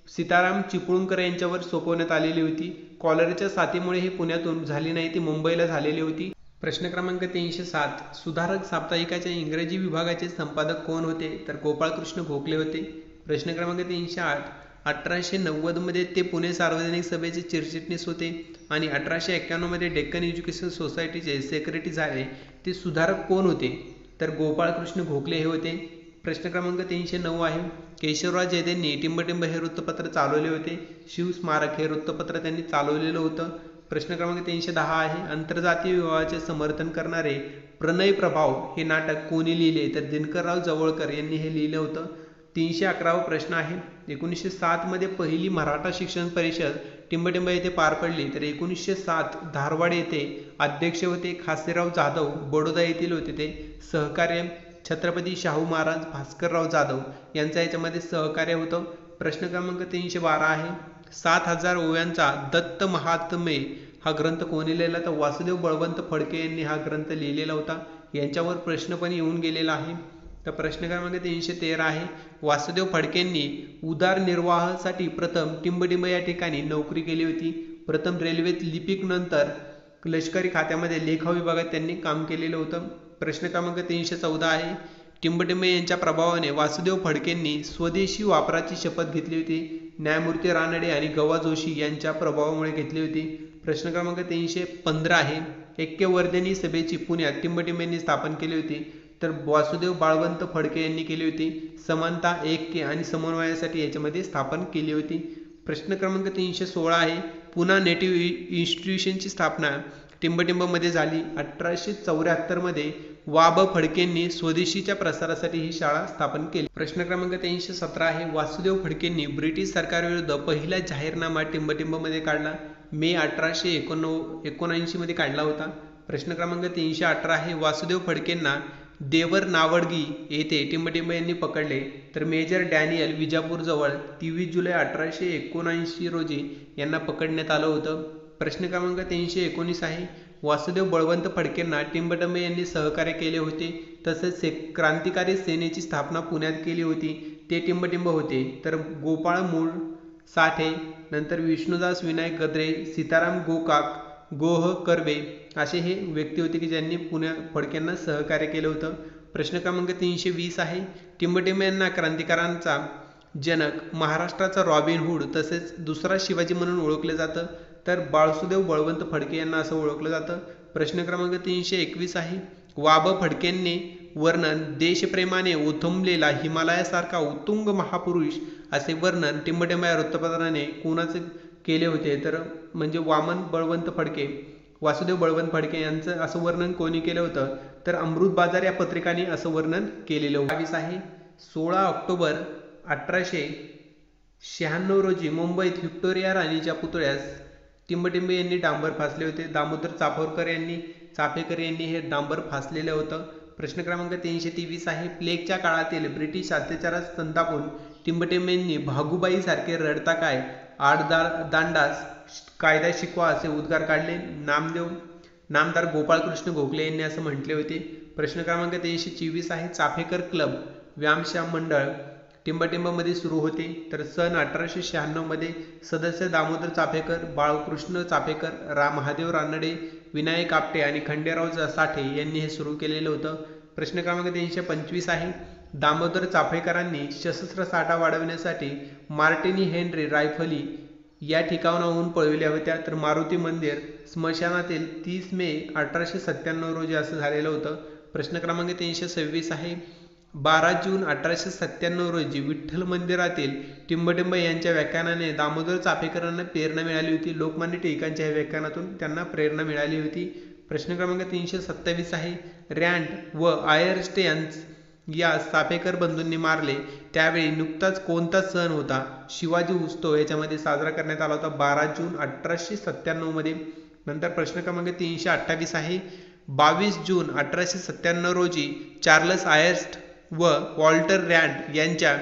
सीताराम चिपळूणकर यांच्यावर सोपवण्यात आलेली होती. कॉलरेच्या साथीमुळे ही पुण्यातून झाली नाही, ती मुंबईला झालेली होती. प्रश्न क्रमांक 307, सुधारक साप्ताहिकाच्या इंग्रजी विभागाचे संपादक कोण होते, तर गोपाळकृष्ण गोखले होते. प्रश्न क्रमांक 308, 1890 मध्ये ते पुणे सार्वजनिक सभेचे चिरचिटणीस होते आणि 1891 मध्ये डेक्कन एज्युकेशन सोसायटीचे सेक्रेटरी झाले. ते सुधारक कोण होते, तर गोपाळकृष्ण गोखले हे होते. प्रश्न क्रमांक 309 आहे, केशवराव जयदेंनी टिंबटिंब हे वृत्तपत्र चालवले होते. शिवस्मारक हे वृत्तपत्र त्यांनी चालवलेलं होतं. प्रश्न क्रमांक 310 आहे, आंतरजातीय विवाहाचे समर्थन करणारे प्रणय प्रभाव हे नाटक कोणी लिहिले, तर दिनकरराव जवळकर यांनी हे लिहिलं होतं. 311वा प्रश्न आहे, 1907 मध्ये पहिली मराठा शिक्षण परिषद टिंबटिंब येथे पार पडली, तर 1907 धारवाड येथे अध्यक्ष होते खासेराव जाधव, बडोदा येथील होते ते. सहकार्य छत्रपती शाहू महाराज, भास्करराव जाधव यांचा याच्यामध्ये सहकार्य होतं. प्रश्न क्रमांक 312 आहे, 7000 ओव्यांचा दत्त महात्म्य हा ग्रंथ कोणी लिहिला, तर वासुदेव बळवंत फडके यांनी हा ग्रंथ लिहिलेला होता. यांच्यावर प्रश्न पण येऊन गेलेला आहे. तर प्रश्न क्रमांक 313 आहे, वासुदेव फडकेंनी उदरनिर्वाहासाठी प्रथम टिंबटिंब या ठिकाणी नोकरी केली होती. प्रथम रेल्वेत लिपिक, नंतर लष्करी खात्यामध्ये लेखा विभागात त्यांनी काम केलेलं होतं. प्रश्न क्रमांक 314 आहे, टिंबटिंब यांच्या प्रभावाने वासुदेव फडकेंनी स्वदेशी वापराची शपथ घेतली होती. न्यायमूर्ती रानडे आणि गवा जोशी यांच्या प्रभावामुळे घेतली होती. प्रश्न क्रमांक 315 आहे, ऐक्यवर्धिनी सभेची पुण्यात टिंबटिंब यांनी स्थापन केली होती, तर वासुदेव बळवंत फडके यांनी केली होती. समानता, ऐक्य आणि समन्वयासाठी याच्यामध्ये स्थापन केली होती. प्रश्न क्रमांक 316 आहे, पुन्हा नेटिव्ह इन्स्टिट्यूशनची स्थापना टिंबटिंबमध्ये झाली. 1874 मध्ये वा.ब. फडकेंनी स्वदेशीच्या प्रसारासाठी ही शाळा स्थापन केली. प्रश्न क्रमांक 317 आहे, वासुदेव फडकेंनी ब्रिटिश सरकारविरुद्ध पहिला जाहीरनामा टिंबटिंबमध्ये काढला. मे 1879 मध्ये काढला होता. प्रश्न क्रमांक 318 आहे, वासुदेव फडकेंना देवर नावडगी येथे टिंबटिंब यांनी पकडले, तर मेजर डॅनियल विजापूर जवळ 23 जुलै 1879 रोजी यांना पकडण्यात आलं होतं. प्रश्न क्रमांक 319 आहे, वासुदेव बळवंत फडकेंना टिंबटिंब यांनी सहकार्य केले होते. तसेच क्रांतिकारी सेनेची स्थापना पुण्यात केली होती, ते टिंबटिंब होते. तर गोपाळ मूळ साठे, नंतर विष्णुदास विनायक गद्रे, सीताराम गोकाक, गोह कर्वे असे हे व्यक्ती होते की ज्यांनी फडक्यांना सहकार्य केलं होतं. प्रश्न क्रमांक 320 आहे, टिंबटिंब यांना क्रांतिकारांचा जनक, महाराष्ट्राचा रॉबिन हुड तसेच दुसरा शिवाजी म्हणून ओळखले जातं, तर वासुदेव बळवंत फडके यांना असं ओळखलं जातं. प्रश्न क्रमांक 321 आहे, वा.ब. फडकेंनी वर्णन देशप्रेमाने ओथंबलेला हिमालयासारखा उत्तुंग महापुरुष असे वर्णन टिंबटिंब या वृत्तपत्राने कोणाचे केले होते, तर म्हणजे वामन बळवंत फडके, वासुदेव बळवंत फडके यांचं असं वर्णन कोणी केलं होतं, तर अमृत बाजार या पत्रिकाने असं वर्णन केलेलं होतं. 22 आहे, 16 ऑक्टोबर 1896 रोजी मुंबईत व्हिक्टोरिया राणीच्या पुतळ्यास टिंबटिंब यांनी डांबर फासले होते. दामोदर चाफेकर यांनी हे डांबर फासलेलं होतं. प्रश्न क्रमांक 323 आहे, प्लेगच्या काळातील ब्रिटिश अत्याचारात संतापून टिंबटिंब यांनी भागूबाई सारखे रडता काय, दांडास कायदा शिकवा असे उद्गार काढले. नामदार गोपाळकृष्ण गोखले यांनी असं म्हटले होते. प्रश्न क्रमांक 324 आहे, चाफेकर क्लब व्यायामशाळा मंडळ टिंबटिंबमध्ये सुरू होते, तर सन 1896 मध्ये सदस्य दामोदर चाफेकर, बाळकृष्ण चाफेकर, महादेव रानडे, विनायक आपटे आणि खंडेराव साठे यांनी हे सुरू केलेलं होतं. प्रश्न क्रमांक 325 आहे, दामोदर चाफेकरांनी सशस्त्र साठा वाढवण्यासाठी मार्टिनी हेनरी रायफली या ठिकाणाहून पळविल्या होत्या, तर मारुती मंदिर स्मशानातील 30 मे 1897 रोजी असं झालेलं होतं. प्रश्न क्रमांक 326 आहे, 12 जून 1897 रोजी विठ्ठल मंदिरातील टिंबटिंब यांच्या व्याख्यानाने दामोदर चाफेकरांना प्रेरणा मिळाली होती. लोकमान्य टिळकांच्या या व्याख्यानातून त्यांना प्रेरणा मिळाली होती. प्रश्न क्रमांक 327 आहे, रँड व आयरस्टेन्स या चाफेकर बंधूंनी मारले त्यावेळी नुकताच कोणता सण होता? शिवाजी उत्सव याच्यामध्ये साजरा करण्यात आला होता 12 जून 1897 मध्ये. नंतर प्रश्न क्रमांक 328 आहे 22 जून 1897 रोजी चार्ल्स आयर्स्ट व वॉल्टर रँड यांच्या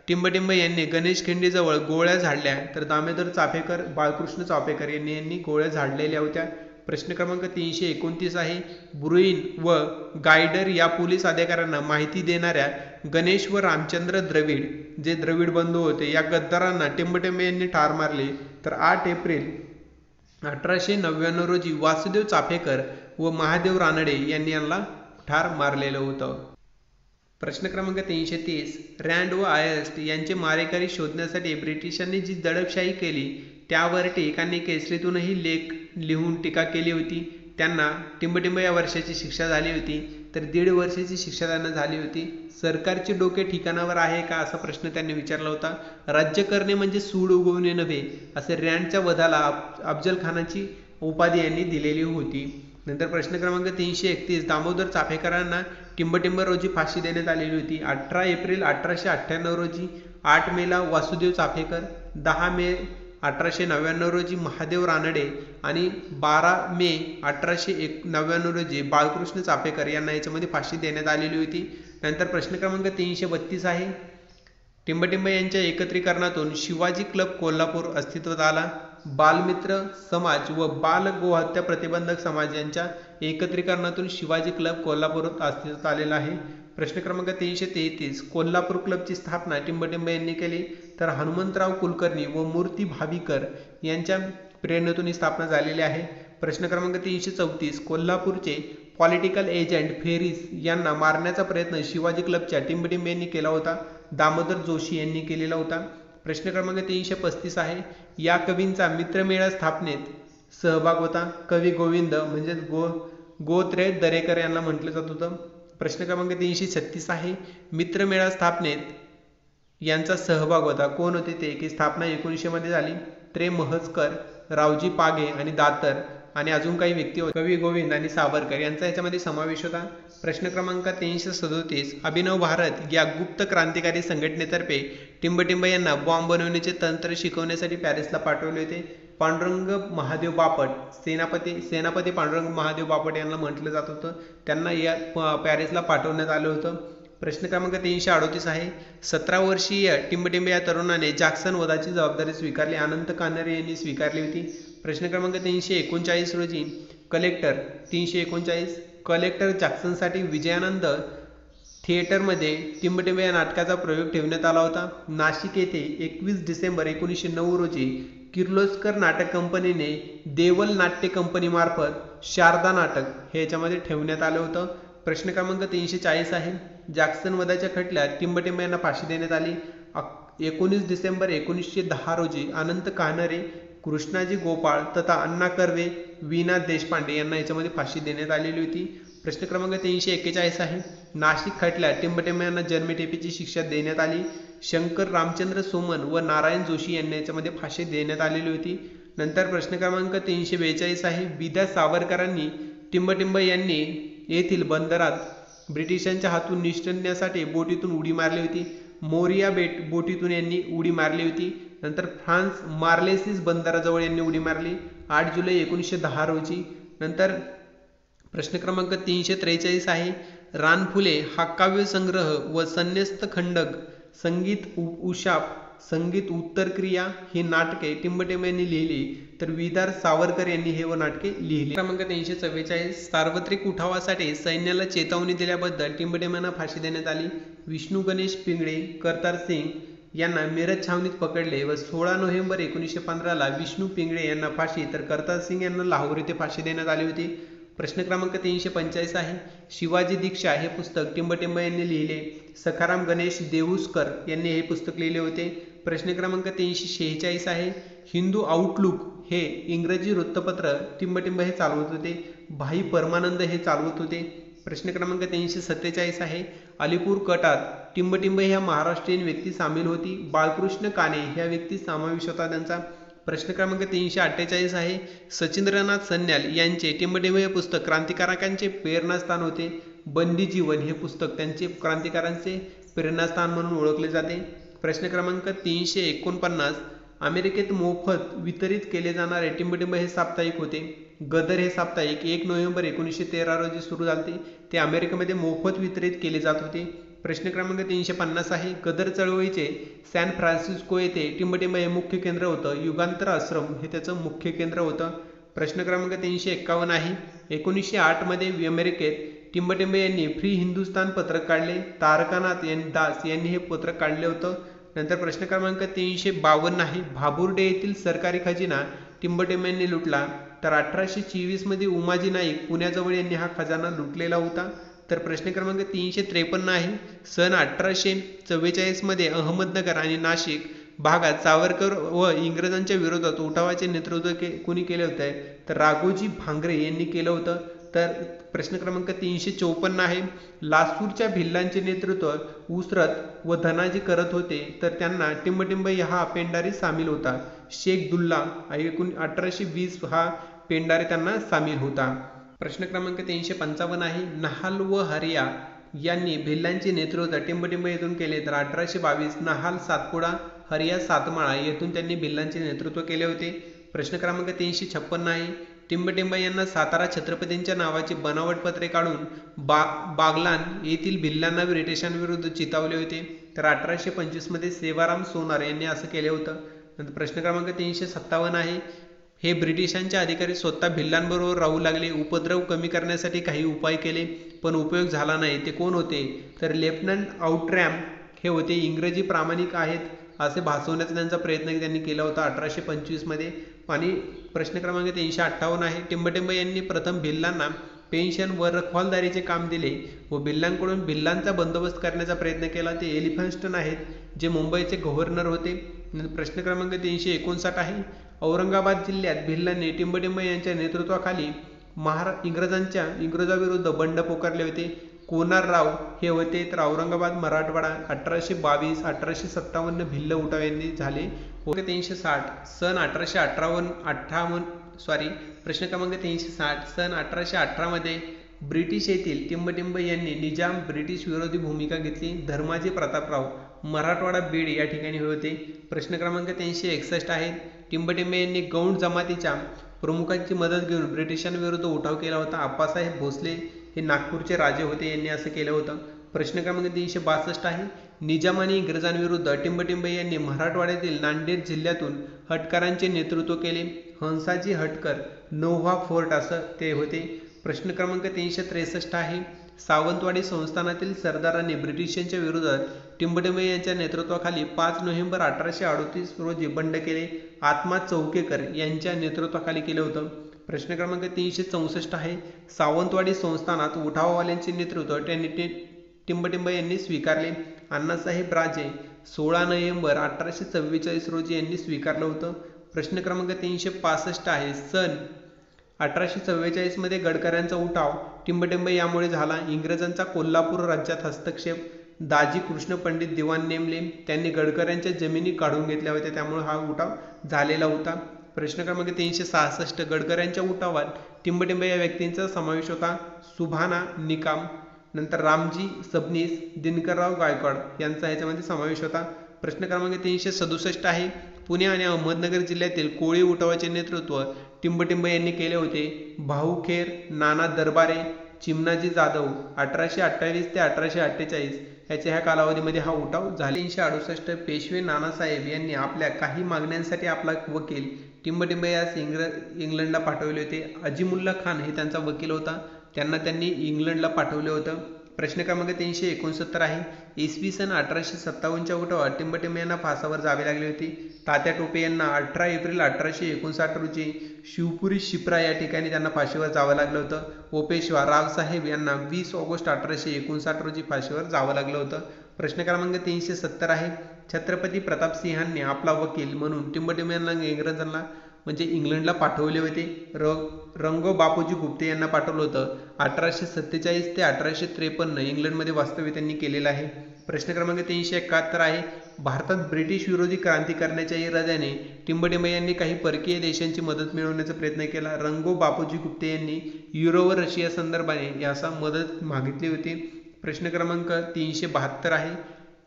टिंबटिंब यांनी गणेश खिंडीजवळ गोळ्या झाडल्या. तर दामोदर चाफेकर, बाळकृष्ण चाफेकर यांनी गोळ्या झाडलेल्या होत्या. प्रश्न क्रमांक 329 आहे ब्रुईन व गायडर या पोलीस अधिकाऱ्यांना माहिती देणाऱ्या गणेश व रामचंद्र द्रविड जे द्रविड बंधू होते या गद्दारांना टिंबटिंब यांनी ठार मारले. तर 8 एप्रिल 1899 रोजी वासुदेव चाफेकर व महादेव रानडे यांनी यांना ठार मारलेलं होतं. प्रश्न क्रमांक 330 रँड व आयर्स्ट यांचे मारेकरी शोधण्यासाठी ब्रिटिशांनी जी दडपशाही केली त्यावर टिळकांनी केसरीतूनही लेख लिहून टीका केली होती. त्यांना टिंबटिंब या वर्षाची शिक्षा झाली होती. तर 1.5 वर्षाची शिक्षा त्यांना झाली होती. सरकारचे डोके ठिकाणावर आहे का असा प्रश्न त्यांनी विचारला होता. राज्य करणे म्हणजे सूड उगवणे नव्हे असे रँडच्या वधाला अफजल खानाची उपाधी यांनी दिलेली होती. नंतर प्रश्न क्रमांक 331 दामोदर चाफेकरांना टिंबटिंब रोजी फाशी देण्यात आलेली होती. 18 एप्रिल 1898 रोजी, 8 मेला वासुदेव चाफेकर, 10 मे 1899 रोजी महादेव रानडे आणि 12 मे 1899 रोजी बाळकृष्ण चाफेकर यांना याच्यामध्ये फाशी देण्यात आलेली होती. नंतर प्रश्न क्रमांक 332 आहे टिंबटिंब यांच्या एकत्रीकरणातून शिवाजी क्लब कोल्हापूर अस्तित्वात आला. बालमित्र समाज व बाल गोहत्या प्रतिबंधक समाज यांच्या एकत्रीकरणातून शिवाजी क्लब कोल्हापूर अस्तित्वात आलेला आहे. प्रश्न क्रमांक 333 कोल्हापूर क्लबची स्थापना टिंबटिंब यांनी केली. तर हनुमंतराव कुलकर्णी व मूर्ती भाभीकर यांच्या प्रेरणेतून ही स्थापना झालेली आहे. प्रश्न क्रमांक 334 कोल्हापूरचे पॉलिटिकल एजंट फेरिस यांना मारण्याचा प्रयत्न शिवाजी क्लबच्या टिंबटिंब यांनी केला होता. दामोदर जोशी यांनी केलेला होता. प्रश्न क्रमांक 335 आहे या कवींचा मित्रमेळा स्थापनेत सहभाग होता. कवी गोविंद म्हणजे गोत्रे दरेकर यांना म्हटलं जात होतं. प्रश्न क्रमांक 336 आहे मित्रमेळा स्थापनेत यांचा सहभाग होता. कोण होते ते? की स्थापना 1900 मध्ये झाली. त्रे महजकर, रावजी पागे आणि दातर आणि अजून काही व्यक्ती होते. कवी गोविंद आणि सावरकर यांचा याच्यामध्ये समावेश होता. प्रश्न क्रमांक 337 अभिनव भारत या गुप्त क्रांतिकारी संघटनेतर्फे टिंबटिंब यांना बॉम्ब बनवण्याचे तंत्र शिकवण्यासाठी पॅरिसला पाठवले होते. पांडुरंग महादेव बापट सेनापती पांडुरंग महादेव बापट यांना म्हटलं जात होतं. त्यांना या पॅरिसला पाठवण्यात आलं होतं. प्रश्न क्रमांक 338 आहे 17 वर्षीय टिंबटिंब या तरुणाने जॅक्सन वधाची जबाबदारी स्वीकारली. अनंत कानडे यांनी स्वीकारली होती. प्रश्न क्रमांक 339 रोजी कलेक्टर जॅक्सनसाठी विजयानंद थिएटरमध्ये टिंबटिंब या नाटकाचा प्रयोग ठेवण्यात आला होता. नाशिक येथे 21 डिसेंबर 1909 रोजी किर्लोस्कर नाटक कंपनीने देवल नाट्य कंपनी मार्फत शारदा नाटक हे याच्यामध्ये ठेवण्यात आलं होतं. प्रश्न क्रमांक 340 आहे जॅक्सन वधाच्या खटल्यात टिंबटिंब यांना फाशी देण्यात आली. 19 डिसेंबर 1910 रोजी अनंत कानडे, कृष्णाजी गोपाळ तथा अण्णा कर्वे, वीणा देशपांडे यांना याच्यामध्ये फाशी देण्यात आलेली होती. प्रश्न क्रमांक 341 आहे नाशिक खटल्यात टिंबटिंब यांना जन्मठेपेची शिक्षा देण्यात आली. शंकर रामचंद्र सोमन व नारायण जोशी यांना याच्यामध्ये फाशी देण्यात आलेली होती. नंतर प्रश्न क्रमांक 342 आहे विद्या सावरकरांनी टिंबटिंब यांनी येथील बंदरात ब्रिटिशांच्या हातून निष्ठण्यासाठी बोटीतून उडी मारली होती. मोरिया बोटीतून यांनी उडी मारली होती. नंतर फ्रान्स मार्लेसिस बंदराजवळ यांनी उडी मारली 8 जुलै 1910 रोजी. नंतर प्रश्न क्रमांक 343 आहे रानफुले हा काव्यसंग्रह व संन्यस्त खंडक, संगीत उशाप, संगीत उत्तर क्रिया ही नाटके टिंबटिंब यांनी लिहिली. तर विदार सावरकर यांनी हे नाटके लिहिली. क्रमांक 344 सार्वत्रिक उठावासाठी सैन्याला चेतावणी दिल्याबद्दल टिंबटिंब यांना फाशी देण्यात आली. विष्णू गणेश पिंगळे, करतार सिंग यांना मिरज छावणीत पकडले व 16 नोव्हेंबर 1915 ला विष्णू पिंगळे यांना फाशी तर करतार सिंग यांना लाहोर येथे फाशी देण्यात आली होती. प्रश्न क्रमांक 345 आहे शिवाजी दीक्षा हे पुस्तक टिंबटिंब यांनी लिहिले. सखाराम गणेश देऊसकर यांनी हे पुस्तक लिहिले होते. प्रश्न क्रमांक 346 आहे हिंदू आउटलुक हे इंग्रजी वृत्तपत्र टिंबटिंब हे चालवत होते. भाई परमानंद हे चालवत होते. प्रश्न क्रमांक 347 आहे अलीपूर कटात टिंबटिंब ह्या महाराष्ट्रीयन व्यक्ती सामील होती. बाळकृष्ण काणे ह्या व्यक्ती समावेश होता त्यांचा. प्रश्न क्रमांक 348 आहे सचिंद्रनाथ सन्याल यांचे टिंबटिंब हे पुस्तक क्रांतिकारकांचे प्रेरणास्थान होते. बंदी जीवन हे पुस्तक त्यांचे क्रांतिकारांचे प्रेरणास्थान म्हणून ओळखले जाते। प्रश्न क्रमांक 349, अमेरिकेत मोफत वितरित केले जाणारे टिंबटिंब हे साप्ताहिक होते। गदर हे साप्ताहिक 1 नोव्हेंबर 1913 रोजी सुरू झाले, ते अमेरिकेमध्ये मोफत वितरित केले जात होते। प्रश्न क्रमांक 350 आहे, गदर चळवळीचे सॅन फ्रान्सिस्को येथे टिंबटिंब हे मुख्य केंद्र होतं। युगांतर आश्रम हे त्याचं मुख्य केंद्र होतं। प्रश्न क्रमांक 351 आहे, 1908 मध्ये अमेरिकेत टिंबटिंब यांनी फ्री हिंदुस्तान पत्रक काढले। तारकानाथ दास यांनी हे पत्रक काढले होतं। नंतर प्रश्न क्रमांक 352 आहे, भाबुर्डे येथील सरकारी खजिना टिंबटिंब यांनी लुटला। तर 1824 मध्ये उमाजी नाईक पुण्याजवळ यांनी हा खजाना लुटलेला होता। तर प्रश्न क्रमांक 353 आहे, सन 1844 मध्ये अहमदनगर आणि नाशिक भागात सावरकर व इंग्रजांच्या विरोधात उठावाचे नेतृत्व कोणी केले होते? तर राघोजी भांगरे यांनी केलं होतं। तर प्रश्न क्रमांक 354 आहे, लासूरच्या भिल्लांचे नेतृत्व उसरत व धनाजी करत होते, तर त्यांना टिंबटिंब हा पेंढारी सामील होता। शेख दुल्ला 1820 हा पेंढारी त्यांना सामील होता। प्रश्न क्रमांक 355 आहे, नहाल व हरिया यांनी भिल्लांचे नेतृत्व टिंबटिंब येथून केले। तर 1822 नहाल सातपुडा, हरिया सातमाळा येथून त्यांनी भिल्लांचे नेतृत्व केले होते। प्रश्न क्रमांक 356 आहे, टिंबटिंब यांना सातारा छत्रपतींच्या नावाची बनावट पत्रे काढून बागलान येथील भिल्लांना ब्रिटिशांविरुद्ध चितावले होते। तर 1825 मध्ये सेवाराम सोनार यांनी असं केले होतं। नंतर प्रश्न क्रमांक 357 आहे, हे ब्रिटिशांचे अधिकारी स्वतः भिल्लांबरोबर राहू लागले, उपद्रव कमी करण्यासाठी काही उपाय केले पण उपयोग झाला नाही, ते कोण होते? तर लेफ्टनंट आउट्रॅम हे होते। इंग्रजी प्रामाणिक आहेत असे भासवण्याचा त्यांचा प्रयत्न त्यांनी केला होता 1825 मध्ये। आणि प्रश्न क्रमांक 358 आहे, टिंबटिंब यांनी प्रथम भिल्लांना पेन्शन व रखवालदारीचे काम दिले व भिल्लांकडून भिल्लांचा बंदोबस्त करण्याचा प्रयत्न केला। ते एलिफन्स्टन आहेत, जे मुंबईचे गव्हर्नर होते। प्रश्न क्रमांक 359 आहे, औरंगाबाद जिल्ह्यात भिल्लांनी टिंबटिंब यांच्या नेतृत्वाखाली इंग्रजाविरुद्ध बंड पुकारले होते। कोनारराव हे होते। तर औरंगाबाद मराठवाडा 1822 1857 भिल्ल उठाव यांनी झाले। 360 सन 1858 प्रश्न क्रमांक 360, सन 1818 मध्ये ब्रिटिश येथील टिंबटिंब यांनी निजाम ब्रिटिश विरोधी भूमिका घेतली। धर्माजी प्रतापराव मराठवाडा बीड या ठिकाणी होते। प्रश्न क्रमांक 361 आहे, टिंबटिंब यांनी गौंड जमातीच्या प्रमुखांची मदत घेऊन ब्रिटिशांविरुद्ध उठाव केला होता। आप्पासाहेब भोसले हे नागपूरचे राजे होते, यांनी असं केलं होतं। प्रश्न क्रमांक 362 आहे, निजाम आणि इंग्रजांविरुद्ध टिंबटिंब यांनी मराठवाड्यातील नांदेड जिल्ह्यातून हटकरांचे नेतृत्व केले। हंसाजी हटकर नौहा फोर्ट असं ते होते। प्रश्न क्रमांक 363 आहे, सावंतवाडी संस्थानातील सरदारांनी ब्रिटिशांच्या विरोधात टिंबटिंब यांच्या नेतृत्वाखाली 5 नोव्हेंबर 1838 रोजी बंड केले। आत्मा चौकेकर यांच्या नेतृत्वाखाली केलं होतं। प्रश्न क्रमांक 364 आहे, सावंतवाडी संस्थानात उठाववाल्यांचे नेतृत्व टिंबटिंब यांनी स्वीकारले। अण्णासाहेब राजे 16 नोव्हेंबर 1844 रोजी यांनी स्वीकारलं होतं। प्रश्न क्रमांक 365 आहे, सन 1844 मध्ये गडकऱ्यांचा उठाव टिंबटिंब यामुळे झाला। इंग्रजांचा कोल्हापूर राज्यात हस्तक्षेप, दाजी कृष्ण पंडित दिवाण नेमले, त्यांनी गडकऱ्यांच्या जमिनी काढून घेतल्या होत्या, त्यामुळे हा उठाव झालेला होता। प्रश्न क्रमांक 366, गडकऱ्यांच्या उठावात टिंबटिंब या व्यक्तींचा समावेश होता। सुभाना निकाम, नंतर रामजी सबनीस, दिनकरराव गायकवाड यांचा याच्यामध्ये समावेश होता। प्रश्न क्रमांक 367 आहे, पुणे आणि अहमदनगर जिल्ह्यातील कोळी उठावाचे नेतृत्व टिंबटिंब यांनी केले होते। भाऊ खेर, नाना दरबारे, चिमणाजी जाधव 1828 ते 1848 याच्या ह्या कालावधीमध्ये हा उठाव झाला। 368 पेशवे नानासाहेब यांनी आपल्या काही मागण्यांसाठी आपला वकील टिंबटिंब यास इंग्लंडला पाठवले होते। अजीमुल्ला खान हे त्यांचा वकील होता, त्यांनी इंग्लंडला पाठवले होतं। प्रश्न क्रमांक 369 आहे, इसवी सन 1857च्या उठावात टिंबटिंब यांना फासावर जावे लागले होते। तात्या टोपे यांना 18 एप्रिल 1859 रोजी शिवपुरी शिप्रा या ठिकाणी त्यांना फाशीवर जावं लागलं होतं। व पेशवा रावसाहेब यांना 20 ऑगस्ट 1859 रोजी फाशीवर जावं लागलं होतं। प्रश्न क्रमांक 370 आहे, छत्रपती प्रतापसिंहांनी आपला वकील म्हणून टिंबटिंब यांना इंग्रजांना म्हणजे इंग्लंडला पाठवले होते। रंगो बापूजी गुप्ते यांना पाठवलं होतं। 1847 ते 1853 इंग्लंडमध्ये वास्तव्य त्यांनी केलेलं आहे। प्रश्न क्रमांक 371 आहे, भारतात ब्रिटिश विरोधी क्रांती करण्याच्या इराद्याने टिंबटिंब यांनी काही परकीय देशांची मदत मिळवण्याचा प्रयत्न केला. रंगो बापूजी गुप्ते यांनी युरो व रशिया संदर्भाने याचा मदत मागितली होती. प्रश्न क्रमांक 372 आहे,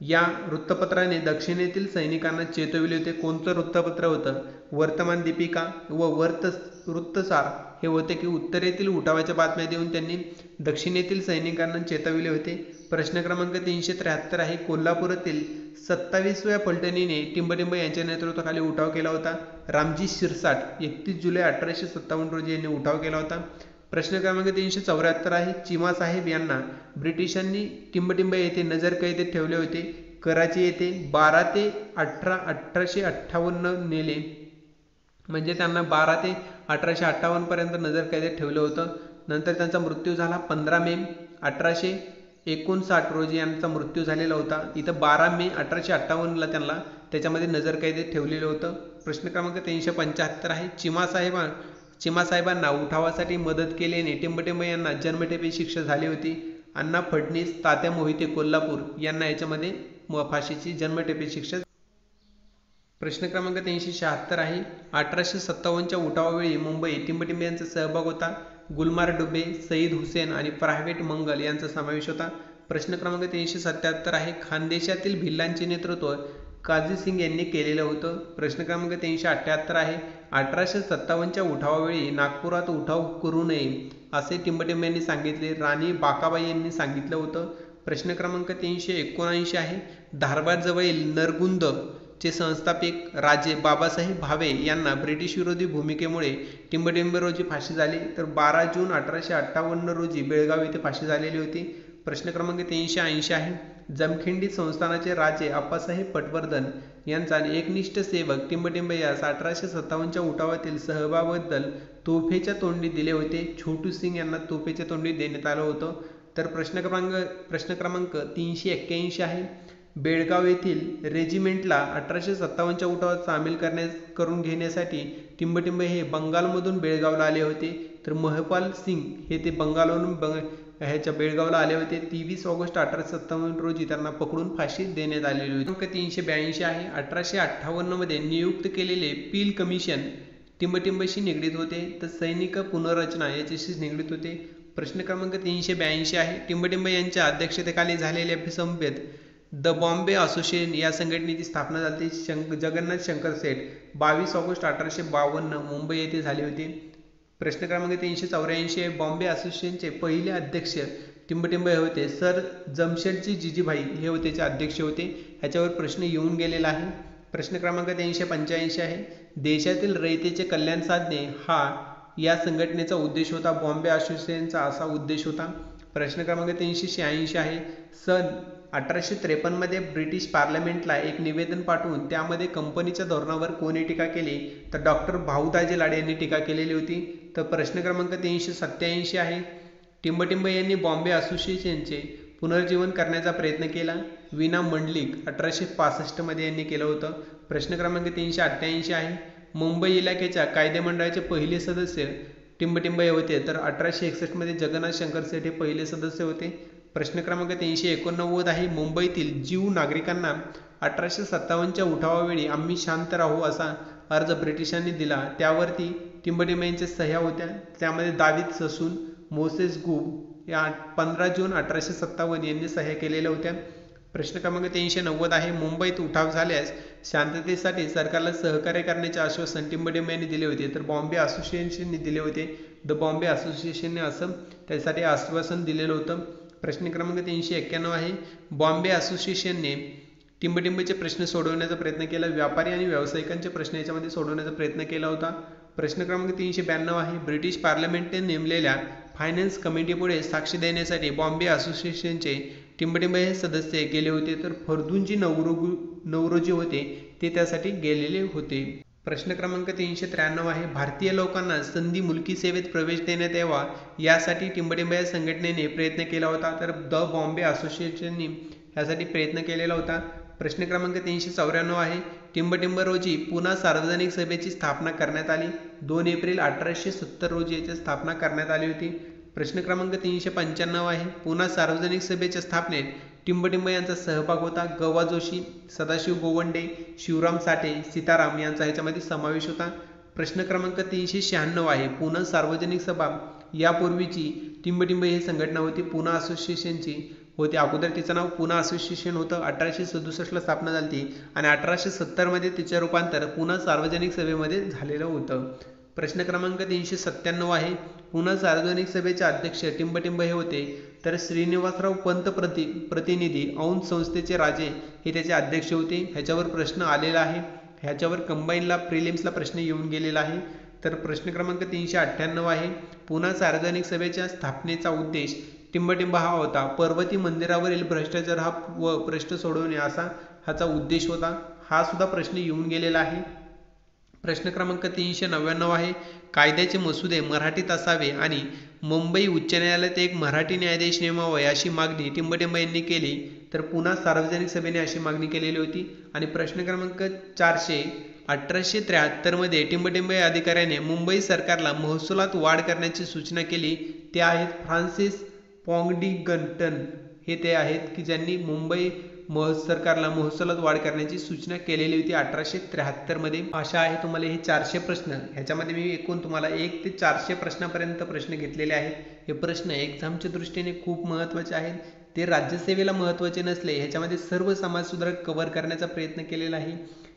या वृत्तपत्राने दक्षिणेतील सैनिकांना चेतविले होते. कोणतं वृत्तपत्र होतं? वर्तमान दीपिका व वृत्तसार हे होते की उत्तरेतील उठावाच्या बातम्या देऊन त्यांनी दक्षिणेतील सैनिकांना चेतविले होते. प्रश्न क्रमांक 373 आहे, कोल्हापुरातील 27व्या पलटणीने टिंबटिंब यांच्या नेतृत्वाखाली उठाव केला होता. रामजी शिरसाट 31 जुलै 1857 रोजी यांनी उठाव केला होता. प्रश्न क्रमांक 374 आहे, चिमासाहेब यांना ब्रिटिशांनी टिंबटिंब येथे नजरकैदेत ठेवले होते. कराची येथे 12 ते 1858 नेले, म्हणजे त्यांना 12 ते 1858 पर्यंत नजरकैदेत ठेवलं होतं. नंतर त्यांचा मृत्यू झाला 15 मे 1859 रोजी यांचा मृत्यू झालेला होता. इथं 12 मे 1858ला त्यांना त्याच्यामध्ये नजरकैदेत ठेवलेलं होतं. प्रश्न क्रमांक 375 आहे, चिमासाहेबांना उठावासाठी मदत केल्याने टिंबटिंब यांना जन्मठेपेची शिक्षा झाली होती. अण्णा फडणीस, तात्या मोहिते कोल्हापूर यांना याच्यामध्ये फाशीची जन्मठेपेची शिक्षा. प्रश्न क्रमांक 376 आहे, 1857च्या उठावावेळी मुंबई टिंबटिंब यांचा सहभाग होता. गुलमार डुबे, सईद हुसेन आणि प्रायव्हेट मंगल यांचा समावेश होता. प्रश्न क्रमांक 377 आहे, खानदेशातील भिल्लांचे नेतृत्व काझी सिंग यांनी केलेलं होतं. प्रश्न क्रमांक 378 आहे, 1857च्या उठावावेळी नागपुरात उठाव करू नये असे टिंबटिंब यांनी सांगितले. राणी बाकाबाई यांनी सांगितलं होतं. प्रश्न क्रमांक 379 आहे, धारबादजवळील नरगुंद चे संस्थापक राजे बाबासाहेब भावे यांना ब्रिटिश विरोधी भूमिकेमुळे टिंबटिंब रोजी फाशी झाली. तर 12 जून 1858 रोजी बेळगाव येथे फाशी झालेली होती. प्रश्न क्रमांक 380 आहे, जमखिंडी संस्थानाचे राजे अप्पासाहेब पटवर्धन यांचा एकनिष्ठ सेवक टिंबटिंब यास 1857च्या उठावातील सहभागाबद्दल तोफेच्या तोंडी दिले होते. छोटू सिंग यांना तोफेच्या तोंडी देण्यात आलं होतं. तर प्रश्न क्रमांक 381 आहे, बेळगाव येथील रेजिमेंटला 1857च्या उठावात सामील करून घेण्यासाठी टिंबटिंब हे बंगालमधून बेळगावला आले होते. तर महपाल सिंग हे ते बंगालवरून ह्याच्या बेळगावला आले होते. 23 ऑगस्ट 1857 रोजी त्यांना पकडून फाशी देण्यात आलेली होती. क्रमांक 382 आहे, 1858 मध्ये नियुक्त केलेले पील कमिशन टिंबटिंबशी निगडीत होते. तर सैनिक पुनर्रचना याच्याशी निगडीत होते. प्रश्न क्रमांक 382 आहे, टिंबटिंब यांच्या अध्यक्षतेखाली झालेल्या अभिसंपेत द बॉम्बे असोसिएशन या संघटनेची स्थापना झाली. जगन्नाथ शंकर सेठ 22 ऑगस्ट 1852 मुंबई येथे झाली होती. प्रश्न क्रमांक 384, बॉम्बे असोसिएशनचे पहिले अध्यक्ष टिंबटिंब हे होते. सर जमशेदजी जिजीभाई हे होते त्याचे अध्यक्ष होते. ह्याच्यावर प्रश्न येऊन गेलेला आहे. प्रश्न क्रमांक 385 आहे, देशातील रयतेचे कल्याण साधणे हा या संघटनेचा उद्देश होता. बॉम्बे असोसिएशनचा असा उद्देश होता. प्रश्न क्रमांक 386 आहे, सन 1853 मध्ये ब्रिटिश पार्लमेंटला एक निवेदन पाठवून त्यामध्ये कंपनीच्या धोरणावर कोणी टीका केली? तर डॉक्टर भाऊदाजी लाड यांनी टीका केलेली होती. तर प्रश्न क्रमांक 387 आहे, टिंबटिंब यांनी बॉम्बे असोसिएशनचे पुनर्जीवन करण्याचा प्रयत्न केला. विना मंडलिक 1865 मध्ये यांनी केलं होतं. प्रश्न क्रमांक 388 आहे, मुंबई इलाख्याच्या कायदेमंडळाचे पहिले सदस्य टिंबटिंब हे होते. तर 1861 मध्ये जगन्नाथ शंकर सेठ हे पहिले सदस्य होते. प्रश्न क्रमांक 389 आहे, मुंबईतील ज्यू नागरिकांना 1857च्या उठावावेळी आम्ही शांत राहू असा अर्ज ब्रिटिशांनी दिला. त्यावरती टिंबटिंब यांच्या सह्या होत्या. त्यामध्ये दावीद ससून, मोसेस गुब या 15 जून 1857 यांनी सह्या केलेल्या होत्या. प्रश्न क्रमांक 390 आहे, मुंबईत उठाव झाल्यास शांततेसाठी सरकारला सहकार्य करण्याचे आश्वासन टिंबटिंब यांनी दिले होते. तर बॉम्बे असोसिएशनने दिले होते. द बॉम्बे असोसिएशनने असं त्यासाठी आश्वासन दिलेलं होतं. प्रश्न क्रमांक 391 आहे, बॉम्बे असोसिएशनने टिंबटिंबचे प्रश्न सोडवण्याचा प्रयत्न केला. व्यापारी आणि व्यावसायिकांचे प्रश्न याच्यामध्ये सोडवण्याचा प्रयत्न केला होता. प्रश्न क्रमांक 392 आहे, ब्रिटिश पार्लमेंटने नेमलेल्या फायनान्स कमिटीपुढे साक्ष देण्यासाठी बॉम्बे असोसिएशनचे टिंबटिंब हे सदस्य गेले होते. तर फर्दुंजी नवरोजी होते ते त्यासाठी गेलेले होते. प्रश्न क्रमांक 393 आहे, भारतीय लोकांना संधी मुलकी सेवेत प्रवेश देण्यात यावा यासाठी टिंबटिंब या संघटनेने प्रयत्न केला होता. तर द बॉम्बे असोसिएशनने यासाठी प्रयत्न केलेला होता. प्रश्न क्रमांक 394 आहे, टिंबटिंब रोजी पुन्हा सार्वजनिक सभेची स्थापना करण्यात आली. 2 एप्रिल 1870 रोजी याची स्थापना करण्यात आली होती. प्रश्न क्रमांक 395 आहे, पुन्हा सार्वजनिक सभेच्या स्थापनेत टिंबटिंब यांचा सहभाग होता। गवा जोशी, सदाशिव गोवंडे, शिवराम साठे, सीताराम यांचा ह्याच्यामध्ये समावेश होता। प्रश्न क्रमांक 396 आहे, पुणे सार्वजनिक सभा यापूर्वीची टिंबटिंब ही संघटना होती, पुणे असोसिएशनची होती। अगोदर तिचं नाव पुणे असोसिएशन होतं। 1867 ला स्थापना झाली आणि 1870 मध्ये तिचे रूपांतर पुणे सार्वजनिक सभेमध्ये झालेलं होतं। प्रश्न क्रमांक 397 आहे, पुणे सार्वजनिक सभेचे अध्यक्ष टिंबटिंब हे होते, तर श्रीनिवासराव पंत प्रतिनिधी औंध संस्थेचे राजे हे त्याचे अध्यक्ष होते। ह्याच्यावर प्रश्न आलेला आहे, ह्याच्यावर कंबाईनला प्रिलिम्सला प्रश्न येऊन गेलेला आहे। तर प्रश्न क्रमांक 398 आहे, पुणे सार्वजनिक सभेच्या स्थापनेचा उद्देश टिंबटिंब हा होता, पर्वती मंदिरावरील भ्रष्टाचार हा प्रश्न सोडवणे असा ह्याचा उद्देश होता। हा सुद्धा प्रश्न येऊन गेलेला आहे। प्रश्न क्रमांक 399 आहे, कायद्याचे मसुदे मराठीत असावे आणि मुंबई उच्च न्यायालयात एक मराठी न्यायाधीश नेमावा अशी मागणी टिंबटिंब यांनी केली, तर पुणे सार्वजनिक सभेने अशी मागणी केलेली होती। आणि प्रश्न क्रमांक 400, 1873 मध्ये टिंबटिंब या अधिकाऱ्याने मुंबई सरकारला महसुलात वाढ करण्याची सूचना केली। ते आहेत फ्रान्सिस पॉंगडिंगटन, हे ते आहेत की ज्यांनी मुंबई सरकारला महसुलात वाढ करण्याची सूचना केलेली होती 1873 मध्ये। अशा आहे तुम्हाला हे 400 प्रश्न, ह्याच्यामध्ये मी एकूण तुम्हाला 1 ते 400 प्रश्नापर्यंत प्रश्न घेतलेले आहेत। हे प्रश्न एक्झामच्या दृष्टीने खूप महत्त्वाचे आहेत, ते राज्यसेवेला महत्त्वाचे नसले, ह्याच्यामध्ये सर्व समाजसुधारक कव्हर करण्याचा प्रयत्न केलेला आहे।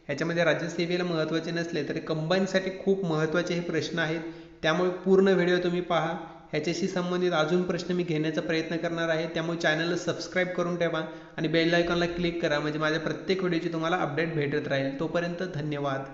ह्याच्यामध्ये राज्यसेवेला महत्त्वाचे नसले तरी कंबाईनसाठी खूप महत्त्वाचे हे प्रश्न आहेत, त्यामुळे पूर्ण व्हिडिओ तुम्ही पहा। ह्याच्याशी संबंधित अजून प्रश्न मी घेण्याचा प्रयत्न करणार आहे, त्यामुळे चॅनलला सबस्क्राईब करून ठेवा आणि बेल आयकॉनला क्लिक करा, म्हणजे माझ्या प्रत्येक व्हिडिओची तुम्हाला अपडेट भेटत राहील। तोपर्यंत धन्यवाद।